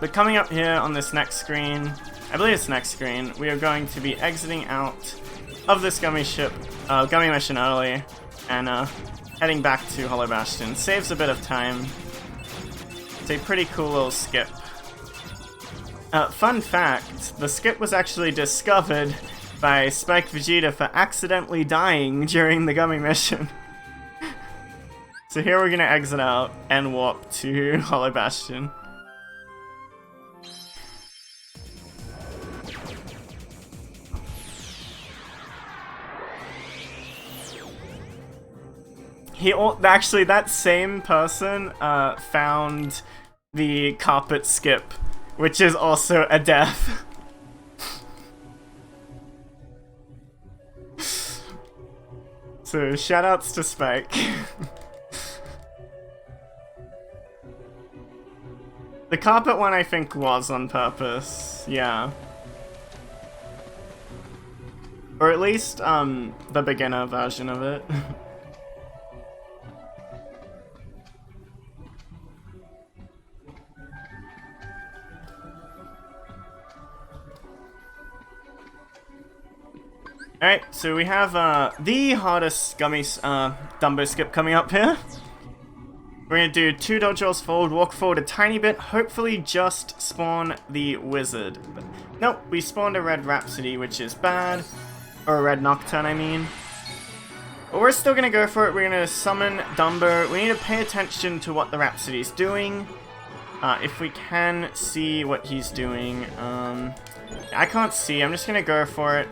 But coming up here on this next screen, I believe it's next screen, we are going to be exiting out of this gummy mission early, and heading back to Hollow Bastion. Saves a bit of time. It's a pretty cool little skip. Fun fact, the skip was actually discovered by Spike Vegeta for accidentally dying during the gummy mission. So here we're gonna exit out and warp to Hollow Bastion. Actually, that same person found the carpet skip, which is also a death. So, shoutouts to Spike. The carpet one I think was on purpose, yeah. Or at least, the beginner version of it. Alright, so we have, the hardest Dumbo skip coming up here. We're gonna do 2 dodge rolls forward, walk forward a tiny bit, hopefully just spawn the wizard. But nope, we spawned a red Rhapsody, which is bad. Or a red Nocturne, I mean. But we're still gonna go for it. We're gonna summon Dumbo. We need to pay attention to what the Rhapsody's doing. If we can see what he's doing. I can't see, I'm just gonna go for it.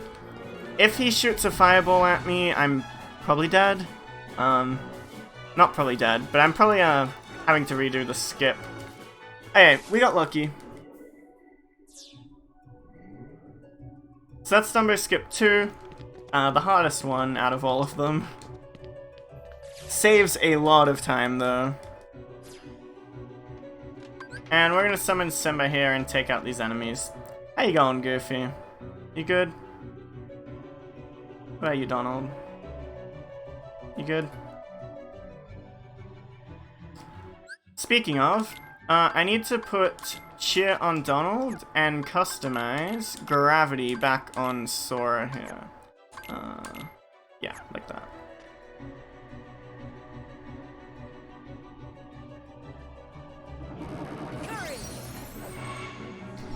If he shoots a fireball at me, I'm probably dead. Not probably dead, but I'm probably having to redo the skip. Hey, we got lucky. So that's Dumbo skip 2. The hardest one out of all of them. Saves a lot of time though. And we're gonna summon Simba here and take out these enemies. How you going, Goofy? You good? Where are you, Donald? You good? Speaking of, I need to put cheer on Donald and customize gravity back on Sora here. Yeah, like that.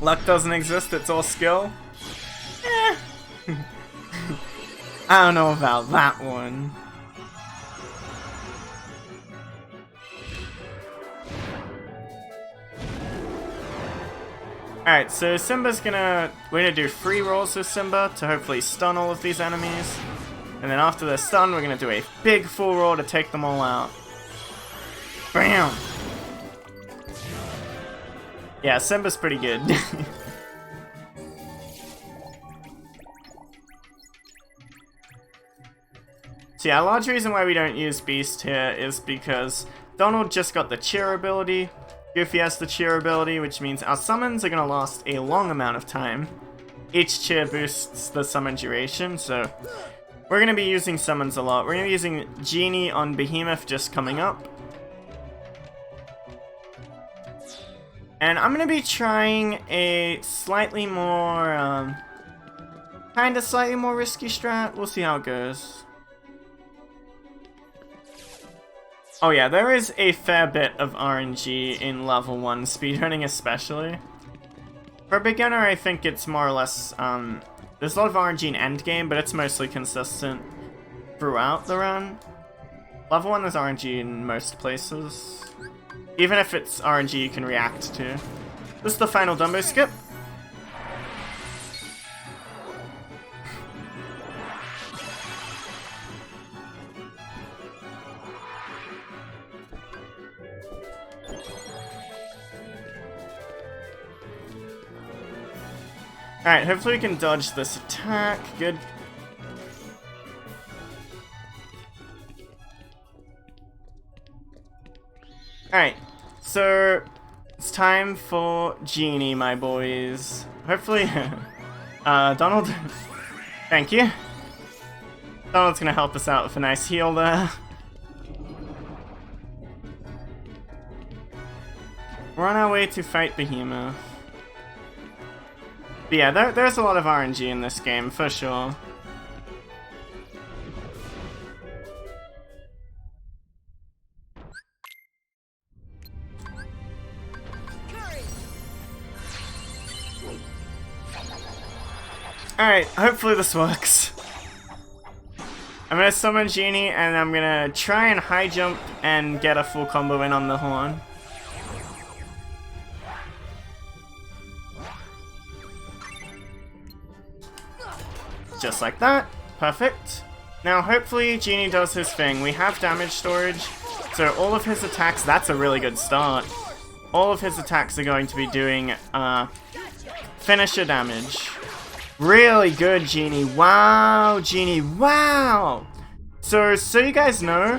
Luck doesn't exist, it's all skill. Eh. I don't know about that one. Alright, so we're gonna do free rolls with Simba to hopefully stun all of these enemies. And then after they're stunned, we're gonna do a big full roll to take them all out. Bam! Yeah, Simba's pretty good. So yeah, a large reason why we don't use Beast here is because Donald just got the cheer ability, Goofy has the cheer ability, which means our summons are going to last a long amount of time. Each cheer boosts the summon duration, so we're going to be using summons a lot. We're going to be using Genie on Behemoth just coming up. And I'm going to be trying a slightly more, slightly more risky strat. We'll see how it goes. Oh yeah, there is a fair bit of RNG in level 1 speedrunning especially. For a beginner, I think it's more or less, there's a lot of RNG in endgame, but it's mostly consistent throughout the run. Level 1 there's RNG in most places. Even if it's RNG you can react to. This is the final Dumbo skip. Alright, hopefully we can dodge this attack. Good. Alright, so it's time for Genie, my boys. Hopefully, Donald, thank you. Donald's gonna help us out with a nice heal there. We're on our way to fight Behemoth. But yeah, there's a lot of RNG in this game, for sure. Alright, hopefully this works. I'm gonna summon Genie, and I'm gonna try and high jump and get a full combo in on the horn. Just like that. Perfect. Now hopefully Genie does his thing. We have damage storage, so all of his attacks, that's a really good start. All of his attacks are going to be doing finisher damage. Really good, Genie. Wow, Genie. Wow! So you guys know,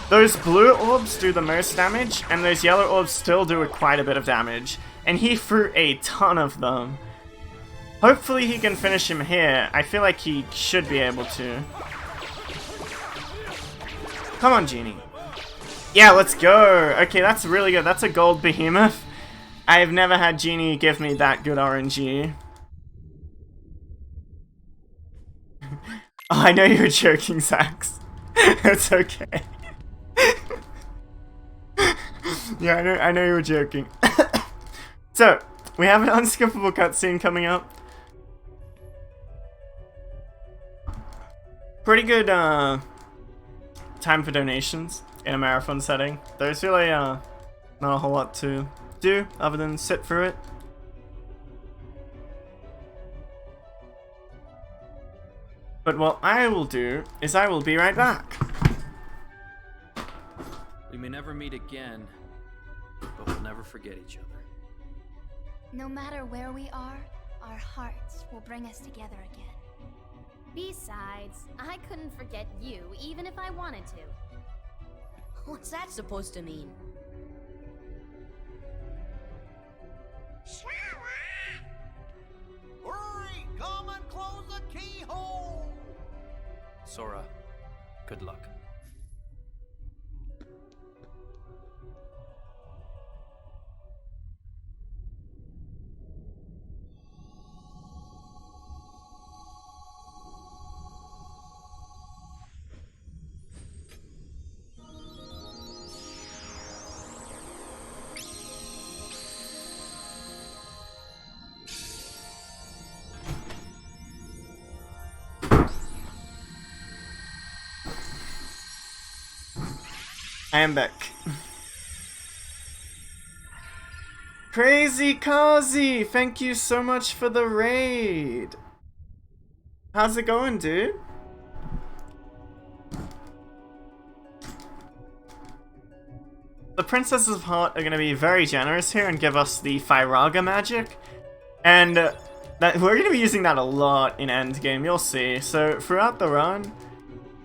those blue orbs do the most damage, and those yellow orbs still do quite a bit of damage. and he threw a ton of them. Hopefully he can finish him here. I feel like he should be able to. Come on, Genie. Yeah, let's go. Okay, that's really good. That's a gold behemoth. I've never had Genie give me that good RNG. Oh, I know you were joking, Zax. It's okay. Yeah, I know you were joking. So, we have an unskippable cutscene coming up. Pretty good time for donations in a marathon setting. There's really not a whole lot to do other than sit through it. But what I will do is I will be right back. We may never meet again, but we'll never forget each other. No matter where we are, our hearts will bring us together again. Besides, I couldn't forget you, even if I wanted to. What's that supposed to mean? Hurry! Come and close the keyhole! Sora, good luck. I am back. Crazy Kazi, thank you so much for the raid. How's it going, dude? The Princesses of Heart are going to be very generous here and give us the Firaga magic. And that we're going to be using that a lot in endgame, you'll see. So throughout the run,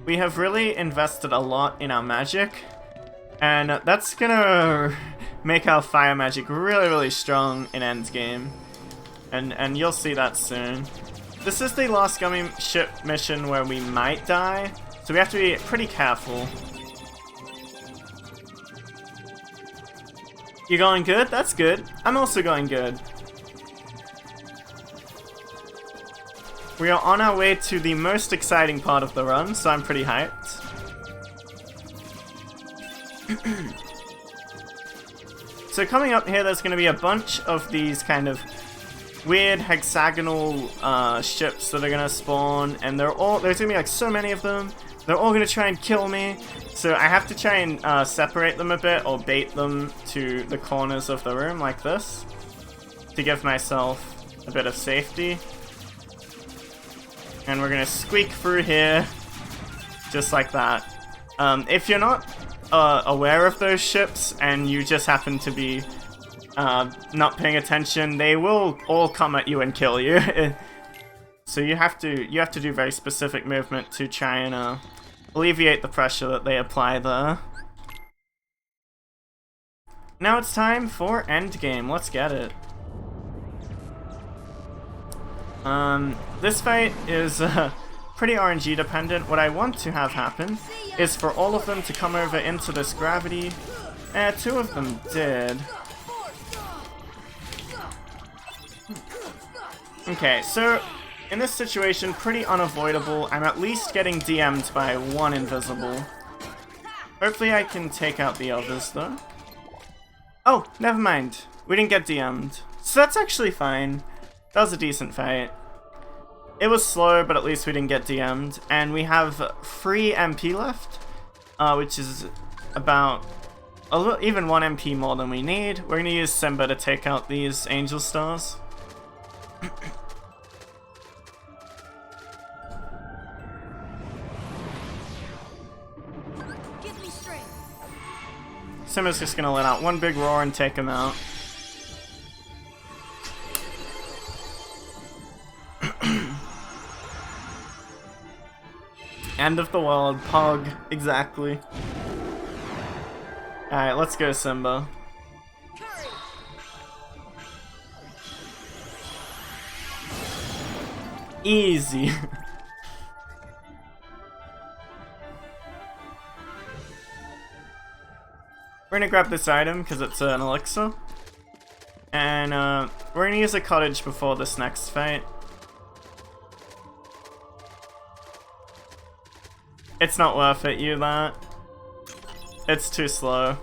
we have really invested a lot in our magic. And that's gonna make our fire magic really, really strong in endgame. And you'll see that soon. This is the last gummy ship mission where we might die, so we have to be pretty careful. You're going good? That's good. I'm also going good. We are on our way to the most exciting part of the run, so I'm pretty hyped. So coming up here, there's going to be a bunch of these kind of weird hexagonal ships that are going to spawn, and there's going to be like so many of them. They're all going to try and kill me, so I have to try and separate them a bit or bait them to the corners of the room like this to give myself a bit of safety. And we're going to squeak through here just like that. If you're not aware of those ships and you just happen to be not paying attention, they will all come at you and kill you. So you have to do very specific movement to try and alleviate the pressure that they apply there. Now it's time for endgame. Let's get it. This fight is pretty RNG dependent. What I want to have happen is for all of them to come over into this gravity. Two of them did. Okay, so in this situation, pretty unavoidable. I'm at least getting DM'd by one invisible. Hopefully I can take out the others though. Oh, never mind. We didn't get DM'd. So that's actually fine. That was a decent fight. It was slow, but at least we didn't get DM'd. And we have 3 MP left, which is about even 1 MP more than we need. We're going to use Simba to take out these Angel Stars. Give me strength. Simba's just going to let out one big roar and take him out. End of the world, Pog, exactly. Alright, let's go, Simba. Easy. We're gonna grab this item because it's an elixir. And we're gonna use a cottage before this next fight. It's not worth it, you that. It's too slow.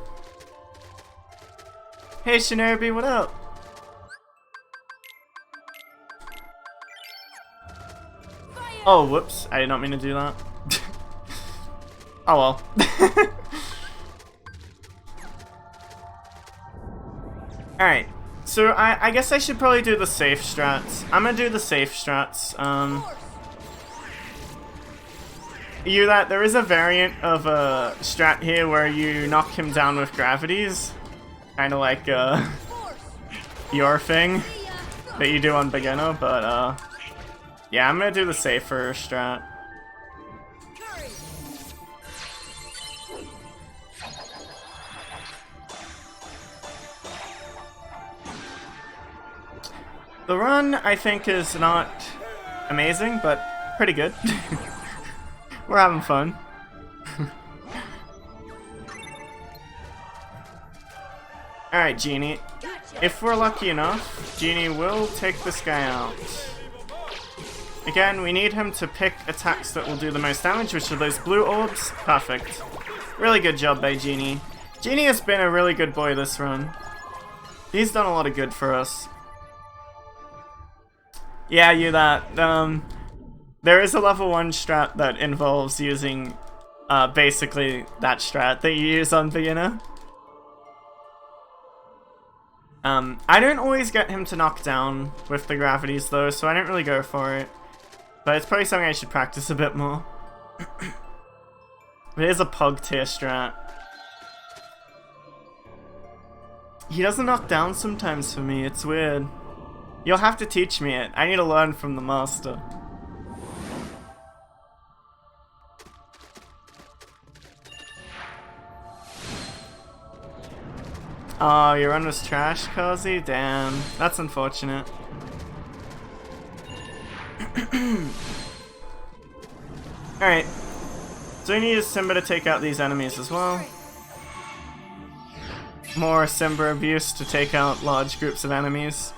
Hey Shinobi, what up? Oh, whoops. I did not mean to do that. Oh well. Alright. So I guess I should probably do the safe strats. I'm gonna do the safe strats. There is a variant of a strat here where you knock him down with gravities. Kinda like your thing that you do on beginner, but yeah, I'm gonna do the safer strat. The run, I think, is not amazing, but pretty good. We're having fun. Alright, Genie. If we're lucky enough, Genie will take this guy out. Again, we need him to pick attacks that will do the most damage, which are those blue orbs. Perfect. Really good job by Genie. Genie has been a really good boy this run. He's done a lot of good for us. Yeah, there is a level 1 strat that involves using basically that strat that you use on beginner. I don't always get him to knock down with the gravities though, so I don't really go for it. But it's probably something I should practice a bit more. It is a pug tier strat. He doesn't knock down sometimes for me, it's weird. You'll have to teach me it. I need to learn from the master. Oh, your run was trash, Cozy? Damn. That's unfortunate. Alright. So we need Simba to take out these enemies as well. More Simba abuse to take out large groups of enemies.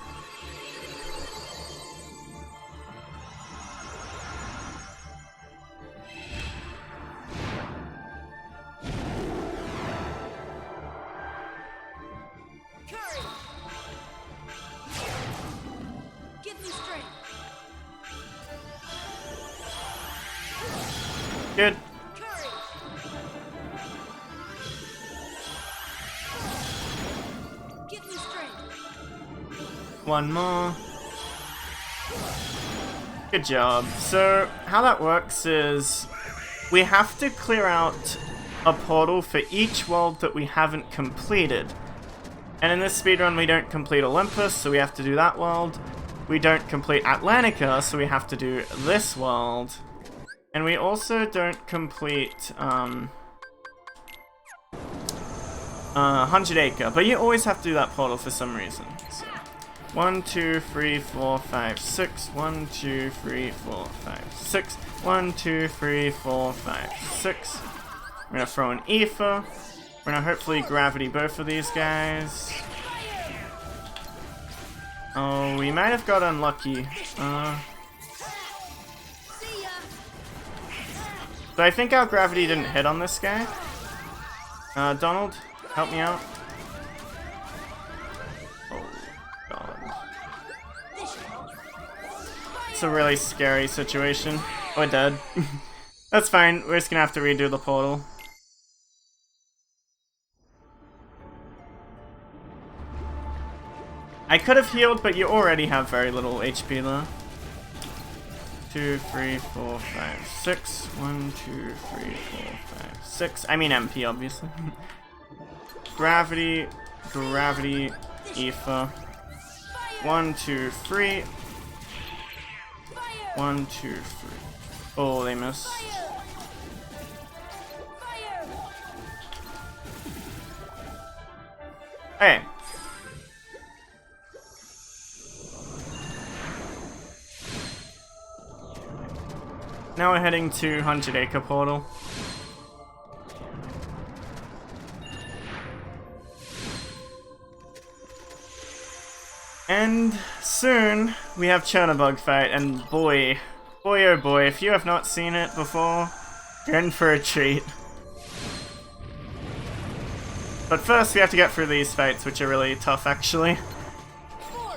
Good. One more. Good job. So, how that works is we have to clear out a portal for each world that we haven't completed. And in this speedrun we don't complete Olympus, so we have to do that world. We don't complete Atlantica, so we have to do this world. And we also don't complete 100 Acre, but you always have to do that portal for some reason. So 1, 2, 3, 4, 5, 6. 1, 2, 3, 4, 5, 6. 1, 2, 3, 4, 5, 6. We're gonna throw an Aether. We're gonna hopefully gravity both of these guys. Oh, we might have got unlucky. So I think our gravity didn't hit on this guy. Donald, help me out. Oh, God. It's a really scary situation. We're dead. That's fine, we're just gonna have to redo the portal. I could have healed, but you already have very little HP though. 2, 3, 4, 5, 6. 1, 2, 3, 4, 5, 6. I mean MP, obviously. Gravity, gravity, Aether. 1, 2, 3. 1, 2, 3. Oh, they missed. Hey. now we're heading to 100 Acre Portal. And soon we have Chernobog fight, and boy oh boy, if you have not seen it before, you're in for a treat. But first we have to get through these fights, which are really tough actually.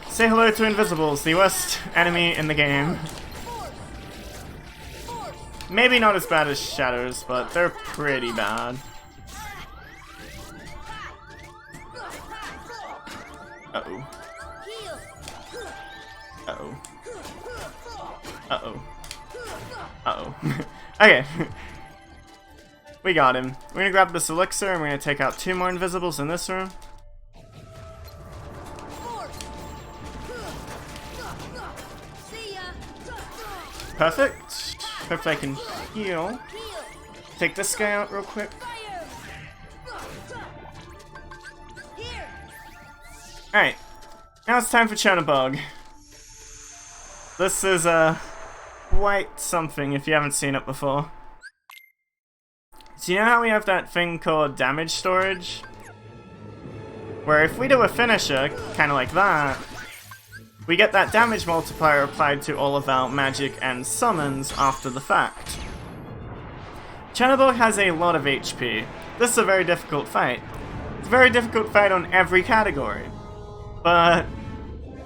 Say hello to Invisibles, the worst enemy in the game. Maybe not as bad as Shadows, but they're pretty bad. Uh-oh. Uh-oh. Uh-oh. Uh-oh. Okay. We got him. We're gonna grab this elixir and we're gonna take out 2 more Invisibles in this room. Perfect. Hopefully I can heal. Take this guy out real quick. Alright. Now it's time for Chernobog. This is quite something if you haven't seen it before. So you know how we have that thing called damage storage? Where if we do a finisher, kinda like that, we get that damage multiplier applied to all of our magic and summons after the fact. Chernobog has a lot of HP. This is a very difficult fight. It's a very difficult fight on every category. But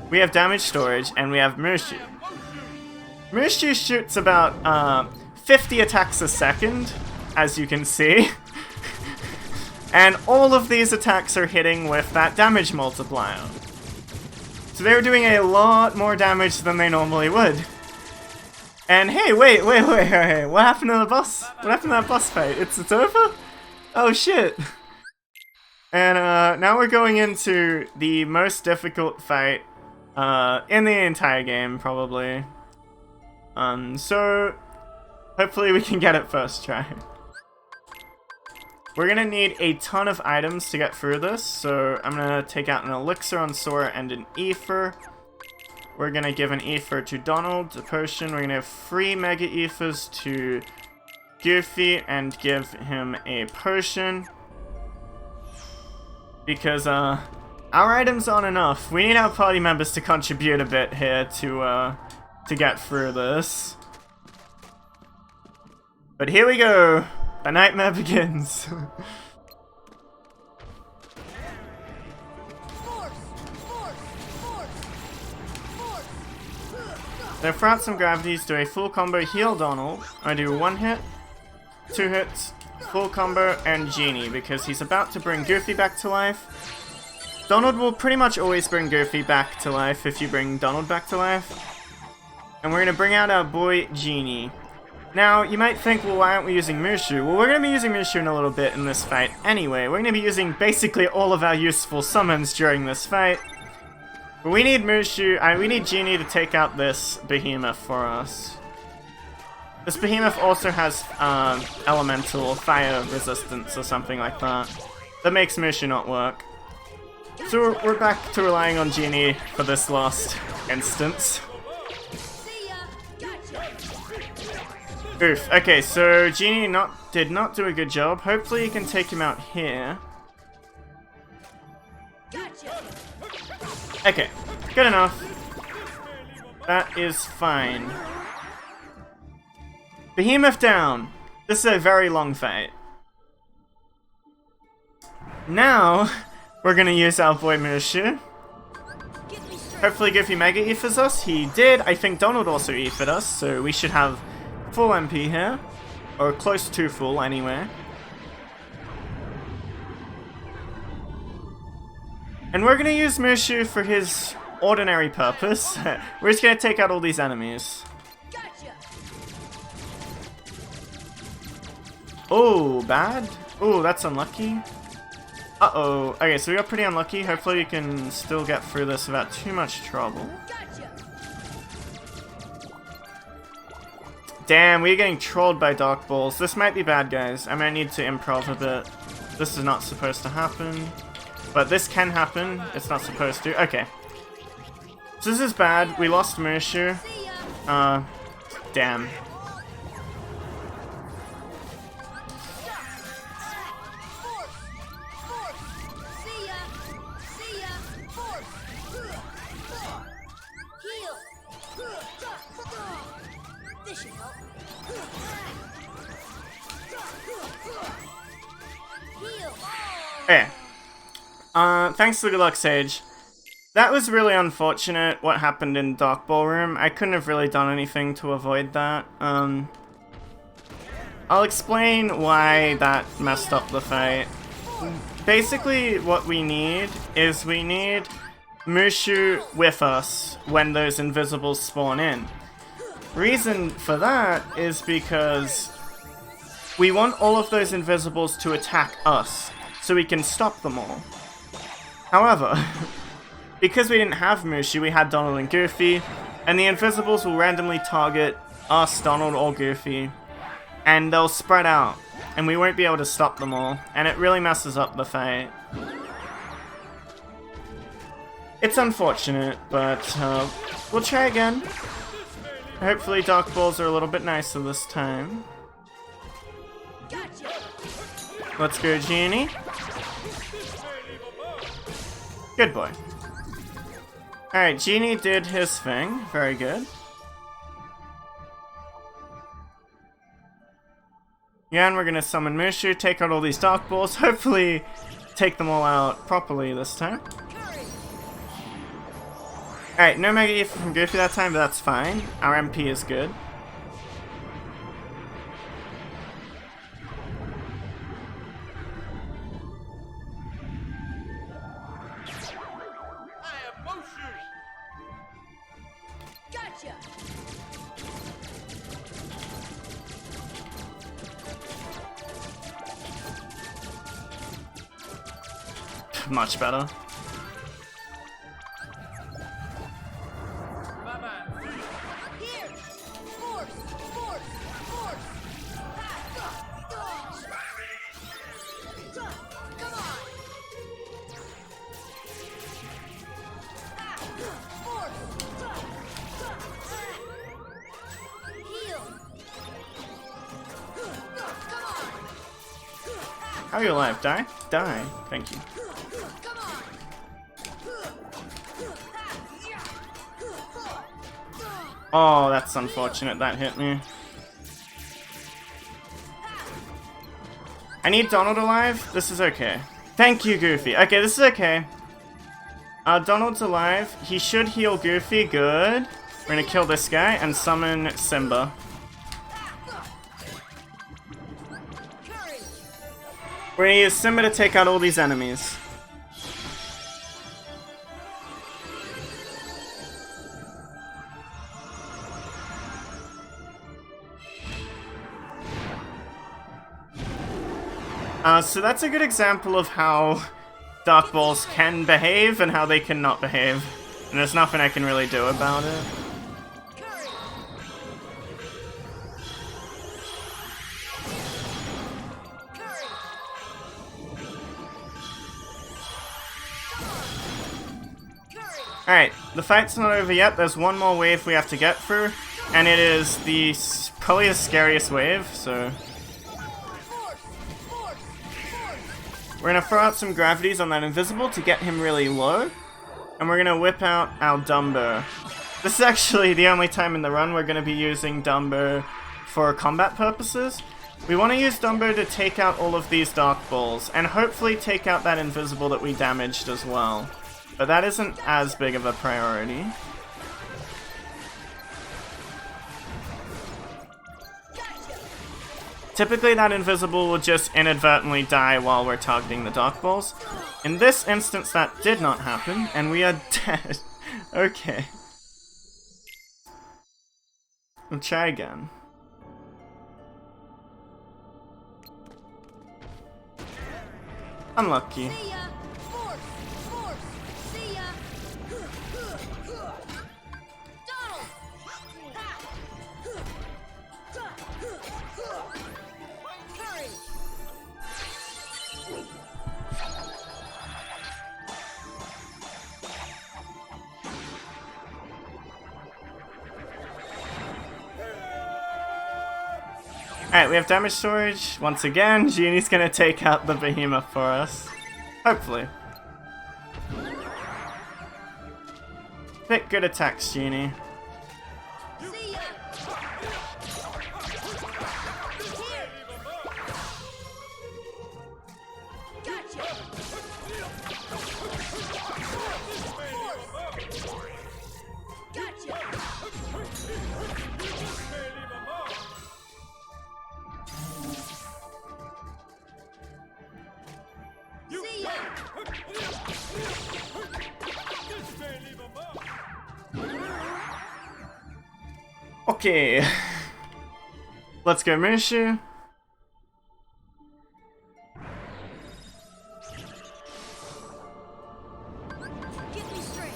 we have damage storage and we have Mushu. Mushu shoots about 50 attacks a second, as you can see. And all of these attacks are hitting with that damage multiplier. So they're doing a lot more damage than they normally would. And hey, wait, what happened to the boss? What happened to that boss fight? It's over? Oh shit. And now we're going into the most difficult fight in the entire game, probably. So hopefully we can get it first try. We're gonna need a ton of items to get through this, so I'm gonna take out an elixir on Sora and an ether. We're gonna give an ether to Donald, a potion. We're gonna have 3 mega ethers to Goofy and give him a potion. Because our items aren't enough. We need our party members to contribute a bit here to get through this. But here we go. The nightmare begins. So throughout some gravities, do a full combo, heal Donald. I do 1 hit, 2 hits, full combo, and Genie, because he's about to bring Goofy back to life. Donald will pretty much always bring Goofy back to life if you bring Donald back to life. And we're gonna bring out our boy Genie. Now, you might think, well, why aren't we using Mushu? Well, we're going to be using Mushu in a little bit in this fight anyway. We're going to be using basically all of our useful summons during this fight. But we need Mushu, we need Genie to take out this behemoth for us. This behemoth also has elemental fire resistance or something like that. That makes Mushu not work. So we're back to relying on Genie for this last instance. Oof. Okay, so Genie did not do a good job. Hopefully you can take him out here. Okay, good enough. That is fine. Behemoth down. This is a very long fight. Now, we're gonna use our boy Mushu. Hopefully Goofy Mega ethers us. He did. I think Donald also ethered us, so we should have full MP here, or close to full anyway. And we're gonna use Mushu for his ordinary purpose. We're just gonna take out all these enemies. Oh, bad? Oh, that's unlucky. Uh-oh. Okay, so we got pretty unlucky. Hopefully we can still get through this without too much trouble. Damn, we're getting trolled by Dark Balls. This might be bad, guys. I might need to improv a bit. This is not supposed to happen. But this can happen. It's not supposed to. Okay. So this is bad. We lost Mushu. Damn. Okay. Thanks to the good luck sage. That was really unfortunate what happened in Dark Ballroom. I couldn't have really done anything to avoid that. I'll explain why that messed up the fight. Basically, what we need is we need Mushu with us when those invisibles spawn in. Reason for that is because we want all of those invisibles to attack us, so we can stop them all. However, because we didn't have Mushu, we had Donald and Goofy, and the invisibles will randomly target us, Donald, or Goofy, and they'll spread out, and we won't be able to stop them all, and it really messes up the fight. It's unfortunate, but we'll try again. Hopefully Dark Balls are a little bit nicer this time. Let's go, Genie. Good boy. Alright, Genie did his thing. Very good. Again, we're gonna summon Mushu, take out all these Dark Balls, hopefully take them all out properly this time. Alright, no Mega E from Goofy that time, but that's fine. Our MP is good. Much better. How are you alive? Die? Die. Thank you. Oh, that's unfortunate. That hit me. I need Donald alive. This is okay. Thank you, Goofy. Okay, this is okay. Donald's alive. He should heal Goofy. Good. We're gonna kill this guy and summon Simba. We're gonna use Simba to take out all these enemies. So that's a good example of how Dark Balls can behave and how they cannot behave. And there's nothing I can really do about it. Alright, the fight's not over yet. There's one more wave we have to get through. And it is probably the scariest wave, so... We're gonna throw out some gravities on that invisible to get him really low. And we're gonna whip out our Dumbo. This is actually the only time in the run we're gonna be using Dumbo for combat purposes. We want to use Dumbo to take out all of these Dark Balls, and hopefully take out that invisible that we damaged as well. But that isn't as big of a priority. Typically that invisible will just inadvertently die while we're targeting the Dark Balls. In this instance that did not happen, and we are dead. Okay. We'll try again. Unlucky. Alright, we have damage storage. Once again, Genie's gonna take out the behemoth for us. Hopefully. Bit good attacks, Genie. Okay. Let's go, Mushu. Get me straight.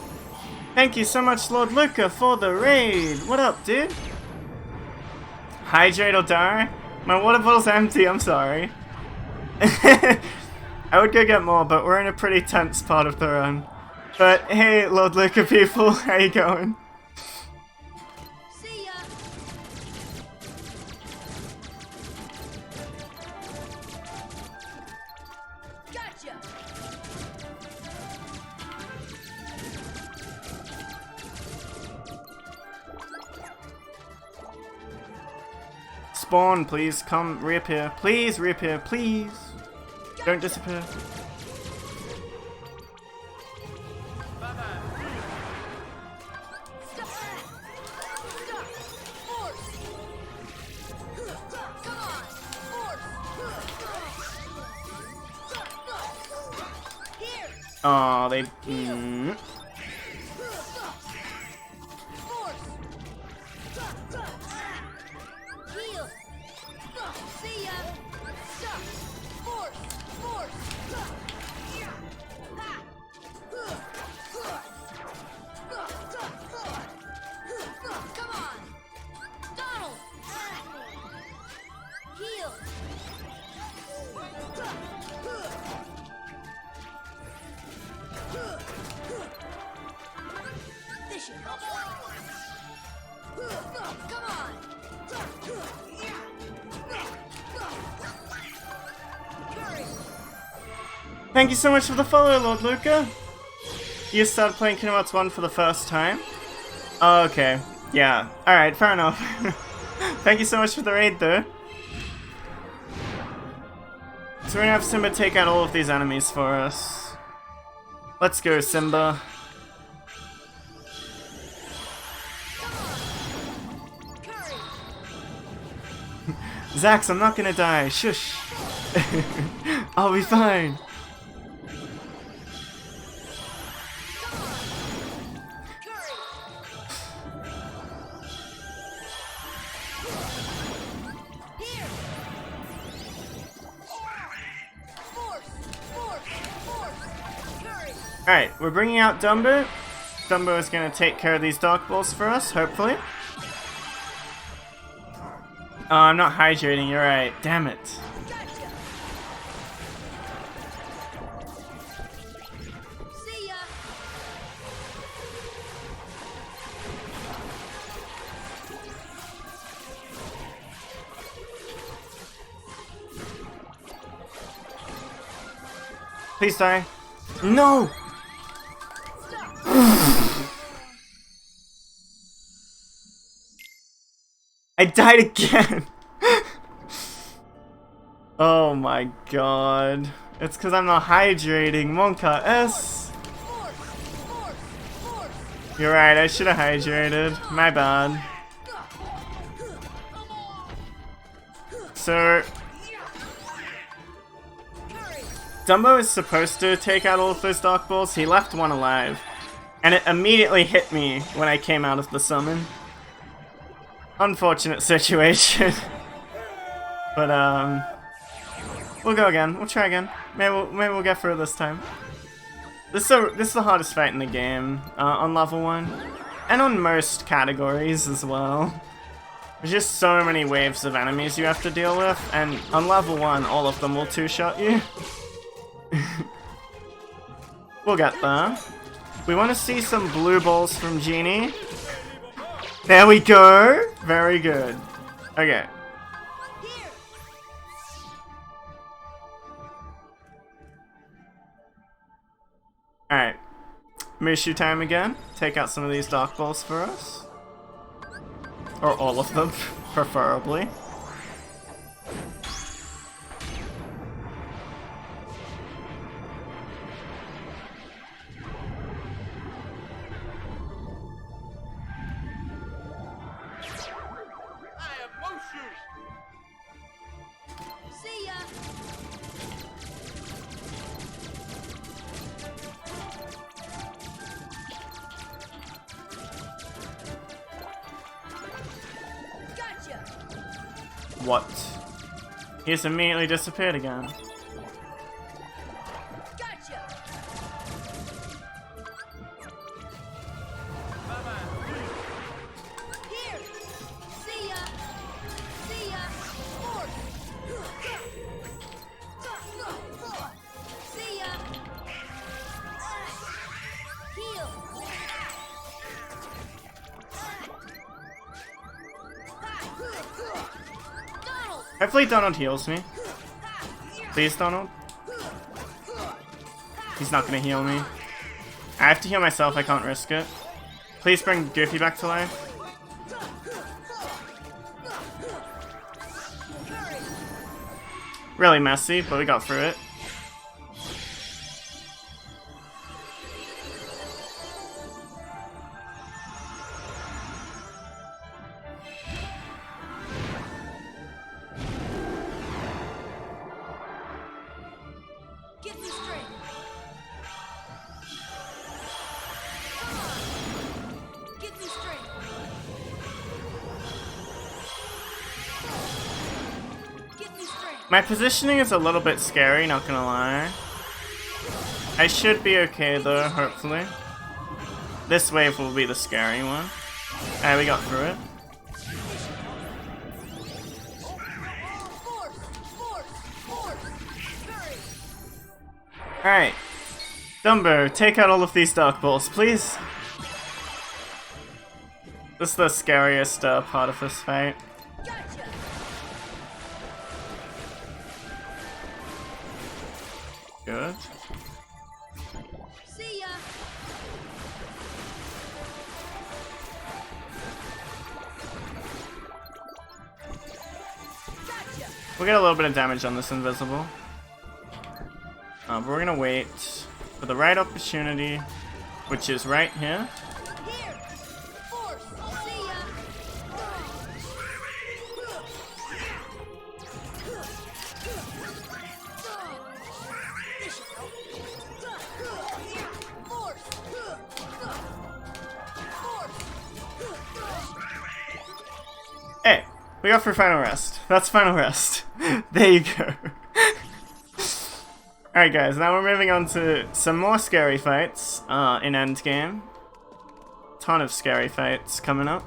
Thank you so much, Lord Luca, for the raid. What up, dude? Hydrate or die? My water bottle's empty, I'm sorry. I would go get more, but we're in a pretty tense part of the run. But hey, Lord Luca people, how you going? See ya. Gotcha. Spawn, please come reappear. Please reappear, please. Don't disappear. Stop. Stop. Force. Come on. Force. Here. Aw, they... Force. Heal. See ya. Stop. Force. Force. Ha. Come on. Donald. Heal. This should help. Come on. Curry. Thank you so much for the follow, Lord Luca. You started playing Kingdom Hearts 1 for the first time? Oh, okay. Yeah. Alright, fair enough. Thank you so much for the raid, though. So we're gonna have Simba take out all of these enemies for us. Let's go, Simba. Curry. Zax, I'm not gonna die. Shush. I'll be fine. Curry. Here. Force. Force. Force. Curry. Alright, we're bringing out Dumbo. Dumbo is gonna take care of these Dark Balls for us, hopefully. Oh, I'm not hydrating, you're right. Damn it. Gotcha. See ya. Please die. No! I died again! Oh my god. It's because I'm not hydrating. Monka S. Force. Force. Force. You're right, I should have hydrated. My bad. So, Curry. Dumbo is supposed to take out all of those Dark Balls. He left one alive. And it immediately hit me when I came out of the summon. Unfortunate situation. But, we'll go again. We'll try again. Maybe we'll get through this time. This is the hardest fight in the game, on level 1. And on most categories as well. There's just so many waves of enemies you have to deal with, and on level 1, all of them will two-shot you. We'll get there. We want to see some blue balls from Genie. There we go! Very good. Okay. Here. Alright. Mushu time again. Take out some of these Dark Balls for us. Or all of them, preferably. I have motion. See ya. What? He's immediately disappeared again. Gotcha. Here. See ya. See ya. Force. See ya. Heal. Donald. Hopefully Donald heals me. Please, Donald. He's not gonna heal me. I have to heal myself, I can't risk it. Please bring Goofy back to life. Really messy, but we got through it. Get me straight. Get me straight. Get me straight. My positioning is a little bit scary, not gonna lie. I should be okay though, hopefully. This wave will be the scary one. Alright, we got through it. Force. Force. Force. Hurry. Alright. Dumbo, take out all of these dark balls, please. This is the scariest part of this fight. Gotcha. Good. See ya. Gotcha. We'll get a little bit of damage on this invisible. But we're gonna wait for the right opportunity, which is right here. Here. Force. See ya. Force. Hey, we got for final rest. That's final rest. There you go. Alright guys, now we're moving on to some more scary fights in endgame. Ton of scary fights coming up.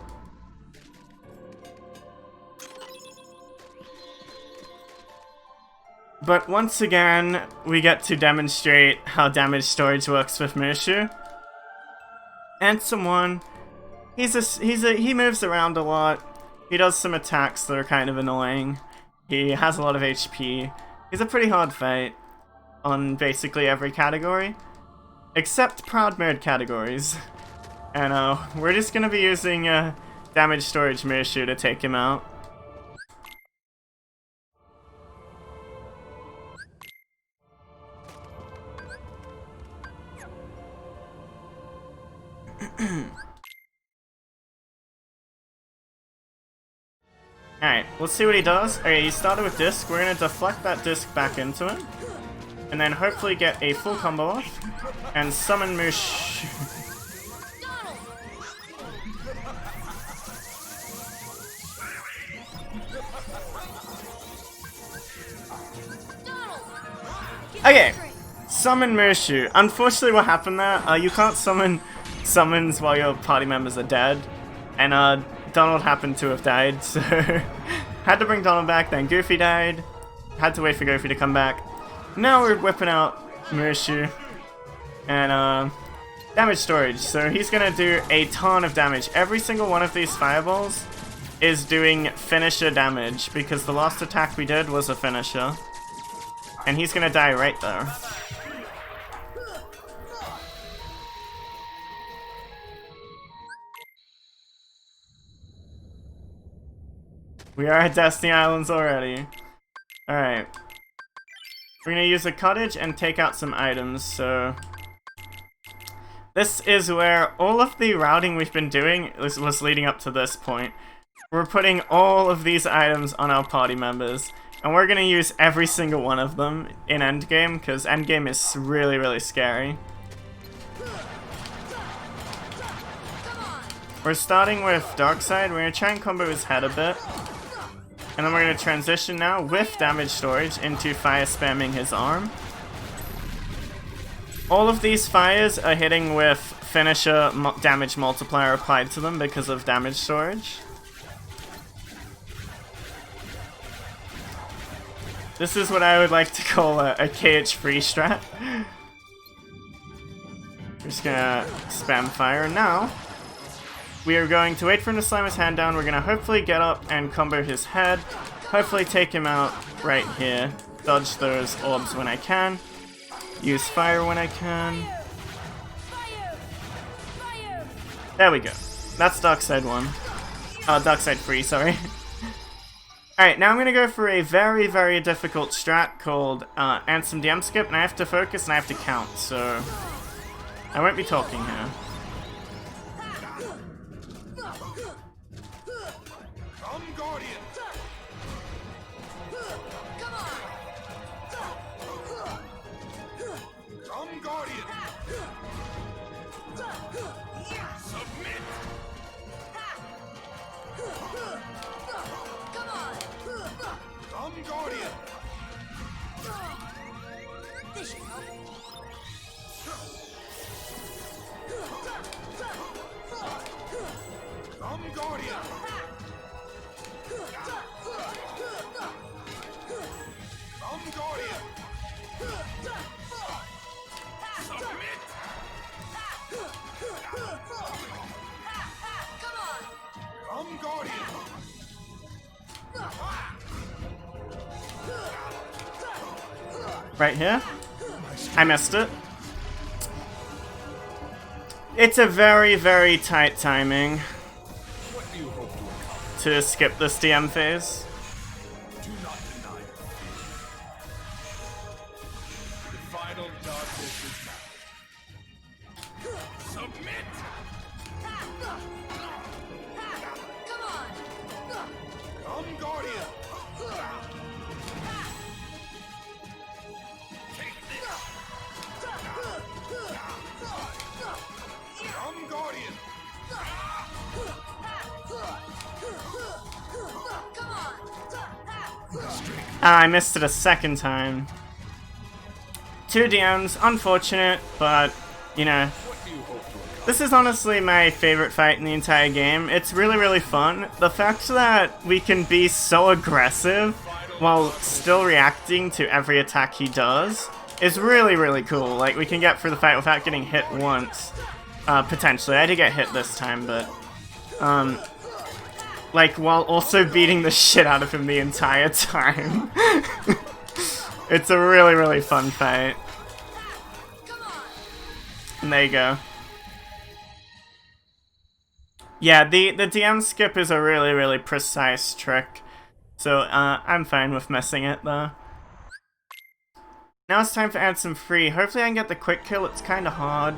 But once again, we get to demonstrate how damage storage works with Mushu. And someone, he moves around a lot. He does some attacks that are kind of annoying. He has a lot of HP. He's a pretty hard fight on basically every category, except Proud Mode categories. And we're just gonna be using damage storage Mushu to take him out. Alright, let's see what he does. Okay, he started with disc. We're gonna deflect that disc back into him. And then hopefully get a full combo off. And summon Mush. Okay, summon Mushu. Unfortunately what happened there, you can't summon summons while your party members are dead. And Donald happened to have died, so had to bring Donald back, then Goofy died. Had to wait for Goofy to come back. Now we're whipping out Mushu. And damage storage, so he's gonna do a ton of damage. Every single one of these fireballs is doing finisher damage, because the last attack we did was a finisher. And he's gonna die right there. We are at Destiny Islands already. Alright. We're gonna use a cottage and take out some items, so... This is where all of the routing we've been doing was leading up to this point. We're putting all of these items on our party members, and we're gonna use every single one of them in endgame, because endgame is really, really scary. We're starting with Darkseid. We're gonna try and combo his head a bit. And then we're going to transition now with damage storage into fire spamming his arm. All of these fires are hitting with finisher damage multiplier applied to them because of damage storage. This is what I would like to call a KH free strat. We're just gonna spam fire, and now we are going to wait for him to slam his hand down. We're gonna hopefully get up and combo his head. Hopefully take him out right here. Dodge those orbs when I can. Use fire when I can. There we go. That's Dark Side 1. Dark Side 3, sorry. Alright, now I'm gonna go for a very, very difficult strat called Ansem DM Skip, and I have to focus and I have to count, so I won't be talking here. Come, Guardian. Come, Guardian. Submit. Come, Guardian. This should help. Come, Guardian. Come, Guardian. Submit. Come, Guardian. Right here. I missed it. It's a very, very tight timing What do you hope to accomplish? to skip this DM phase. Do not deny it. The final darkness is now. Submit. Come, Guardian. Take this. Come, Guardian. I missed it a second time. 2 DMs, unfortunate, but, you know, What do you hope to accomplish? this is honestly my favorite fight in the entire game. It's really, really fun. The fact that we can be so aggressive while still reacting to every attack he does is really, really cool. Like, we can get through the fight without getting hit once. Potentially. I did get hit this time, but, like, while also beating the shit out of him the entire time. It's a really, really fun fight. And there you go. Yeah, the DM skip is a really, really precise trick. So, I'm fine with missing it, though. Now it's time for Ansem Free. Hopefully I can get the quick kill. It's kinda hard.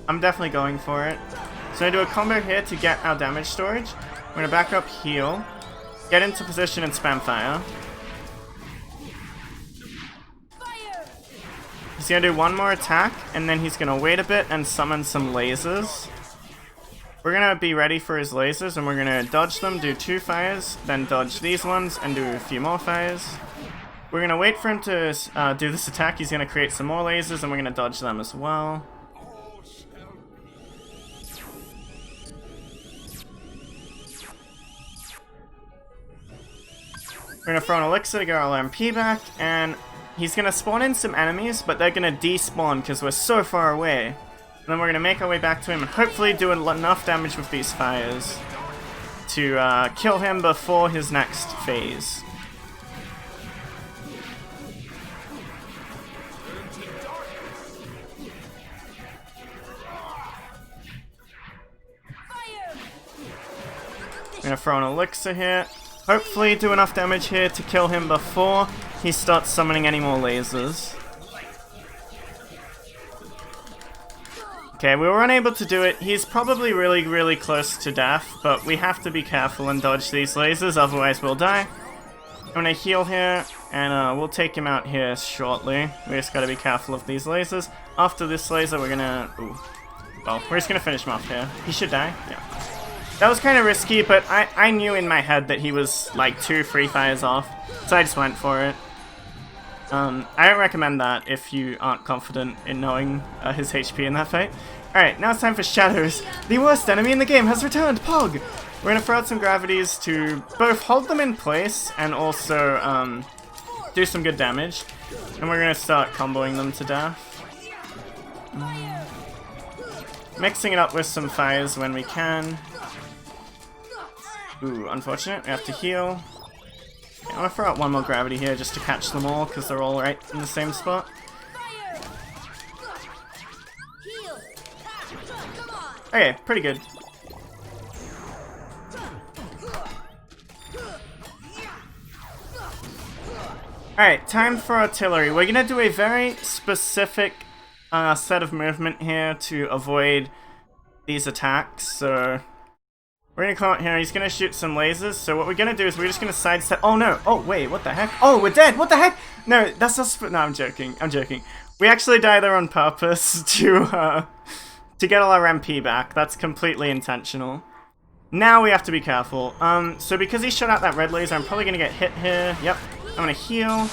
I'm definitely going for it. So I do a combo here to get our damage storage. We're gonna back up, heal, get into position and spam fire. He's gonna do one more attack, and then he's gonna wait a bit and summon some lasers. We're gonna be ready for his lasers, and we're gonna dodge them, do 2 fires, then dodge these ones, and do a few more fires. We're gonna wait for him to do this attack. He's gonna create some more lasers, and we're gonna dodge them as well. We're gonna throw an elixir to get our MP back, and he's gonna spawn in some enemies, but they're gonna despawn because we're so far away. And then we're gonna make our way back to him and hopefully do enough damage with these fires to kill him before his next phase. I'm gonna throw an elixir here. Hopefully do enough damage here to kill him before he starts summoning any more lasers. Okay, we were unable to do it. He's probably really, really close to death, but we have to be careful and dodge these lasers, otherwise we'll die. I'm gonna heal here, and we'll take him out here shortly. We just gotta be careful of these lasers. After this laser, we're gonna... Ooh. Well, we're just gonna finish him off here. He should die. Yeah. That was kind of risky, but I knew in my head that he was like 2 free fires off, so I just went for it. I don't recommend that if you aren't confident in knowing his HP in that fight. Alright, now it's time for Shadows. The worst enemy in the game has returned, Pog! We're gonna throw out some gravities to both hold them in place and also do some good damage. And we're gonna start comboing them to death. Mixing it up with some fires when we can. Ooh, unfortunate. We have to heal. Okay, I'm gonna throw out one more gravity here just to catch them all, because they're all right in the same spot. Okay, pretty good. Alright, time for artillery. We're gonna do a very specific set of movement here to avoid these attacks, so we're gonna come out here, he's gonna shoot some lasers, so what we're gonna do is we're just gonna sidestep. Oh no! Oh wait, what the heck? Oh, we're dead! What the heck? No, that's not. No, I'm joking. I'm joking. We actually died there on purpose to get all our MP back. That's completely intentional. Now we have to be careful. So because he shot out that red laser, I'm probably gonna get hit here. Yep. I'm gonna heal.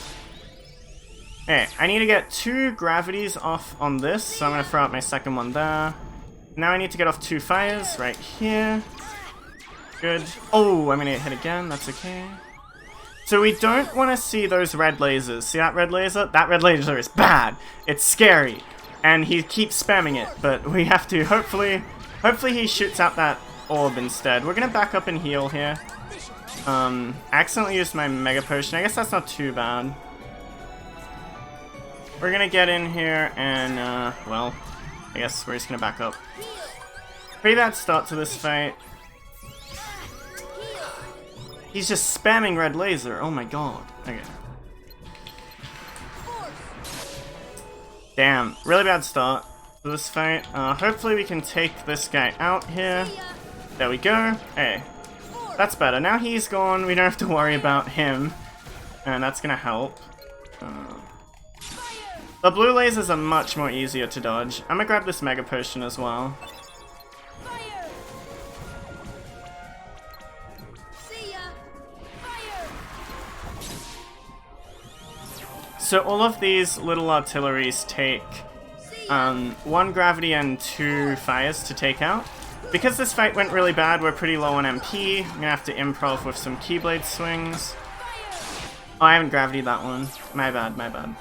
Okay, I need to get 2 gravities off on this, so I'm gonna throw out my second one there. Now I need to get off 2 fires right here. Good. Oh, I'm gonna get hit again. That's okay. So we don't want to see those red lasers. See that red laser? That red laser is bad. It's scary. And he keeps spamming it, but we have to hopefully he shoots out that orb instead. We're gonna back up and heal here. I accidentally used my Mega Potion. I guess that's not too bad. We're gonna get in here and, well, I guess we're just gonna back up. Pretty bad start to this fight. He's just spamming red laser. Oh my god. Okay. Damn, really bad start to this fight. Hopefully we can take this guy out here. There we go. Hey. That's better. Now he's gone, we don't have to worry about him. And that's gonna help. The blue lasers are much more easier to dodge. I'm gonna grab this Mega Potion as well. So all of these little artilleries take 1 gravity and 2 fires to take out. Because this fight went really bad, we're pretty low on MP. I'm gonna have to improv with some Keyblade swings. Oh, I haven't gravitied that one. My bad, my bad.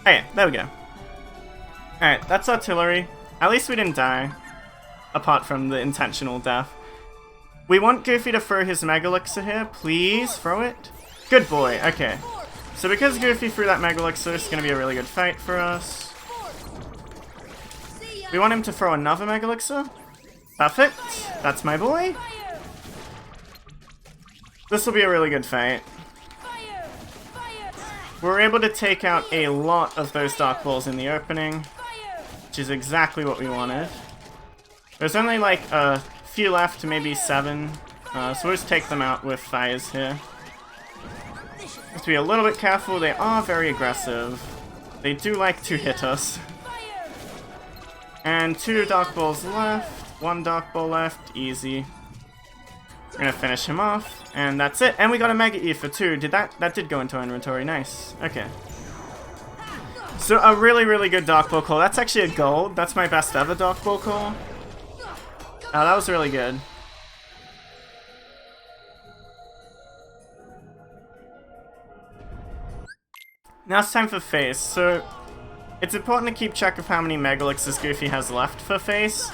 Okay, there we go. Alright, that's artillery. At least we didn't die. Apart from the intentional death. We want Goofy to throw his Mega Elixir here. Please, throw it. Good boy, okay. So because Goofy threw that Mega Elixir, it's going to be a really good fight for us. We want him to throw another Mega Elixir. Perfect. That's my boy. This will be a really good fight. We're able to take out a lot of those Dark Balls in the opening, which is exactly what we wanted. There's only like a few left, maybe 7, so we'll just take them out with fires here. Have to be a little bit careful, they are very aggressive. They do like to hit us. And 2 Dark Balls left, 1 Dark Ball left, easy. We're gonna finish him off, and that's it. And we got a Mega Ether too. That did go into our inventory, nice. Okay. So a really, really good Dark Ball call. That's actually a gold. That's my best ever Dark Ball call. Oh, that was really good. Now it's time for Face. So it's important to keep track of how many Mega Elixirs Goofy has left for Face.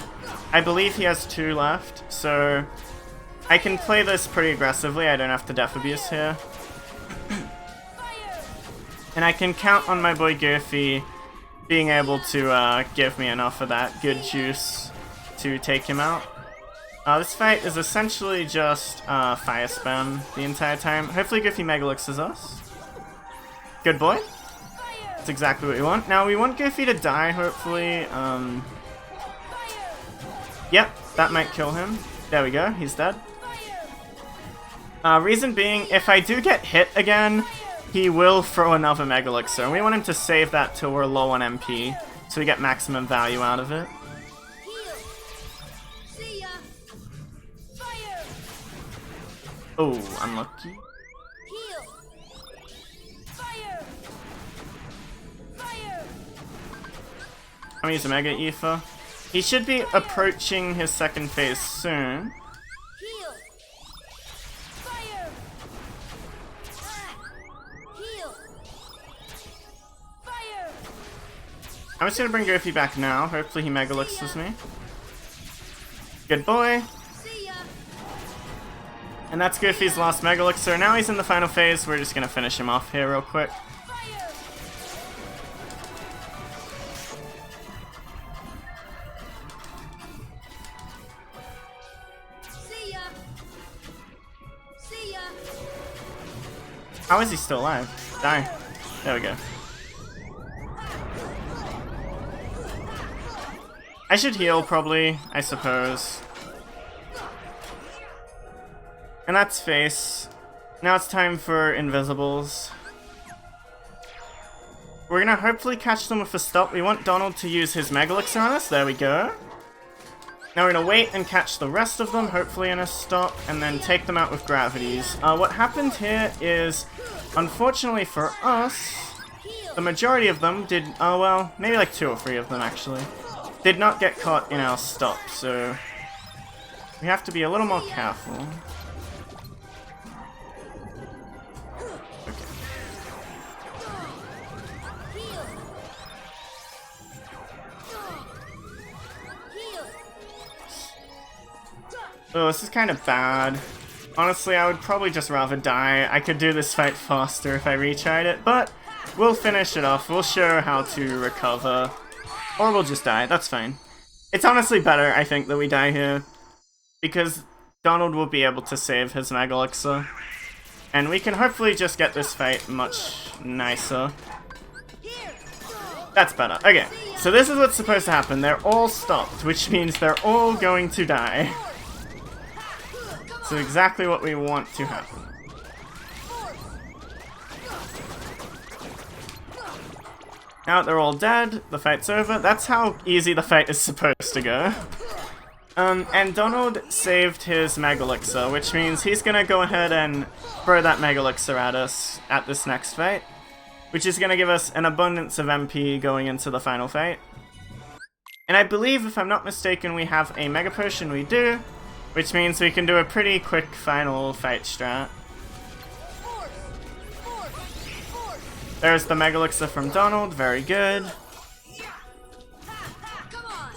I believe he has 2 left, so I can play this pretty aggressively. I don't have to Death Abuse here. And I can count on my boy Goofy being able to give me enough of that good juice to take him out. This fight is essentially just fire spam the entire time. Hopefully Goofy Mega Elixirs us. Good boy. That's exactly what we want. Now we want Goofy to die, hopefully. Yep, that might kill him. There we go, he's dead. Reason being, if I do get hit again, he will throw another Mega Elixir, and we want him to save that till we're low on MP, so we get maximum value out of it. Heal. See ya. Fire. Oh, unlucky. Heal. Fire. Fire. I'm gonna use a Mega Ether. He should be approaching his second phase soon. Heal. Fire. Ah. Heal. Fire. I'm just gonna bring Goofy back now. Hopefully he Mega Elixirs me. Good boy. See ya. And that's Goofy's last Mega Elixir. Now he's in the final phase. We're just gonna finish him off here real quick. Fire. See ya. See ya. How is he still alive? Die. There we go. I should heal, probably, I suppose. And that's face. Now it's time for Invisibles. We're gonna hopefully catch them with a stop. We want Donald to use his Mega Elixir on us. There we go. Now we're gonna wait and catch the rest of them, hopefully in a stop, and then take them out with gravities. What happened here is, unfortunately for us, the majority of them did, oh well, maybe like 2 or 3 of them actually, did not get caught in our stop, so we have to be a little more careful. Heal. Heal. Oh, this is kind of bad. Honestly, I would probably just rather die. I could do this fight faster if I retried it, but we'll finish it off. We'll show how to recover. Or we'll just die, that's fine. It's honestly better, I think, that we die here, because Donald will be able to save his Mega Elixir. And we can hopefully just get this fight much nicer. That's better. Okay, so this is what's supposed to happen. They're all stopped, which means they're all going to die. So exactly what we want to happen. Now that they're all dead, the fight's over. That's how easy the fight is supposed to go. And Donald saved his Mega Elixir, which means he's gonna go ahead and throw that Mega Elixir at us at this next fight, which is gonna give us an abundance of MP going into the final fight. And I believe, if I'm not mistaken, we have a Mega Potion. We do, which means we can do a pretty quick final fight strat. There's the Mega Elixir from Donald, very good. Come on.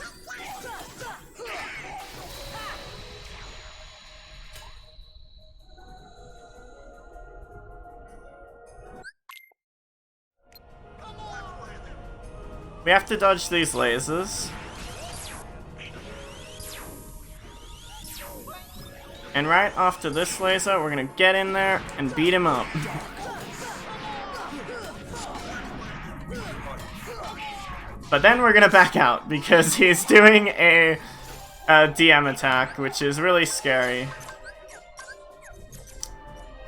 We have to dodge these lasers. And right after this laser, we're gonna get in there and beat him up. But then we're gonna back out, because he's doing a DM attack, which is really scary.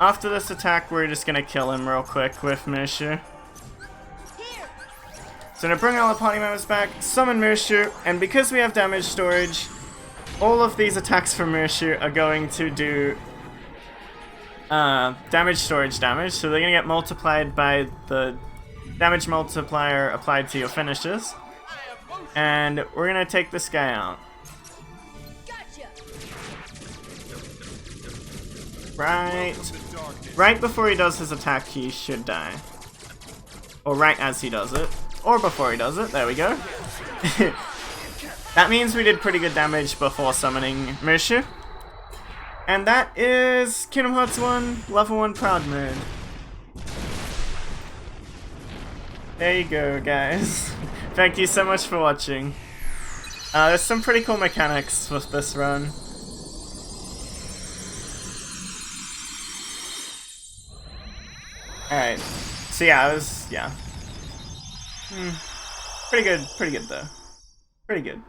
After this attack, we're just gonna kill him real quick with Mushu. So I'm gonna bring all the party members back, summon Mushu, and because we have damage storage, all of these attacks from Mushu are going to do damage storage damage, so they're gonna get multiplied by the damage multiplier applied to your finishes. And we're gonna take this guy out. Gotcha. Right before he does his attack, he should die. Or right as he does it. Or before he does it, there we go. That means we did pretty good damage before summoning Mushu. And that is Kingdom Hearts 1 Level 1 Proud Mode. There you go, guys. Thank you so much for watching. There's some pretty cool mechanics with this run. Alright. So yeah, it was, yeah. Pretty good though. Pretty good.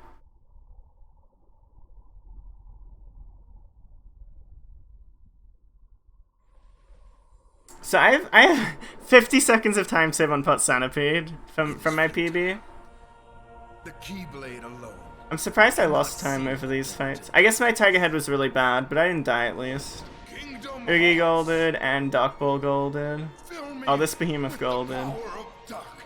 So I have 50 seconds of time save on Pot Centipede from my PB. The Keyblade alone. I'm surprised I lost time over these fights. I guess my Tiger Head was really bad, but I didn't die at least. Kingdom Oogie Hearts, Golded and Dark Ball Golded. fill me Oh, this Behemoth with the Golded. power of darkness.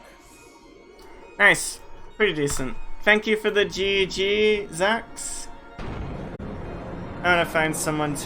Nice. Pretty decent. Thank you for the GG, Zax. I'm gonna find someone to